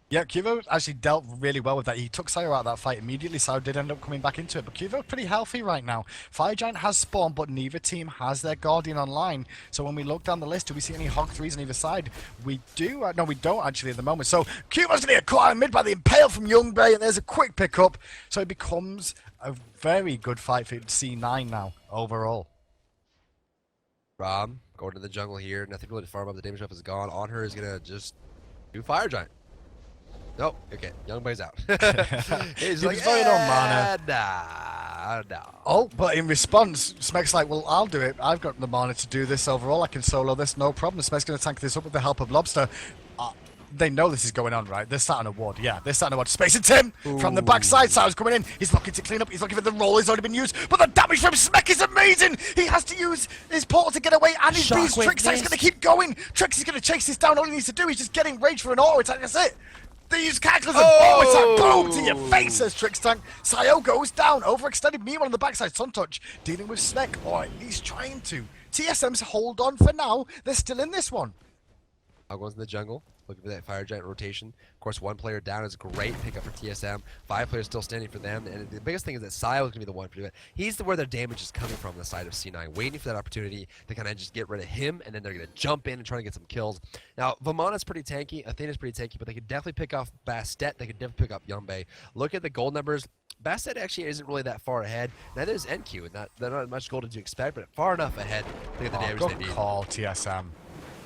Yeah, Cubo actually dealt really well with that. He took Sayo out of that fight immediately. Sayo did end up coming back into it, but Cubo's pretty healthy right now. Fire Giant has spawned, but neither team has their Guardian online. So when we look down the list, do we see any Hog 3s on either side? We do. No, we don't actually at the moment. So Cubo's going to get caught in mid by the Impale from Young Bay, and there's a quick pickup. So it becomes a very good fight for C9 now, overall. Rom going to the jungle here. Nothing really to farm up. The damage buff is gone. On her is going to just do Fire Giant. Nope. Okay. Young Bay's out. He's like, very low mana. Nah. no. Oh, but in response, Smek's like, well, I'll do it. I've got the mana to do this overall. I can solo this, no problem. Smek's going to tank this up with the help of Lobster. They know this is going on, right? They're sat on a ward. Yeah, they're sat on a ward. Space and Tim from the backside. Sao's coming in. He's looking to clean up. He's looking for the roll. He's already been used. But the damage from Smek is amazing. He has to use his portal to get away. And his beast. Trickstack's going to keep going. Trix is going to chase this down. All he needs to do is just get in range for an auto attack. That's it. They use Cataclysm. Oh, it's a boom to your face, says Trickstank. Sao goes down. Overextended. Meanwhile on the backside, Suntouch dealing with Smek. Or at least trying to. TSM's hold on for now. They're still in this one. I'll go into the jungle. Looking for that Fire Giant rotation. Of course, 1 player down is a great pickup for TSM. 5 players still standing for them. And the biggest thing is that Sao is going to be the one for it. He's where their damage is coming from on the side of C9, waiting for that opportunity to kind of just get rid of him, and then they're going to jump in and try to get some kills. Now, Vamana's pretty tanky. Athena's pretty tanky, but they could definitely pick off Bastet. They could definitely pick up Yumbe. Look at the gold numbers. Bastet actually isn't really that far ahead. Neither is NQ, and they're not much gold as you expect, but far enough ahead. Look at the damage good they need. Call, TSM.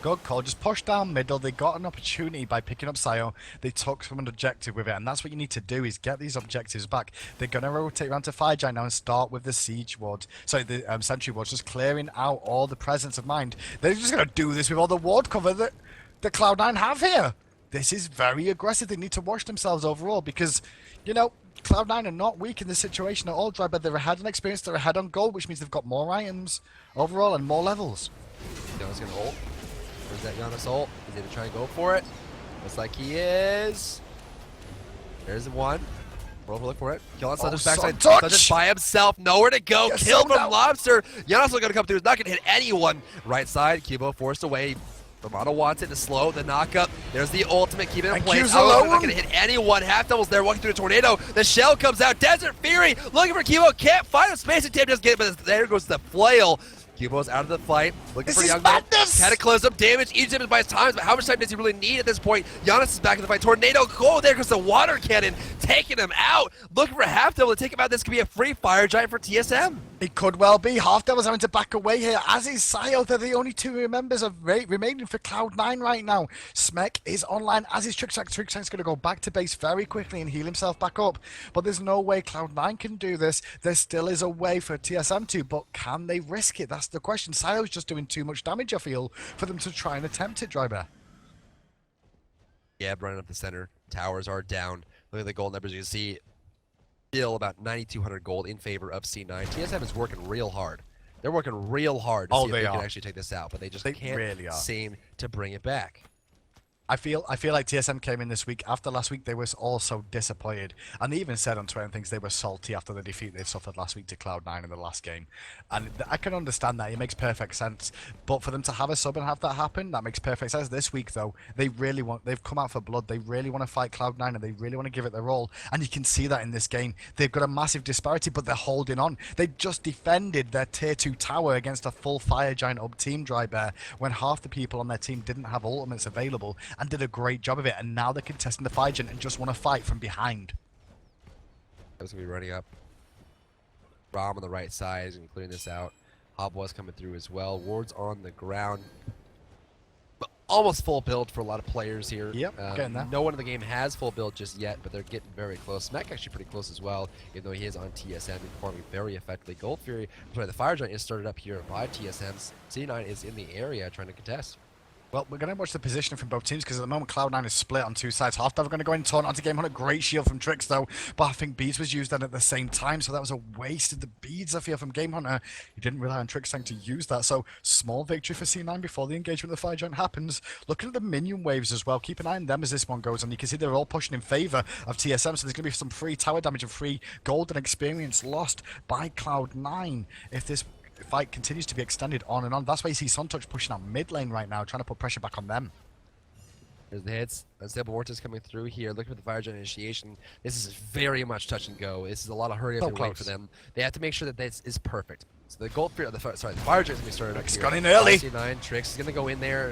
Good call. Just push down middle. They got an opportunity by picking up Sao. They took from an objective with it, and that's what you need to do is get these objectives back. They're going to rotate around to Fire Giant now and start with the Siege Ward. Sorry, the Sentry Ward, just clearing out all the presence of mind. They're just going to do this with all the ward cover that the Cloud9 have here. This is very aggressive. They need to watch themselves overall because, you know, Cloud9 are not weak in this situation at all, but they're ahead on experience, they're ahead on gold, which means they've got more items overall and more levels. Giannis going to ult. Where's that Giannis ult? Is he going to try and go for it? Looks like he is. There's one. We'll look for it. Kill on Sunder's backside. Sunder's by himself. Nowhere to go. Yes, Kill from Lobster. Giannis is going to come through. He's not going to hit anyone. Right side. Kibo forced away. Romano wants it to slow the knockup. There's the ultimate. Keep it in place. Oh, not going to hit anyone. Half doubles there. Walking through a tornado. The shell comes out. Desert Fury looking for Kibo. Can't find him. Space and Tim just get it, but there goes the flail. Cubo's out of the fight, looking for Young Man. Cataclysm, damage, each of him by his times, but how much time does he really need at this point? Giannis is back in the fight. Tornado, go there goes the water cannon, taking him out. Looking for half double to take him out. This could be a free Fire Giant for TSM. It could well be. Half Devil's having to back away here, as is Sao. They're the only 2 members of remaining for Cloud9 right now. Smek is online, as is Trickstack. Trickstack's going to go back to base very quickly and heal himself back up. But there's no way Cloud9 can do this. There still is a way for TSM to, but can they risk it? That's the question. Sao's just doing too much damage, I feel, for them to try and attempt it, Drybear. Yeah, running up the center. Towers are down. Look at the gold numbers. You can see still about 9,200 gold in favor of C9. TSM is working real hard. They're working real hard to see if they can actually take this out, but they just can't really seem to bring it back. I feel like TSM came in this week. After last week, they were all so disappointed. And they even said on Twitter and things they were salty after the defeat they suffered last week to Cloud9 in the last game. And I can understand that. It makes perfect sense. But for them to have a sub and have that happen, that makes perfect sense. This week, though, they've come out for blood. They really want to fight Cloud9 and they really want to give it their all. And you can see that in this game. They've got a massive disparity, but they're holding on. They just defended their tier 2 tower against a full Fire Giant up team, Drybear, when half the people on their team didn't have ultimates available, and did a great job of it, and now they're contesting the Fire Giant and just want to fight from behind. I was going to be running up. Rom on the right side is clearing this out. Hobwa's coming through as well. Ward's on the ground. But almost full build for a lot of players here. Yep, getting there. No one in the game has full build just yet, but they're getting very close. Smek actually pretty close as well, even though he is on TSM and performing very effectively. Gold Fury, sorry, the Fire Giant is started up here by TSM. C9 is in the area trying to contest. Well, we're going to watch the positioning from both teams because at the moment Cloud9 is split on 2 sides. Half Devil going to go in and taunt onto Game Hunter. Great shield from Trix though, but I think Beads was used then at the same time, so that was a waste of the Beads I feel from Game Hunter. He didn't rely on Trix to use that, so small victory for C9 before the engagement with the Fire Giant happens. Looking at the minion waves as well, keep an eye on them as this one goes on. You can see they're all pushing in favor of TSM, so there's going to be some free tower damage and free golden experience lost by Cloud9 if this fight continues to be extended on and on. That's why you see Suntouch pushing out mid lane right now, trying to put pressure back on them. There's the hits. Unstable Vortex coming through here. Looking for the Fire Giant initiation. This is very much touch and go. This is a lot of hurry up and wait for them. They have to make sure that this is perfect. So the gold, the Fire Giant is going to be started up here. Got in early. C9 Trix is going to go in there.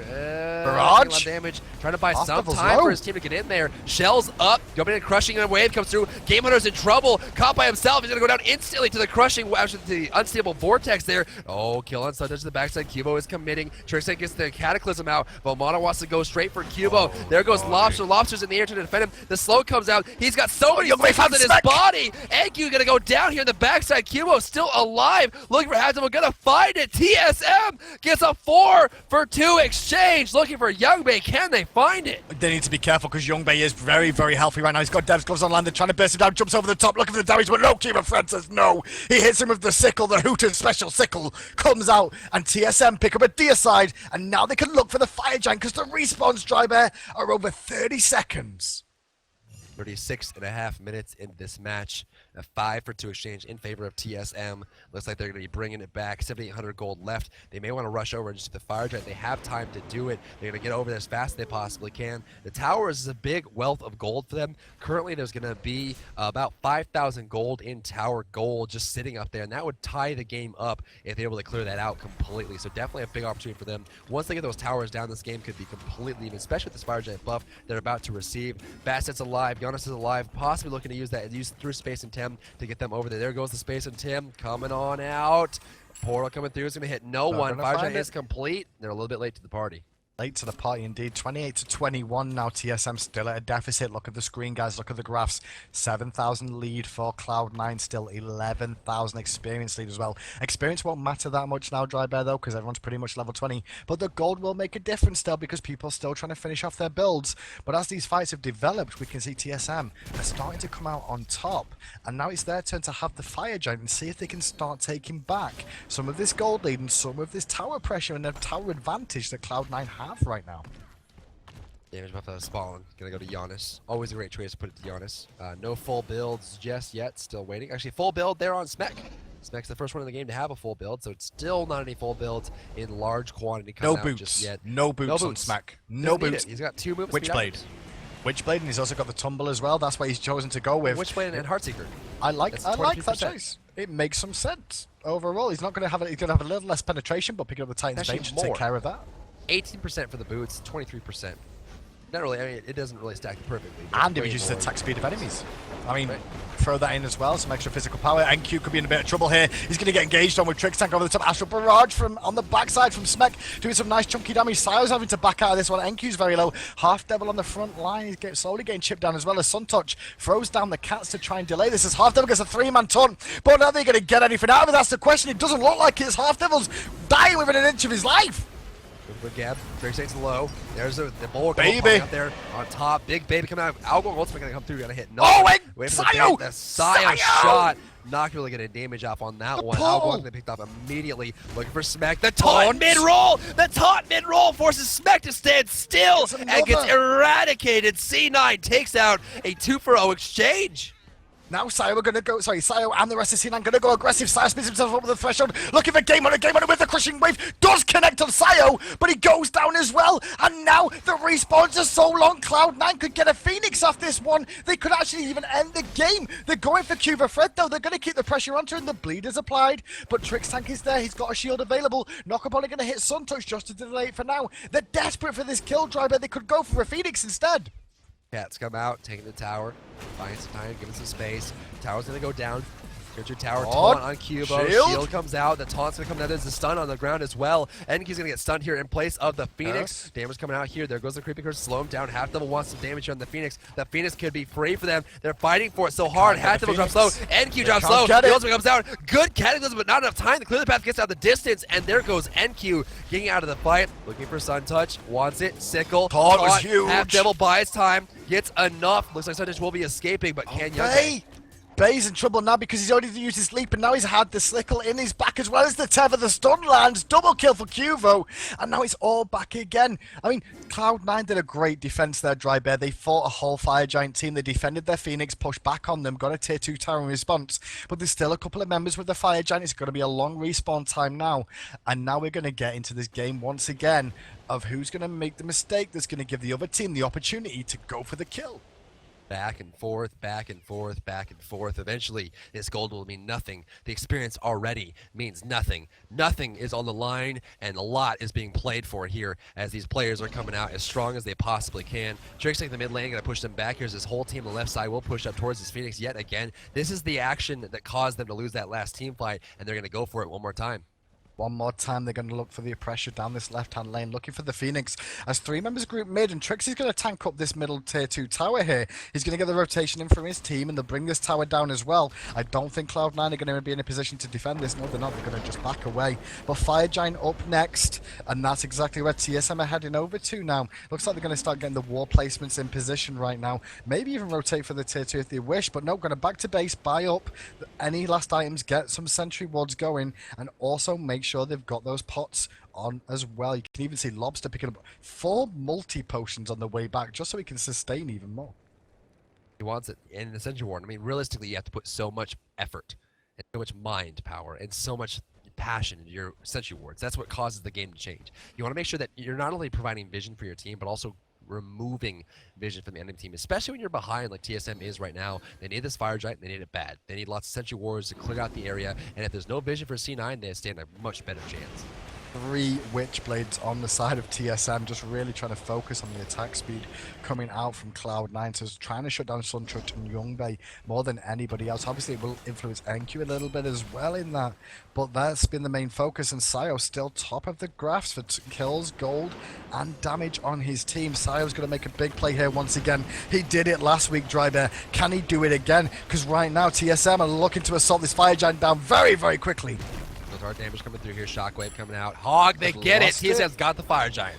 Barrage. A lot of damage. Trying to buy some time for his team to get in there. Shells up. Going in and crushing. A wave comes through. Game Hunter's in trouble. Caught by himself. He's going to go down instantly to the crushing. Actually, to the Unstable Vortex there. Oh, kill on Suntouch to the backside. Cubo is committing. Trix gets the Cataclysm out. Vomana wants to go straight for Cubo. There goes Lobster. Lobster. Lobster's in the air to defend him. The slow comes out. He's got so many Youngbae flames in his smack. body. Enku gonna go down here in the backside. Cubo still alive, looking for Hasdevil. Gonna find it. TSM gets a 4-for-2 exchange, looking for Youngbae. Can they find it? They need to be careful because Youngbae is very, very healthy right now. He's got Dev's gloves on land. They're trying to burst him down. Jumps over the top, looking for the damage, but no. Cubo friend says no. He hits him with the sickle. The Hooters special sickle comes out, and TSM pick up a deicide, and now they can look for the fire giant because the respawns, Dry Bear, are over 30 seconds. 36.5 minutes into this match. A 5-for-2 exchange in favor of TSM. Looks like they're going to be bringing it back. 7,800 gold left. They may want to rush over and just do the fire giant. They have time to do it. They're going to get over there as fast as they possibly can. The towers is a big wealth of gold for them. Currently, there's going to be about 5,000 gold in tower gold just sitting up there, and that would tie the game up if they're able to clear that out completely. So definitely a big opportunity for them. Once they get those towers down, this game could be completely even, especially with this fire giant buff they're about to receive. Bassett's alive. Giannis is alive. Possibly looking to use that, use through Space and Tim to get them over there. There goes the Space and Tim coming on out. Portal coming through is going to hit no one. Fire giant is complete. They're a little bit late to the party. Late to the party indeed. 28-21 now. TSM still at a deficit. Look at the screen, guys. Look at the graphs. 7,000 lead for Cloud9. Still 11,000 experience lead as well. Experience won't matter that much now, Dry Bear, though, because everyone's pretty much level 20. But the gold will make a difference still because people are still trying to finish off their builds. But as these fights have developed, we can see TSM are starting to come out on top. And now it's their turn to have the fire giant and see if they can start taking back some of this gold lead and some of this tower pressure and the tower advantage that Cloud9 have right now. Damage buff out of Spawn. Gonna go to Giannis. Always a great choice to put it to Giannis. No full builds just yet. Still waiting. Actually, full build there on Smek. Smek's the first one in the game to have a full build, so it's still not any full builds in large quantity coming out just yet. No boots on Smek. No boots. He's got 2 movements. Witchblade. Witchblade, and he's also got the tumble as well. That's why he's chosen to go with Witchblade and Heartseeker. I like that choice. It makes some sense overall. He's not going to have he's going to have a little less penetration, but picking up the Titan's Bane should take care of that. 18% for the boots, 23%. Not really, I mean, it doesn't really stack perfectly. And it reduces the attack speed of enemies. I mean, throw that in as well, some extra physical power. NQ could be in a bit of trouble here. He's going to get engaged on with Trix Tank over the top. Astral Barrage from on the backside from Smek, doing some nice chunky damage. Sio's having to back out of this one. NQ's very low. Half Devil on the front line. He's slowly getting chipped down as well as Suntouch throws down the cats to try and delay this as Half Devil gets a 3-man taunt. But are they going to get anything out of it? That's the question. It doesn't look like it's Half Devil's dying within an inch of his life. Good gap. Drake Saints low. There's the bullet baby up there on top. Big baby coming out. Algor ultimate gonna come through. Gonna hit. No. Oh, and Wait for Sio! the Sio shot. Not really getting damage off on that one. Algor gonna picked up immediately. Looking for Smek. The taunt mid roll. The taunt mid roll forces Smek to stand still and gets eradicated. C9 takes out a 2-for-0 exchange. Now Sio are going to go, Sio and the rest of C9 going to go aggressive. Sio spins himself over the threshold, looking for game on it with the crushing wave. Does connect on Sio, but he goes down as well. And now the respawns are so long, Cloud9 could get a Phoenix off this one. They could actually even end the game. They're going for Cuba Fred though. They're going to keep the pressure onto him. The bleed is applied, but Trix Tank is there. He's got a shield available. Knockupon are going to hit Suntouch just to delay it for now. They're desperate for this kill drive, but they could go for a Phoenix instead. Cats come out, taking the tower, buying some time, giving some space. Tower's gonna go down. Here's your tower, taunt on Cubo. Shield comes out, the taunt's gonna come down. There's a stun on the ground as well. Enki's gonna get stunned here in place of the Phoenix. Damage coming out here. There goes the creeping curse. Slow him down. Half Devil wants some damage here on the Phoenix. The Phoenix could be free for them. They're fighting for it so hard. Half Devil drops low. NQ drops low. The ultimate comes down. Good cataclysm, but not enough time to clear the path, gets out the distance. And there goes NQ getting out of the fight. Looking for Sun Touch. Wants it. Sickle. Taunt was huge. Half Devil buys time. Gets enough. Looks like Sun Touch will be escaping, but can Youngbae? Bay's in trouble now because he's already used his leap and now he's had the Slickle in his back as well as the tether. The stun lands, double kill for Cuvo, and now it's all back again. I mean, Cloud9 did a great defense there, Dry Bear. They fought a whole Fire Giant team. They defended their Phoenix, pushed back on them, got a tier 2 tower in response, but there's still a couple of members with the Fire Giant. It's going to be a long respawn time now, and now we're going to get into this game once again of who's going to make the mistake that's going to give the other team the opportunity to go for the kill. Back and forth, back and forth, back and forth. Eventually, this gold will mean nothing. The experience already means nothing. Nothing is on the line, and a lot is being played for here as these players are coming out as strong as they possibly can. Drake's taking the mid lane, gonna push them back. Here's this whole team on the left side. Will push up towards this Phoenix yet again. This is the action that caused them to lose that last team fight, and they're gonna go for it one more time. One more time, they're going to look for the pressure down this left-hand lane, looking for the Phoenix. As 3 members group mid, and Trixie's going to tank up this middle tier 2 tower here. He's going to get the rotation in from his team, and they'll bring this tower down as well. I don't think Cloud9 are going to be in a position to defend this. No, they're not. They're going to just back away. But Fire Giant up next, and that's exactly where TSM are heading over to now. Looks like they're going to start getting the wall placements in position right now. Maybe even rotate for the tier 2 if they wish, but no, going to back to base, buy up any last items, get some sentry wards going, and also make sure they've got those pots on as well. You can even see Lobster picking up 4 multi-potions on the way back just so he can sustain even more. He wants it in the Sentry Ward. I mean, realistically, you have to put so much effort and so much mind power and so much passion into your Sentry Wards. That's what causes the game to change. You want to make sure that you're not only providing vision for your team, but also removing vision from the enemy team, especially when you're behind like TSM is right now. They need this Fire Giant, they need it bad. They need lots of Sentry Wards to clear out the area, and if there's no vision for C9, they stand a much better chance. 3 Witchblades on the side of TSM, just really trying to focus on the attack speed coming out from Cloud9. So it's trying to shut down Suntouch and Youngbei more than anybody else. Obviously, it will influence NQ a little bit as well in that, but that's been the main focus. And Sayo still top of the graphs for kills, gold, and damage on his team. Sayo's going to make a big play here once again. He did it last week, Drybear. Can he do it again? Because right now, TSM are looking to assault this Fire Giant down very, very quickly. Hard damage coming through here. Shockwave coming out. Hog, they get it. TSM's got the Fire Giant.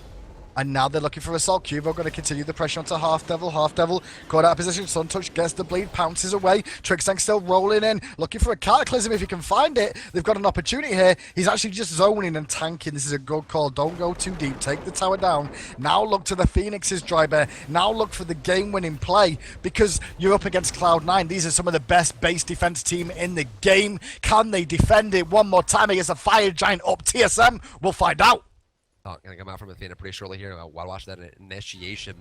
And now they're looking for Assault. Cuvo going to continue the pressure onto Half Devil. Half Devil caught out of position. Suntouch gets the bleed, pounces away. Trixtank still rolling in, looking for a Cataclysm if he can find it. They've got an opportunity here. He's actually just zoning and tanking. This is a good call. Don't go too deep. Take the tower down. Now look to the Phoenix's, Drybear. Now look for the game-winning play because you're up against Cloud9. These are some of the best base defense team in the game. Can they defend it one more time against a Fire Giant up TSM? We'll find out. Oh, gonna come out from Athena pretty shortly here. While watching that initiation,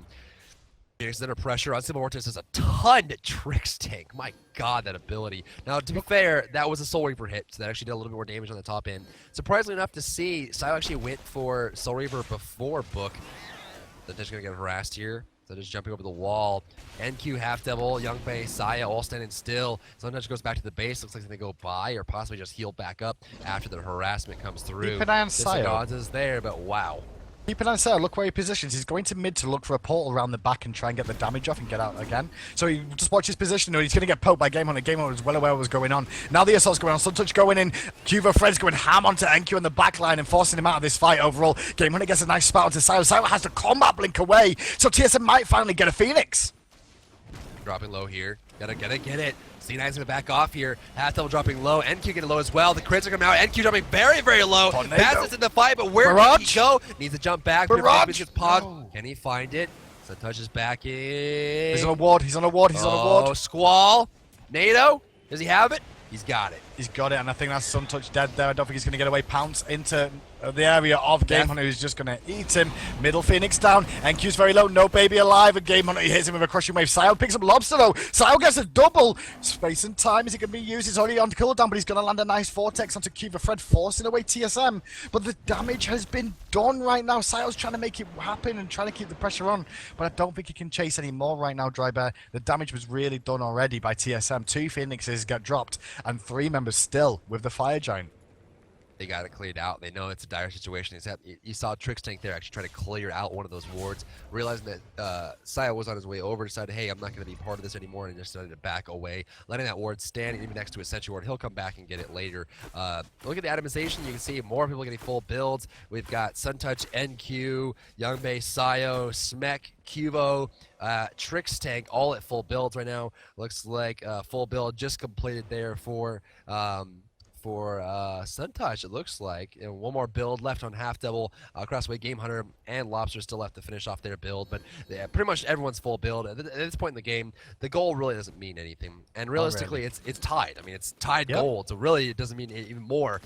Phoenix is under pressure on Civil Vortex. There's a ton to Trix tank. My God, that ability. Now, to be fair, that was a Soul Reaver hit, so that actually did a little bit more damage on the top end. Surprisingly enough to see, Sayo actually went for Soul Reaver before Book. They're just gonna get harassed here. So just jumping over the wall. NQ, Half Devil, Youngbei, Saya all standing still. Sometimes goes back to the base. Looks like they go by or possibly just heal back up after the harassment comes through. Keep an eye on Saya. Odds is there, but wow. Keep an eye on Sayo. Look where he positions. He's going to mid to look for a portal around the back and try and get the damage off and get out again. So you just watch his position. He's going to get poked by Game Hunter. Game Hunter was well aware what was going on. Now the assault's going on. Suntouch going in. Cuvo Fred's going ham onto NQ in the back line and forcing him out of this fight overall. Game Hunter gets a nice spot onto Sayo. Sayo has the combat blink away. So TSM might finally get a Phoenix. Dropping low here. Gotta get it. C9's gonna back off here. Half Devil dropping low. NQ getting low as well. The crits are coming out. NQ dropping very, very low. Fastest in the fight, but where did he go? Needs to jump back. Gets pogged. No. Can he find it? So touches back in. He's on a ward. He's on a ward. He's on a ward. Oh, Squall. NATO. Does he have it? He's got it. He's got it, and I think that's Suntouch dead there. I don't think he's going to get away. Pounce into the area of Game Hunter, who's just going to eat him. Middle Phoenix down. NQ's very low. No baby alive. And Game Hunter, he hits him with a crushing wave. Sayo picks up Lobster, though. Sayo gets a double. Space and time. Is it going to be used? He's already on cooldown, but he's going to land a nice Vortex onto Cuba Fred, forcing away TSM. But the damage has been done right now. Sayo's trying to make it happen and trying to keep the pressure on, but I don't think he can chase any more right now, Drybear. The damage was really done already by TSM. 2 Phoenixes get dropped, and 3 members still with the Fire Giant. They got it cleared out. They know it's a dire situation. Except you saw Trix Tank there actually try to clear out one of those wards, realizing that Sayo was on his way over, decided, hey, I'm not going to be part of this anymore, and just decided to back away, letting that ward stand even next to a Sentry Ward. He'll come back and get it later. Look at the atomization. You can see more people getting full builds. We've got Suntouch, NQ, Youngbei, Sayo, Smek, Cuvo, Trix Tank, all at full builds right now. Looks like full build just completed there for Suntouch, it looks like. And one more build left on Half Devil. Crossway, Game Hunter, and Lobster still left to finish off their build. But yeah, pretty much everyone's full build. At this point in the game, the goal really doesn't mean anything. And realistically, it's tied. I mean, it's tied gold, so really it doesn't mean even more.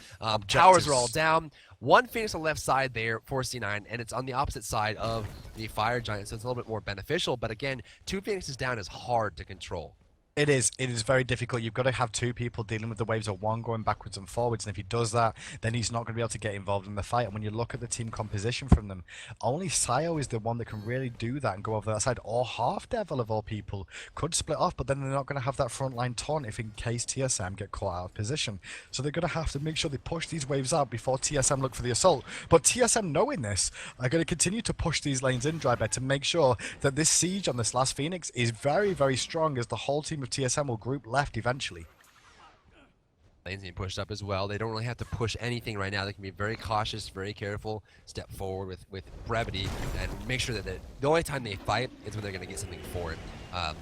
Towers are all down. 1 Phoenix on the left side there for C9, and it's on the opposite side of the Fire Giant, so it's a little bit more beneficial. But again, 2 Phoenixes down is hard to control. It is very difficult. You've got to have two people dealing with the waves, or one going backwards and forwards. And if he does that, then he's not going to be able to get involved in the fight. And when you look at the team composition from them, only Sayo is the one that can really do that and go over that side. Or Half Devil, of all people, could split off, but then they're not going to have that front line taunt if in case TSM get caught out of position. So they're going to have to make sure they push these waves out before TSM look for the assault. But TSM, knowing this, are going to continue to push these lanes in, Drybed, to make sure that this siege on this last Phoenix is very, very strong, as the whole team of TSM will group left eventually. Lanes being pushed up as well. They don't really have to push anything right now. They can be very cautious, very careful, step forward with brevity, and make sure that the only time they fight is when they're going to get something for it.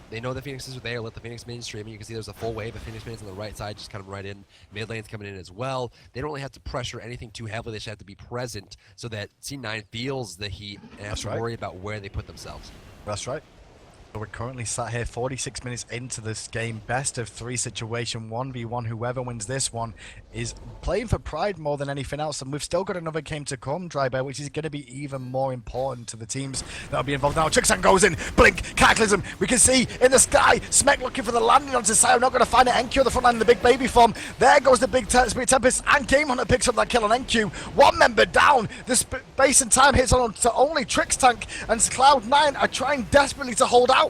They know the Phoenixes are there. Let the Phoenix mainstream. You can see there's a full wave of Phoenix mains on the right side, just kind of right in. Mid lane's coming in as well. They don't really have to pressure anything too heavily. They just have to be present so that C9 feels the heat and has to worry about where they put themselves. That's right. We're currently sat here 46 minutes into this game, best of 3 situation, 1v1. Whoever wins this one is playing for pride more than anything else, and we've still got another game to come, Drybed, which is going to be even more important to the teams that'll be involved now. Tricksan goes in, blink, Cataclysm, we can see in the sky, Smek looking for the landing onto Sayo, not going to find it. NQ on the front line in the big baby form. There goes the big Spirit Tempest, and Game Hunter picks up that kill on NQ. One member down, the space and time hits on to only Trix Tank, and Cloud9 are trying desperately to hold out.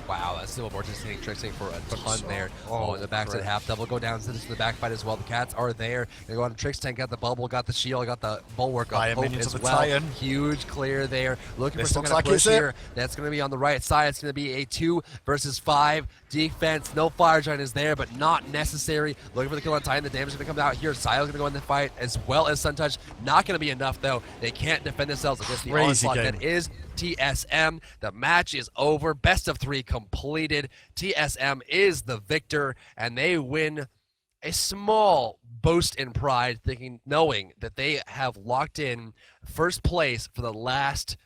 Wow, that's still Vortex hitting Trixie for a ton there. Oh, in the backside half double go down to the back fight as well. The cats are there. They go on Trix Tank, got the bubble, got the shield, got the bulwark up as well. Huge clear there. Looking for some kind of push here. That's going to be on the right side. It's going to be a 2 versus 5 defense. No fire giant is there, but not necessary. Looking for the kill on Titan. The damage is going to come out here. Sayo's going to go in the fight as well as Sun Touch. Not going to be enough though. They can't defend themselves against the onslaught that is TSM. The match is over. Best of 3 completed. TSM is the victor, and they win a small boast in pride, knowing that they have locked in first place for the last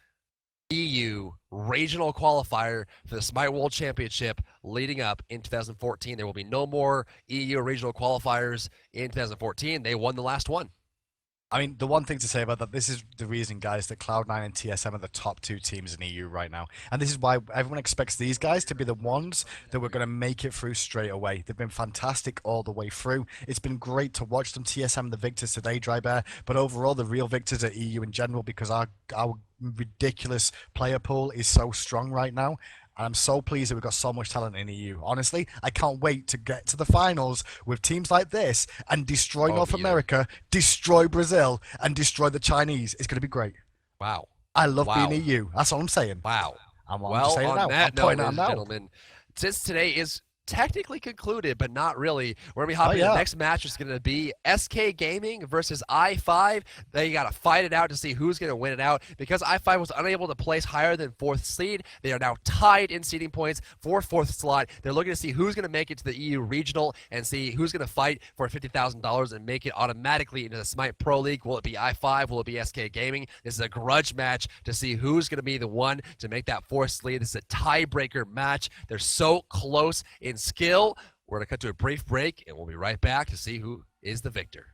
EU regional qualifier for the Smite World Championship leading up in 2014. There will be no more EU regional qualifiers in 2014. They won the last one. I mean, the one thing to say about that, this is the reason, guys, that Cloud9 and TSM are the top 2 teams in EU right now. And this is why everyone expects these guys to be the ones that we're going to make it through straight away. They've been fantastic all the way through. It's been great to watch them. TSM, the victors today, Drybear, but overall, the real victors are EU in general, because our ridiculous player pool is so strong right now. And I'm so pleased that we've got so much talent in EU. Honestly, I can't wait to get to the finals with teams like this and destroy North America, destroy Brazil, and destroy the Chinese. It's going to be great. Wow. I love being EU. That's all I'm saying. Wow. I'm saying on that note, ladies and now. gentlemen, since today is technically concluded, but not really. We're going to be hopping the next match is going to be SK Gaming versus i5. They got to fight it out to see who's going to win it out. Because i5 was unable to place higher than 4th seed, they are now tied in seeding points for 4th slot. They're looking to see who's going to make it to the EU regional and see who's going to fight for $50,000 and make it automatically into the Smite Pro League. Will it be i5? Will it be SK Gaming? This is a grudge match to see who's going to be the one to make that 4th lead. This is a tiebreaker match. They're so close in skill. We're going to cut to a brief break, and we'll be right back to see who is the victor.